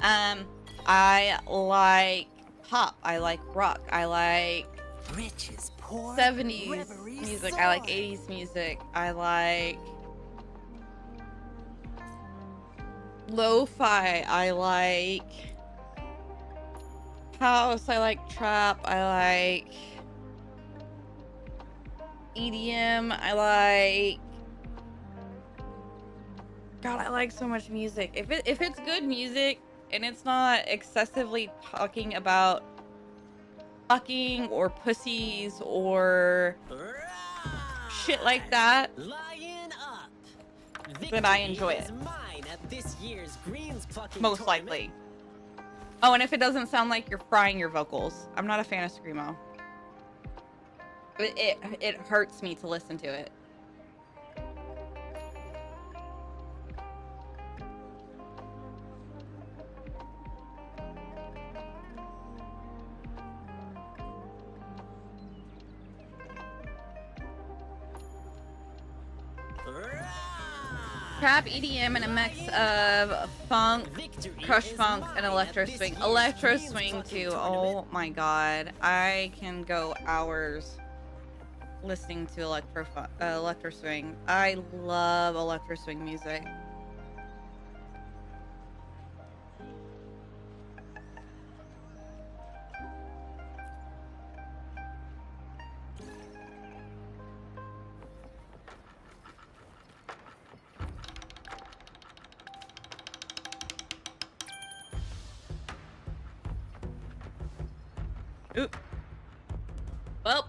I like pop. I like rock. I like Riches, poor, 70s music. I like 80s music. I like lo-fi. I like house. I like trap. I like EDM. I like... God, I like so much music. If it's good music and it's not excessively talking about fucking or pussies or shit like that, then I enjoy it. Most likely. Oh, and if it doesn't sound like you're frying your vocals, I'm not a fan of screamo. It hurts me to listen to it. Trap EDM and a mix of funk, crush funk, and electro swing. Electro swing too. Oh my god, I can go hours listening to electro swing. I love electro swing music. Oop. Well.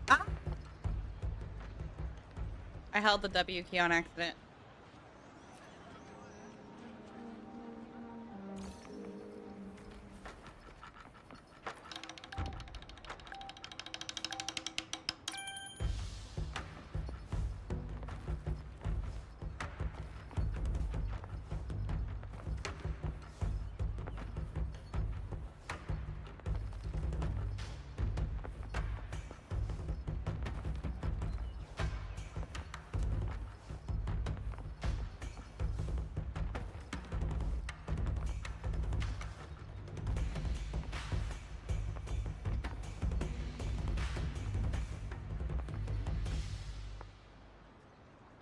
Ah. I held the W key on accident.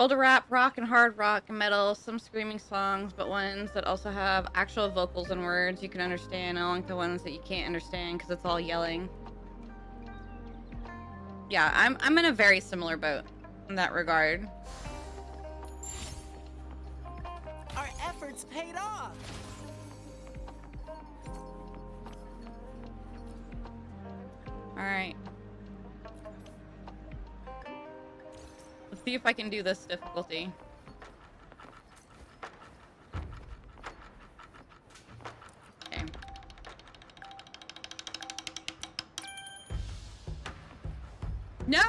Older rap, rock and hard rock and metal, some screaming songs, but ones that also have actual vocals and words you can understand, unlike the ones that you can't understand because it's all yelling. Yeah, I'm in a very similar boat in that regard. Our efforts paid off. All right. Let's see if I can do this difficulty. Okay. No!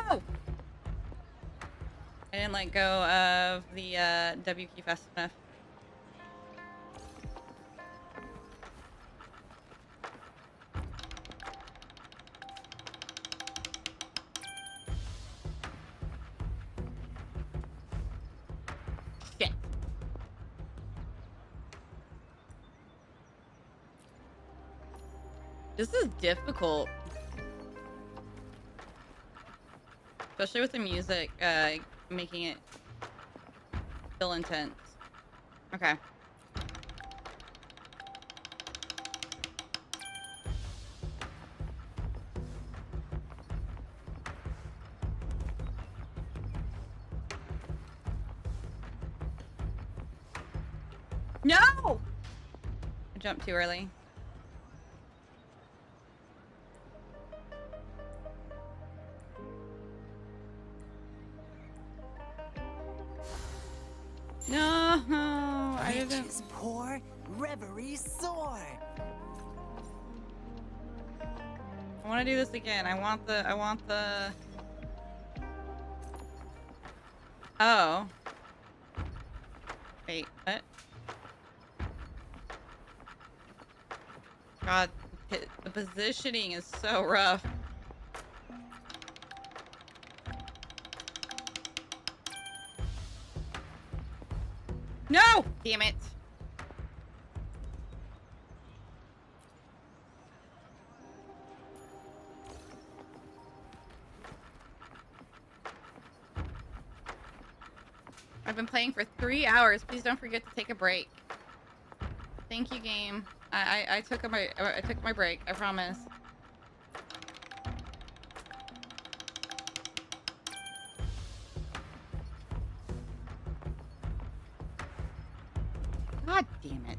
I didn't let go of the W key fast enough. Shit. This is difficult. Especially with the music, making it feel intense. Okay. No! I jumped too early. No, I didn't. Riches pour, reverie soar. I want to do this again. I want the. Oh. Wait, what? God, the positioning is so rough. No! Damn it. I've been playing for 3 hours. Please don't forget to take a break. Thank you, game. I took my break. I promise. God damn it.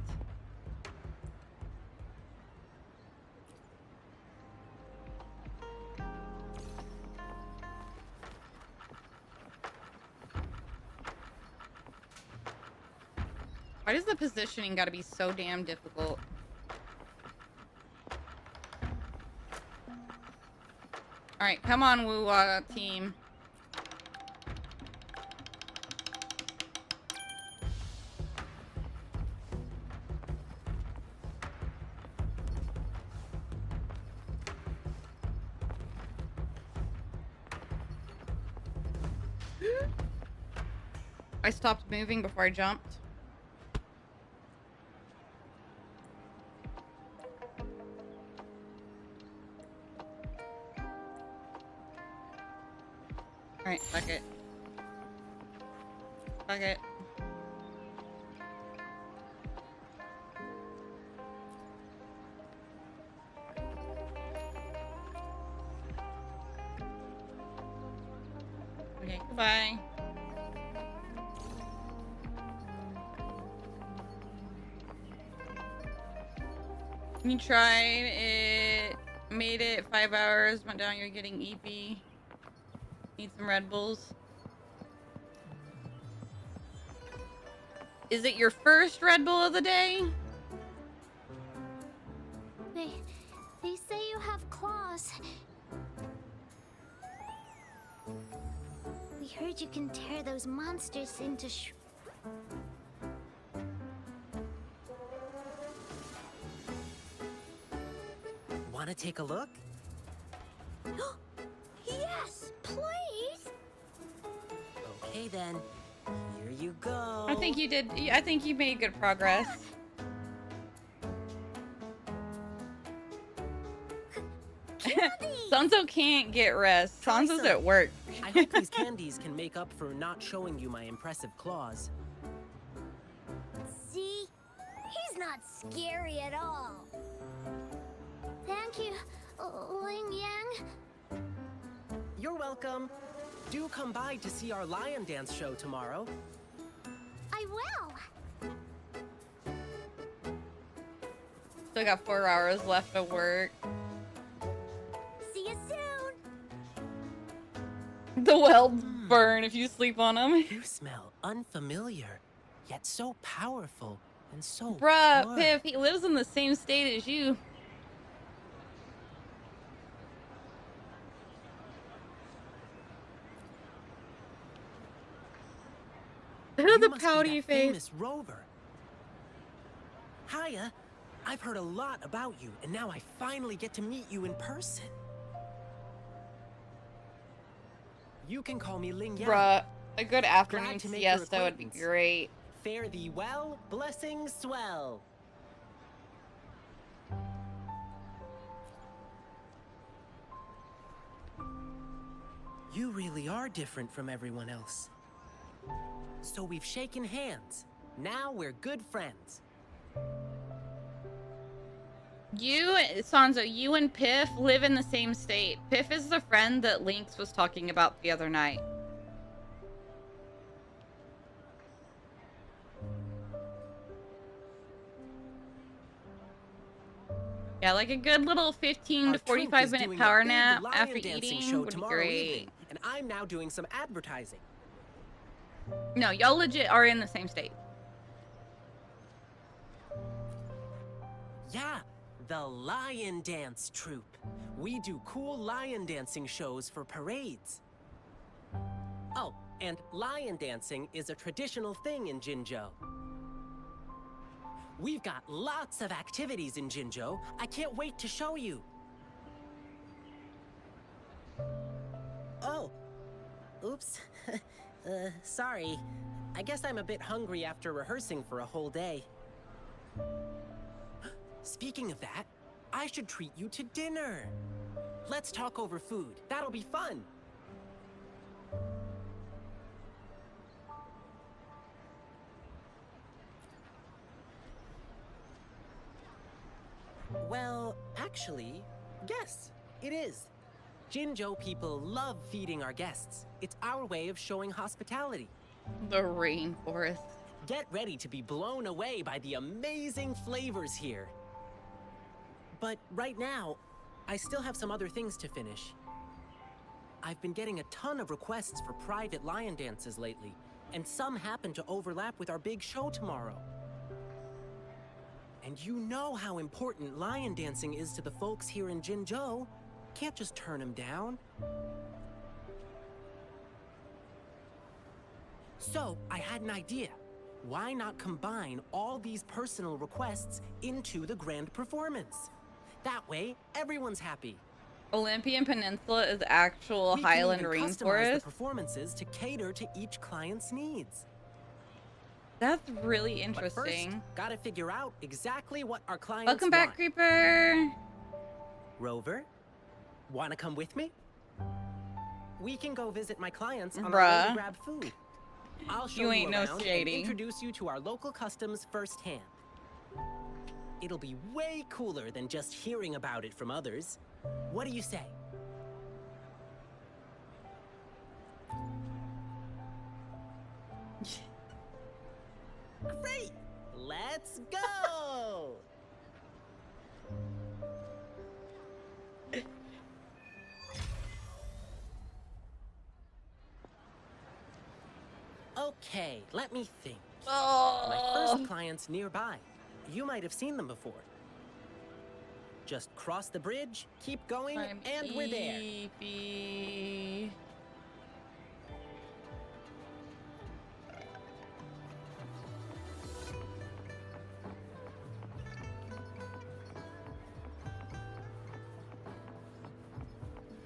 Why does the positioning gotta be so damn difficult? Alright, come on, Woo team. I stopped moving before I jumped. Alright, fuck it. Fuck it. Okay, goodbye. You tried it, made it 5 hours, went down, you're getting EP. Need some Red Bulls. Is it your first Red Bull of the day? They say you have claws. We heard you can tear those monsters into Wanna take a look? Yes, please. Okay then. Here you go. I think you did. I think you made good progress. Sanzo can't get rest. Sanzo's at work. I hope these candies can make up for not showing you my impressive claws. See? He's not scary at all. Thank you, Ling Yang. You're welcome. Do come by to see our lion dance show tomorrow. I will. Still got 4 hours left of work. See you soon. The well burn if you sleep on them. You smell unfamiliar, yet so powerful and so Bruh, pure. Piff, he lives in the same state as you. You The must be pouty that face. famous rover. Hiya, I've heard a lot about you, and now I finally get to meet you in person. You can call me Ling Yang. Bruh, a good afternoon Glad to make your siesta would be acquaintance. great. Fare thee well, blessings swell. You really are different from everyone else. So we've shaken hands. Now we're good friends. You, Sanzo, you and Piff live in the same state. Piff is the friend that Lynx was talking about the other night. Yeah, like a good little 15 Our to troupe 45 is minute doing a power big nap lion after dancing eating show would be tomorrow great. evening, and I'm now doing some advertising. No, y'all legit are in the same state. Yeah, the Lion Dance Troupe. We do cool lion dancing shows for parades. Oh, and lion dancing is a traditional thing in Jinzhou. We've got lots of activities in Jinzhou. I can't wait to show you. Oh, oops. Sorry. I guess I'm a bit hungry after rehearsing for a whole day. Speaking of that, I should treat you to dinner. Let's talk over food. That'll be fun. Well, actually, yes, it is. Jinzhou people love feeding our guests. It's our way of showing hospitality. The rainforest. Get ready to be blown away by the amazing flavors here. But right now, I still have some other things to finish. I've been getting a ton of requests for private lion dances lately, and some happen to overlap with our big show tomorrow. And you know how important lion dancing is to the folks here in Jinzhou. Can't just turn him down. So, I had an idea. Why not combine all these personal requests into the grand performance? That way, everyone's happy. Olympian Peninsula is actual We Highland can even customize the rainforest. performances to cater to each client's needs. That's really But interesting. first, gotta figure out exactly what our clients Welcome back, want. Creeper. Rover, wanna come with me? We can go visit my clients on our way Bruh. to grab food. I'll show You you ain't no around shady. and introduce you to our local customs firsthand. It'll be way cooler than just hearing about it from others. What do you say? Great! Let's go! Okay, let me think. My first client's nearby. You might have seen them before. Just cross the bridge, keep going, and we're there. Beepy.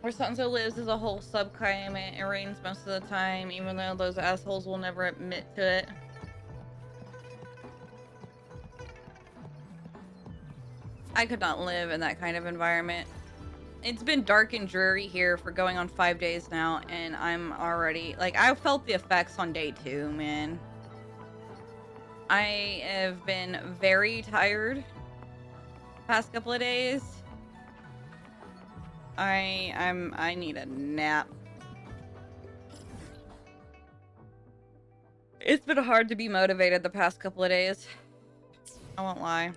Where Sunzo lives is a whole subclimate. It rains most of the time, even though those assholes will never admit to it. I could not live in that kind of environment. It's been dark and dreary here for going on 5 days now, and I'm already, like, I felt the effects on day 2, man. I have been very tired past couple of days. I need a nap. It's been hard to be motivated the past couple of days. I won't lie.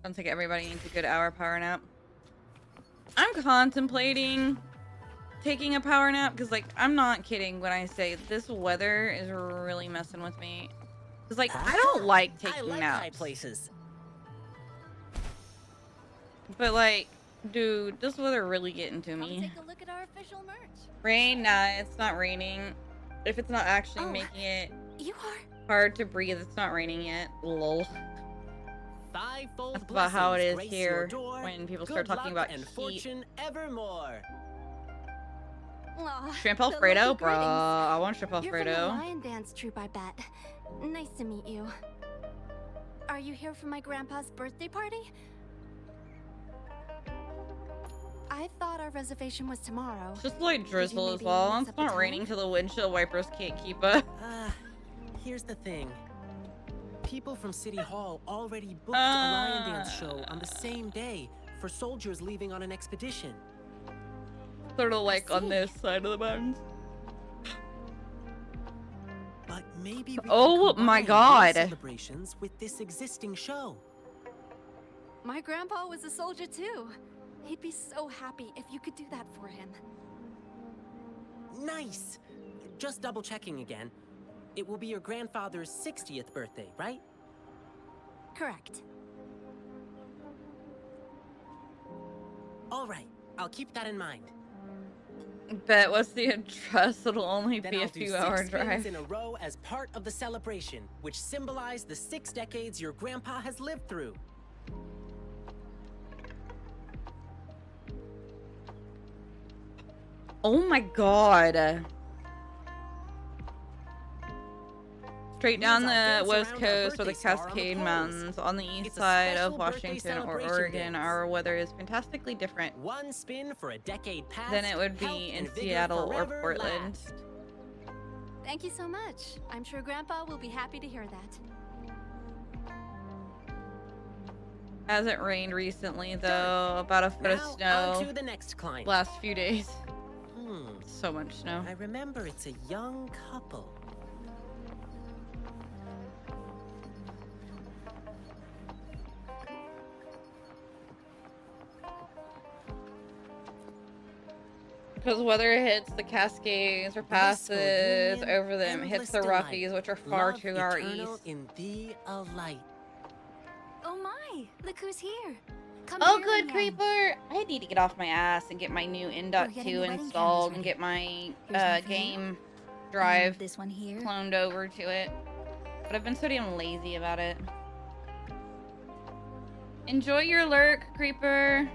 I think everybody needs a good hour power nap. I'm contemplating taking a power nap because, like, I'm not kidding when I say this weather is really messing with me. Because, like, I don't like taking I like naps. high places. But, like, dude, this weather really getting to me. Take a look at our official merch. Rain? Nah, it's not raining. If it's not actually Oh, making it You are. hard to breathe, it's not raining yet. Lol. Fivefold That's about how it blessings is grace here your door, when people good start talking luck about and heat. fortune evermore. Aw, Shrimp the Alfredo? lucky Bruh, greetings. I want shrimp You're from the Alfredo. Lion Dance troupe, I bet. Nice to meet you. Are you here for my grandpa's birthday party? I thought our reservation was tomorrow. Just like Did you drizzle as maybe well. mix It's up the not time? raining till the windshield wipers can't keep up. Here's the thing. People from City Hall already booked a Lion Dance show on the same day for soldiers leaving on an expedition. Sort of like on this side of the mountains. But maybe we can Oh my combine their god. celebrations with this existing show. My grandpa was a soldier too. He'd be so happy if you could do that for him. Nice! Just double checking again. It will be your grandfather's 60th birthday, right? Correct. All right, I'll keep that in mind. Bet what's the address? It'll only Then be I'll a do 2-hour 6 spins drive. in a row as part of the celebration, which symbolize the 6 decades your grandpa has lived through. Oh my god. Straight down the west coast or the Cascade Mountains on the east side of Washington or Oregon, our weather is fantastically different One spin for a decade past, than it would health be in and vigor Seattle or forever Portland. last. Thank you so much. I'm sure Grandpa will be happy to hear that. Hasn't rained recently though, about a foot of Now, snow on to the next client. last few days. Hmm. So much snow. I remember it's a young couple. Because whether it hits the Cascades or passes union, over them, it hits the endless Rockies, delight, which are far love to our eternal east. in thee a light. Oh my, look who's here. Come Oh, here, good, Lin Creeper! I need to get off my ass and get my new We're getting N.2 the wedding installed candles and ready. get my Here's one for you. game drive This one here. cloned over to it. But I've been so damn lazy about it. Enjoy your lurk, Creeper.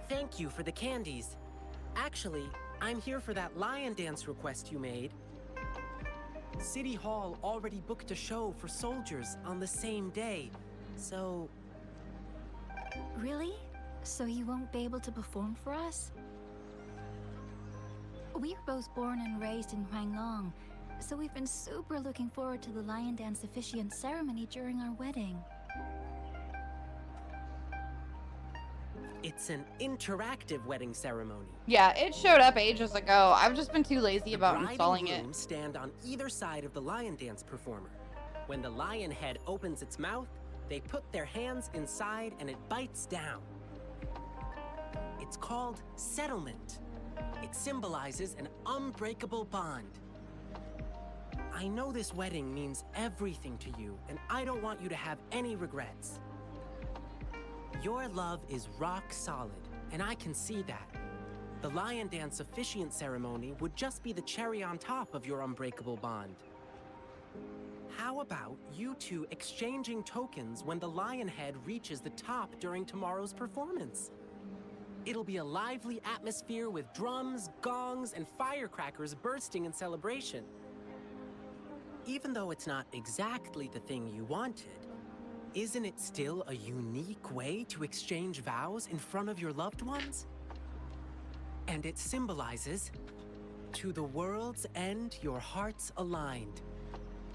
Thank you for the candies. Actually, I'm here for that lion dance request you made. City Hall already booked a show for soldiers on the same day, so... Really? So you won't be able to perform for us? We were both born and raised in Huanglong, so we've been super looking forward to the lion dance officiant ceremony during our wedding. It's an interactive wedding ceremony. Yeah, it showed up ages ago. I've just been too lazy about Bride installing and it. groom stand on either side of the lion dance performer. When the lion head opens its mouth, they put their hands inside and it bites down. It's called settlement. It symbolizes an unbreakable bond. I know this wedding means everything to you, and I don't want you to have any regrets. Your love is rock solid, and I can see that. The lion dance officiant ceremony would just be the cherry on top of your unbreakable bond. How about you two exchanging tokens when the lion head reaches the top during tomorrow's performance? It'll be a lively atmosphere with drums, gongs, and firecrackers bursting in celebration. Even though it's not exactly the thing you wanted, isn't it still a unique way to exchange vows in front of your loved ones? And it symbolizes, to the world's end, your hearts aligned.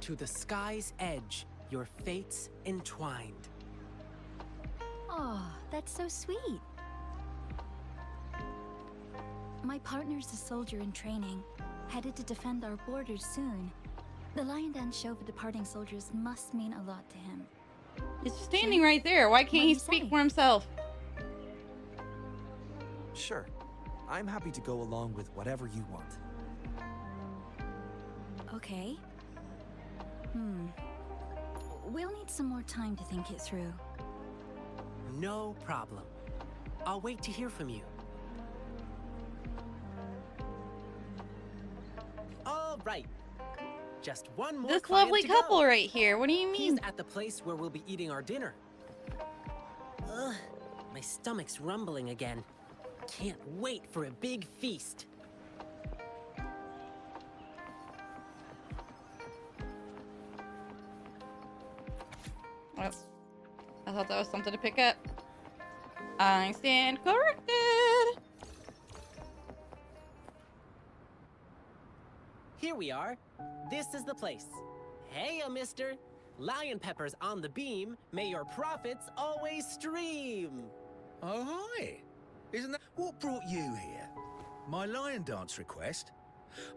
To the sky's edge, your fates entwined. Oh, that's so sweet. My partner's a soldier in training, headed to defend our borders soon. The lion dance show for departing soldiers must mean a lot to him. He's standing right there. Why can't he speak for himself? Sure. I'm happy to go along with whatever you want. Okay. We'll need some more time to think it through. No problem. I'll wait to hear from you. All right. Just one more This client lovely to couple go. right here. What do you mean? He's at the place where we'll be eating our dinner. Ugh, my stomach's rumbling again. Can't wait for a big feast. Well, I thought that was something to pick up. I stand corrected. Here we are. This is the place. Hey, mister. Lion Pepper's on the beam. May your profits always stream. Oh, hi. Isn't that what brought you here? My lion dance request?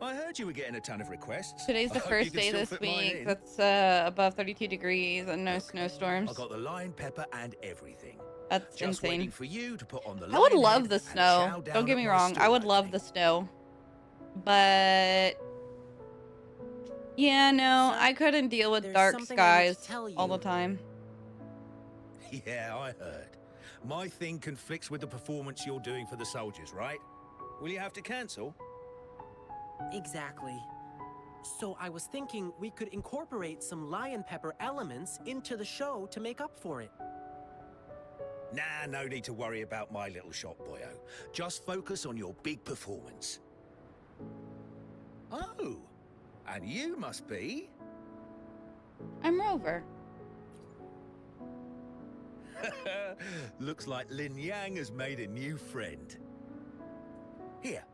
I heard you were getting a ton of requests. Today's the I hope you first can day still this fit mine week in. that's above 32 degrees and no snowstorms. I got the lion pepper and everything. That's Just insane. waiting for you to put on the I would lion love head the and chow snow. down Don't get at me my wrong. I stall, would love the snow. But yeah, no, I couldn't deal with there's dark something I need to skies tell all the you. time. Yeah, I heard. My thing conflicts with the performance you're doing for the soldiers, right? Will you have to cancel? Exactly. So I was thinking we could incorporate some lion pepper elements into the show to make up for it. Nah, no need to worry about my little shop, boyo. Just focus on your big performance. Oh, and you must be... I'm Rover. Looks like Lin Yang has made a new friend. Here,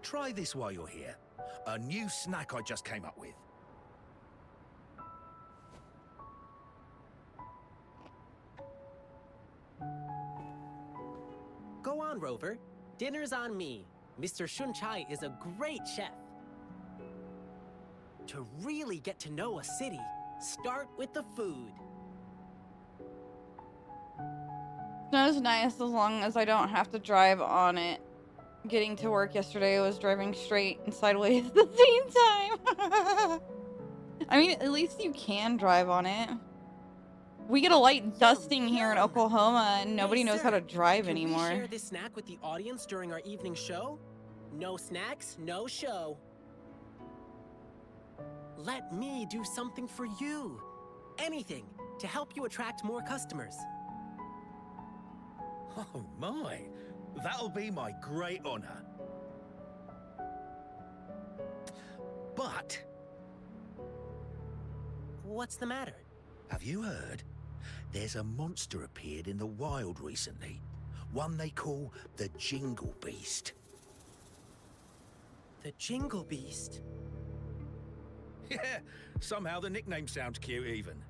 try this while you're here. A new snack I just came up with. Go on, Rover. Dinner's on me. Mr. Shun Chai is a great chef. To really get to know a city, start with the food. Snow's nice as long as I don't have to drive on it. Getting to work yesterday, I was driving straight and sideways at the same time. I mean, at least you can drive on it. We get a light dusting here in Oklahoma, and nobody knows how to drive Can anymore. we share this snack with the audience during our evening show? No snacks, no show. Let me do something for you. Anything to help you attract more customers. Oh my, that'll be my great honor. But what's the matter? Have you heard? There's a monster appeared in the wild recently. One they call the Jingle Beast. The Jingle Beast? Yeah, somehow the nickname sounds cute even.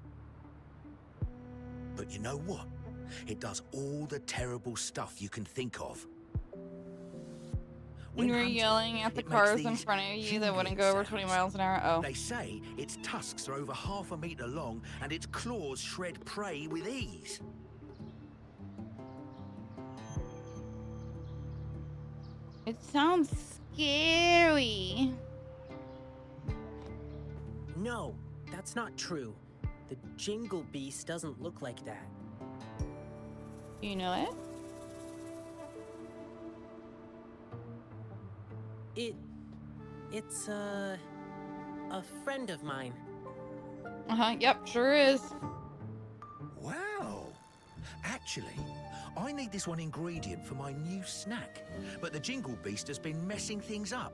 But you know what? It does all the terrible stuff you can think of. When you were hunting, yelling at the it makes cars in these front of you that jingling wouldn't go over 20 sounds. miles an hour. Oh. They say its tusks are over 1/2 meter long and its claws shred prey with ease. It sounds scary. No, that's not true. The Jingle Beast doesn't look like that. You know it? It's a friend of mine. Uh-huh, yep, sure is. Wow. Actually, I need this one ingredient for my new snack. But the Jingle Beast has been messing things up.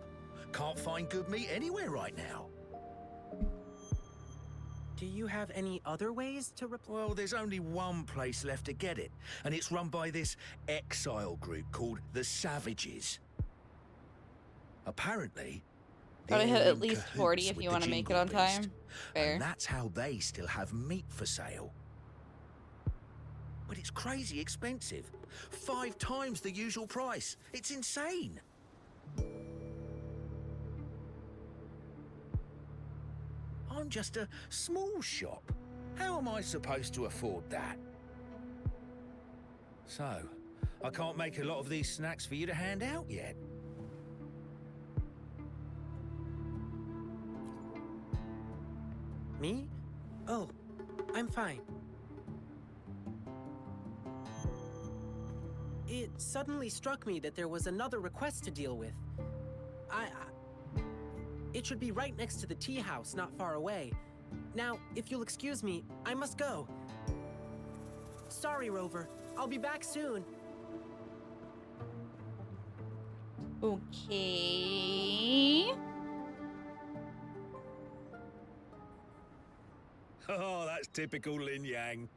Can't find good meat anywhere right now. Do you have any other ways to Well, there's only one place left to get it, and it's run by this exile group called the Savages. Apparently, Gotta hit they're at in least cahoots 40 if with you the want to make it Jingle on time. Beast, Fair. and that's how they still have meat for sale. But it's crazy expensive. 5 times the usual price. It's insane. I'm just a small shop. How am I supposed to afford that? So, I can't make a lot of these snacks for you to hand out yet. Me? Oh, I'm fine. It suddenly struck me that there was another request to deal with. It should be right next to the tea house, not far away. Now, if you'll excuse me, I must go. Sorry, Rover. I'll be back soon. Okay. Oh, that's typical Lin Yang.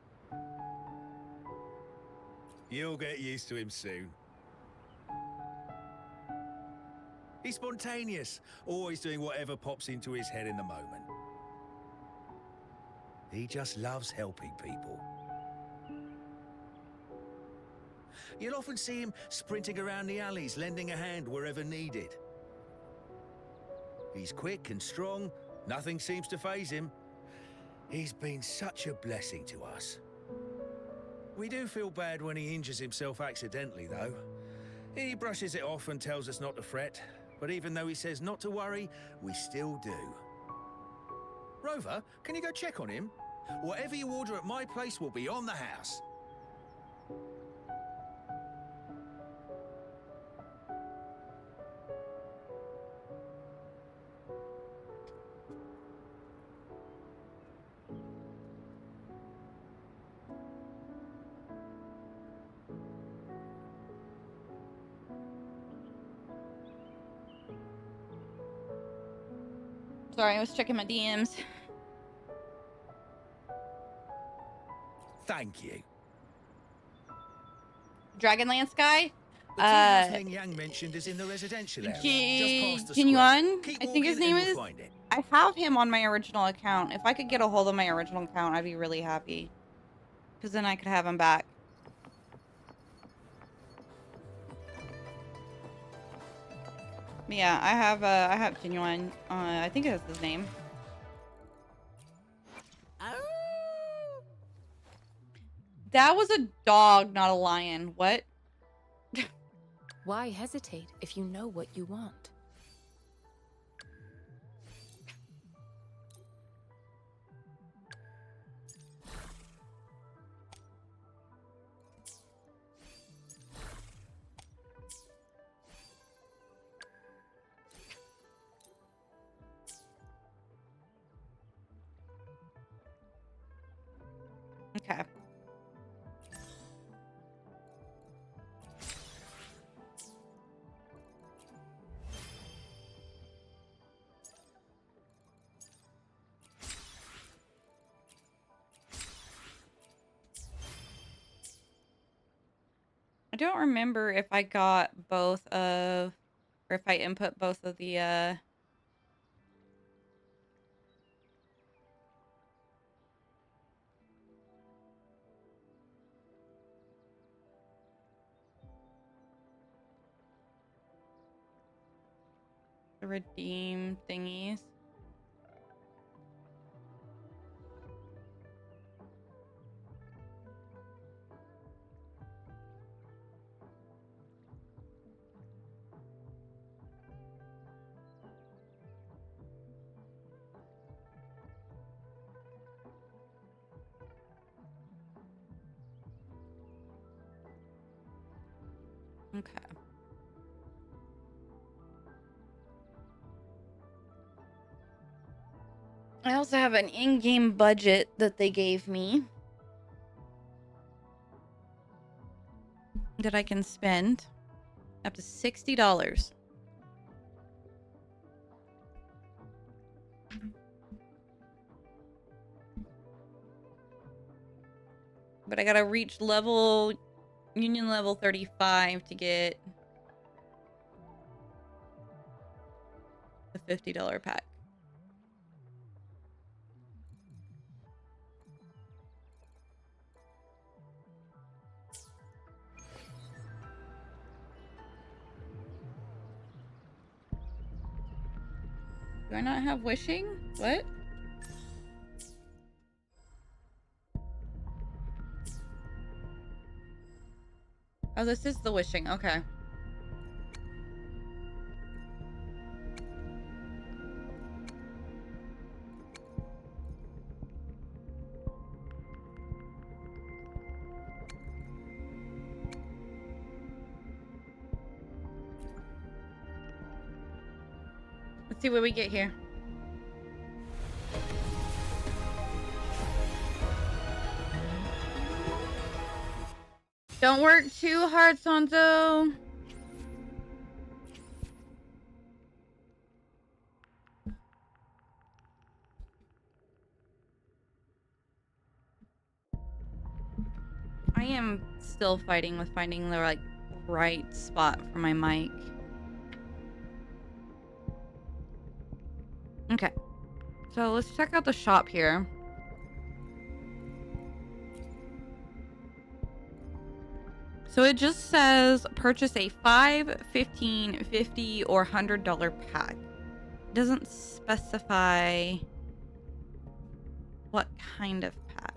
You'll get used to him soon. He's spontaneous, always doing whatever pops into his head in the moment. He just loves helping people. You'll often see him sprinting around the alleys, lending a hand wherever needed. He's quick and strong, nothing seems to faze him. He's been such a blessing to us. We do feel bad when he injures himself accidentally, though. He brushes it off and tells us not to fret, but even though he says not to worry, we still do. Rover, can you go check on him? Whatever you order at my place will be on the house. Sorry, I was checking my DMs. Thank you. Dragonlance guy? The tea house Ling Yang mentioned is in the residential area, just past the Jinyuan, square. I think his Keep walking name and you'll is. find it. I have him on my original account. If I could get a hold of my original account, I'd be really happy. Because then I could have him back. But yeah, I have Jinyuan. I think that's his name. That was a dog, not a lion. What? Why hesitate if you know what you want? Okay. I don't remember if I got both of, or if I input both of the redeem thingies. Okay. I also have an in-game budget that they gave me that I can spend up to $60. But I gotta reach union level 35 to get the $50 pack. Do I not have wishing? What? Oh, this is the wishing. Okay. Let's see what we get here. Don't work too hard, Sanzo. I am still fighting with finding the right spot for my mic. Okay. So let's check out the shop here. So it just says purchase a $5, $15, $50, or $100 pack. It doesn't specify what kind of pack.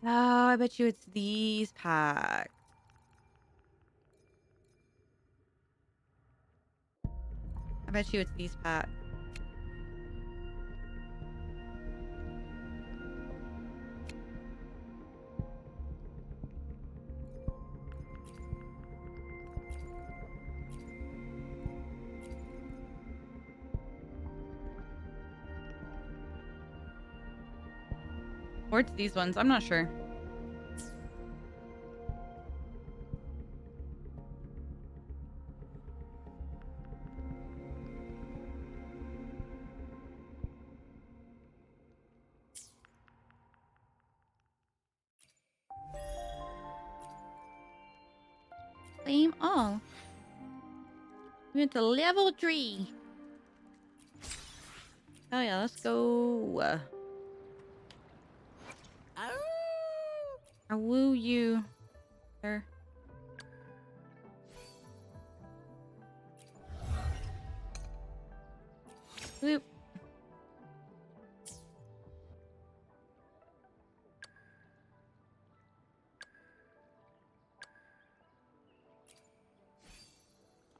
Oh, I bet you it's these packs. I bet you it's these packs. Or it's these ones. I'm not sure. Claim all. We went to level 3. Oh yeah, let's go. I woo you, sir. Whoop.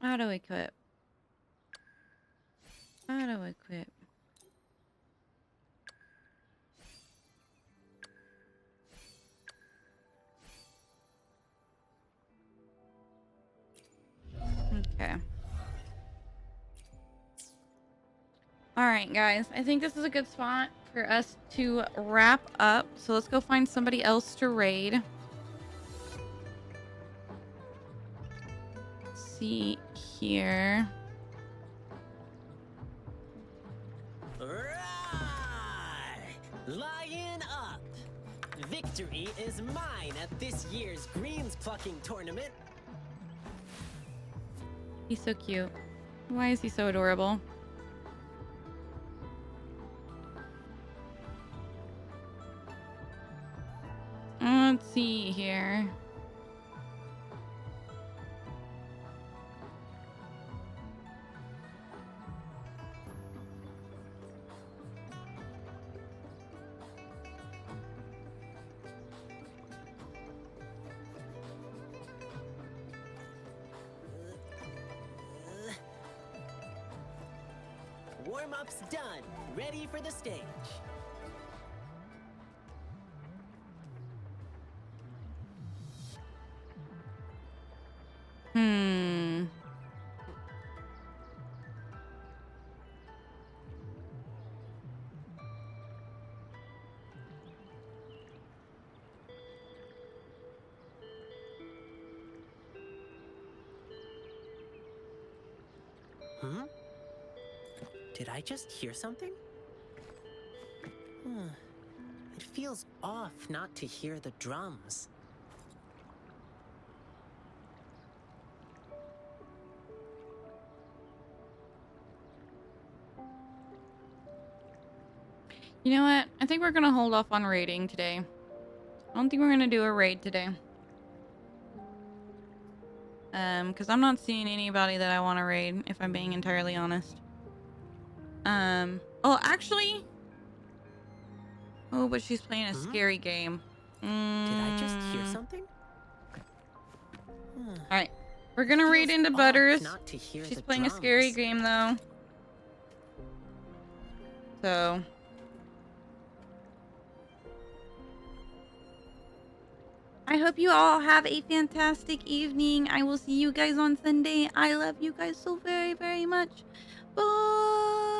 Auto equip. Auto equip. Okay. Alright, guys. I think this is a good spot for us to wrap up. So let's go find somebody else to raid. Let's see here. Lion up! Victory is mine at this year's greens plucking tournament. He's so cute. Why is he so adorable? Let's see here. Warm-up's done. Ready for the stage. Hmm? Did I just hear something? It feels off not to hear the drums. You know what? I think we're gonna hold off on raiding today. I don't think we're gonna do a raid today. Because I'm not seeing anybody that I want to raid, if I'm being entirely honest. Oh, actually... Oh, but she's playing a scary game. Did I just hear something? Alright. We're gonna raid into off Butters. not to hear She's the playing a scary drums. game, though. So... I hope you all have a fantastic evening. I will see you guys on Sunday. I love you guys so very, very much. Bye!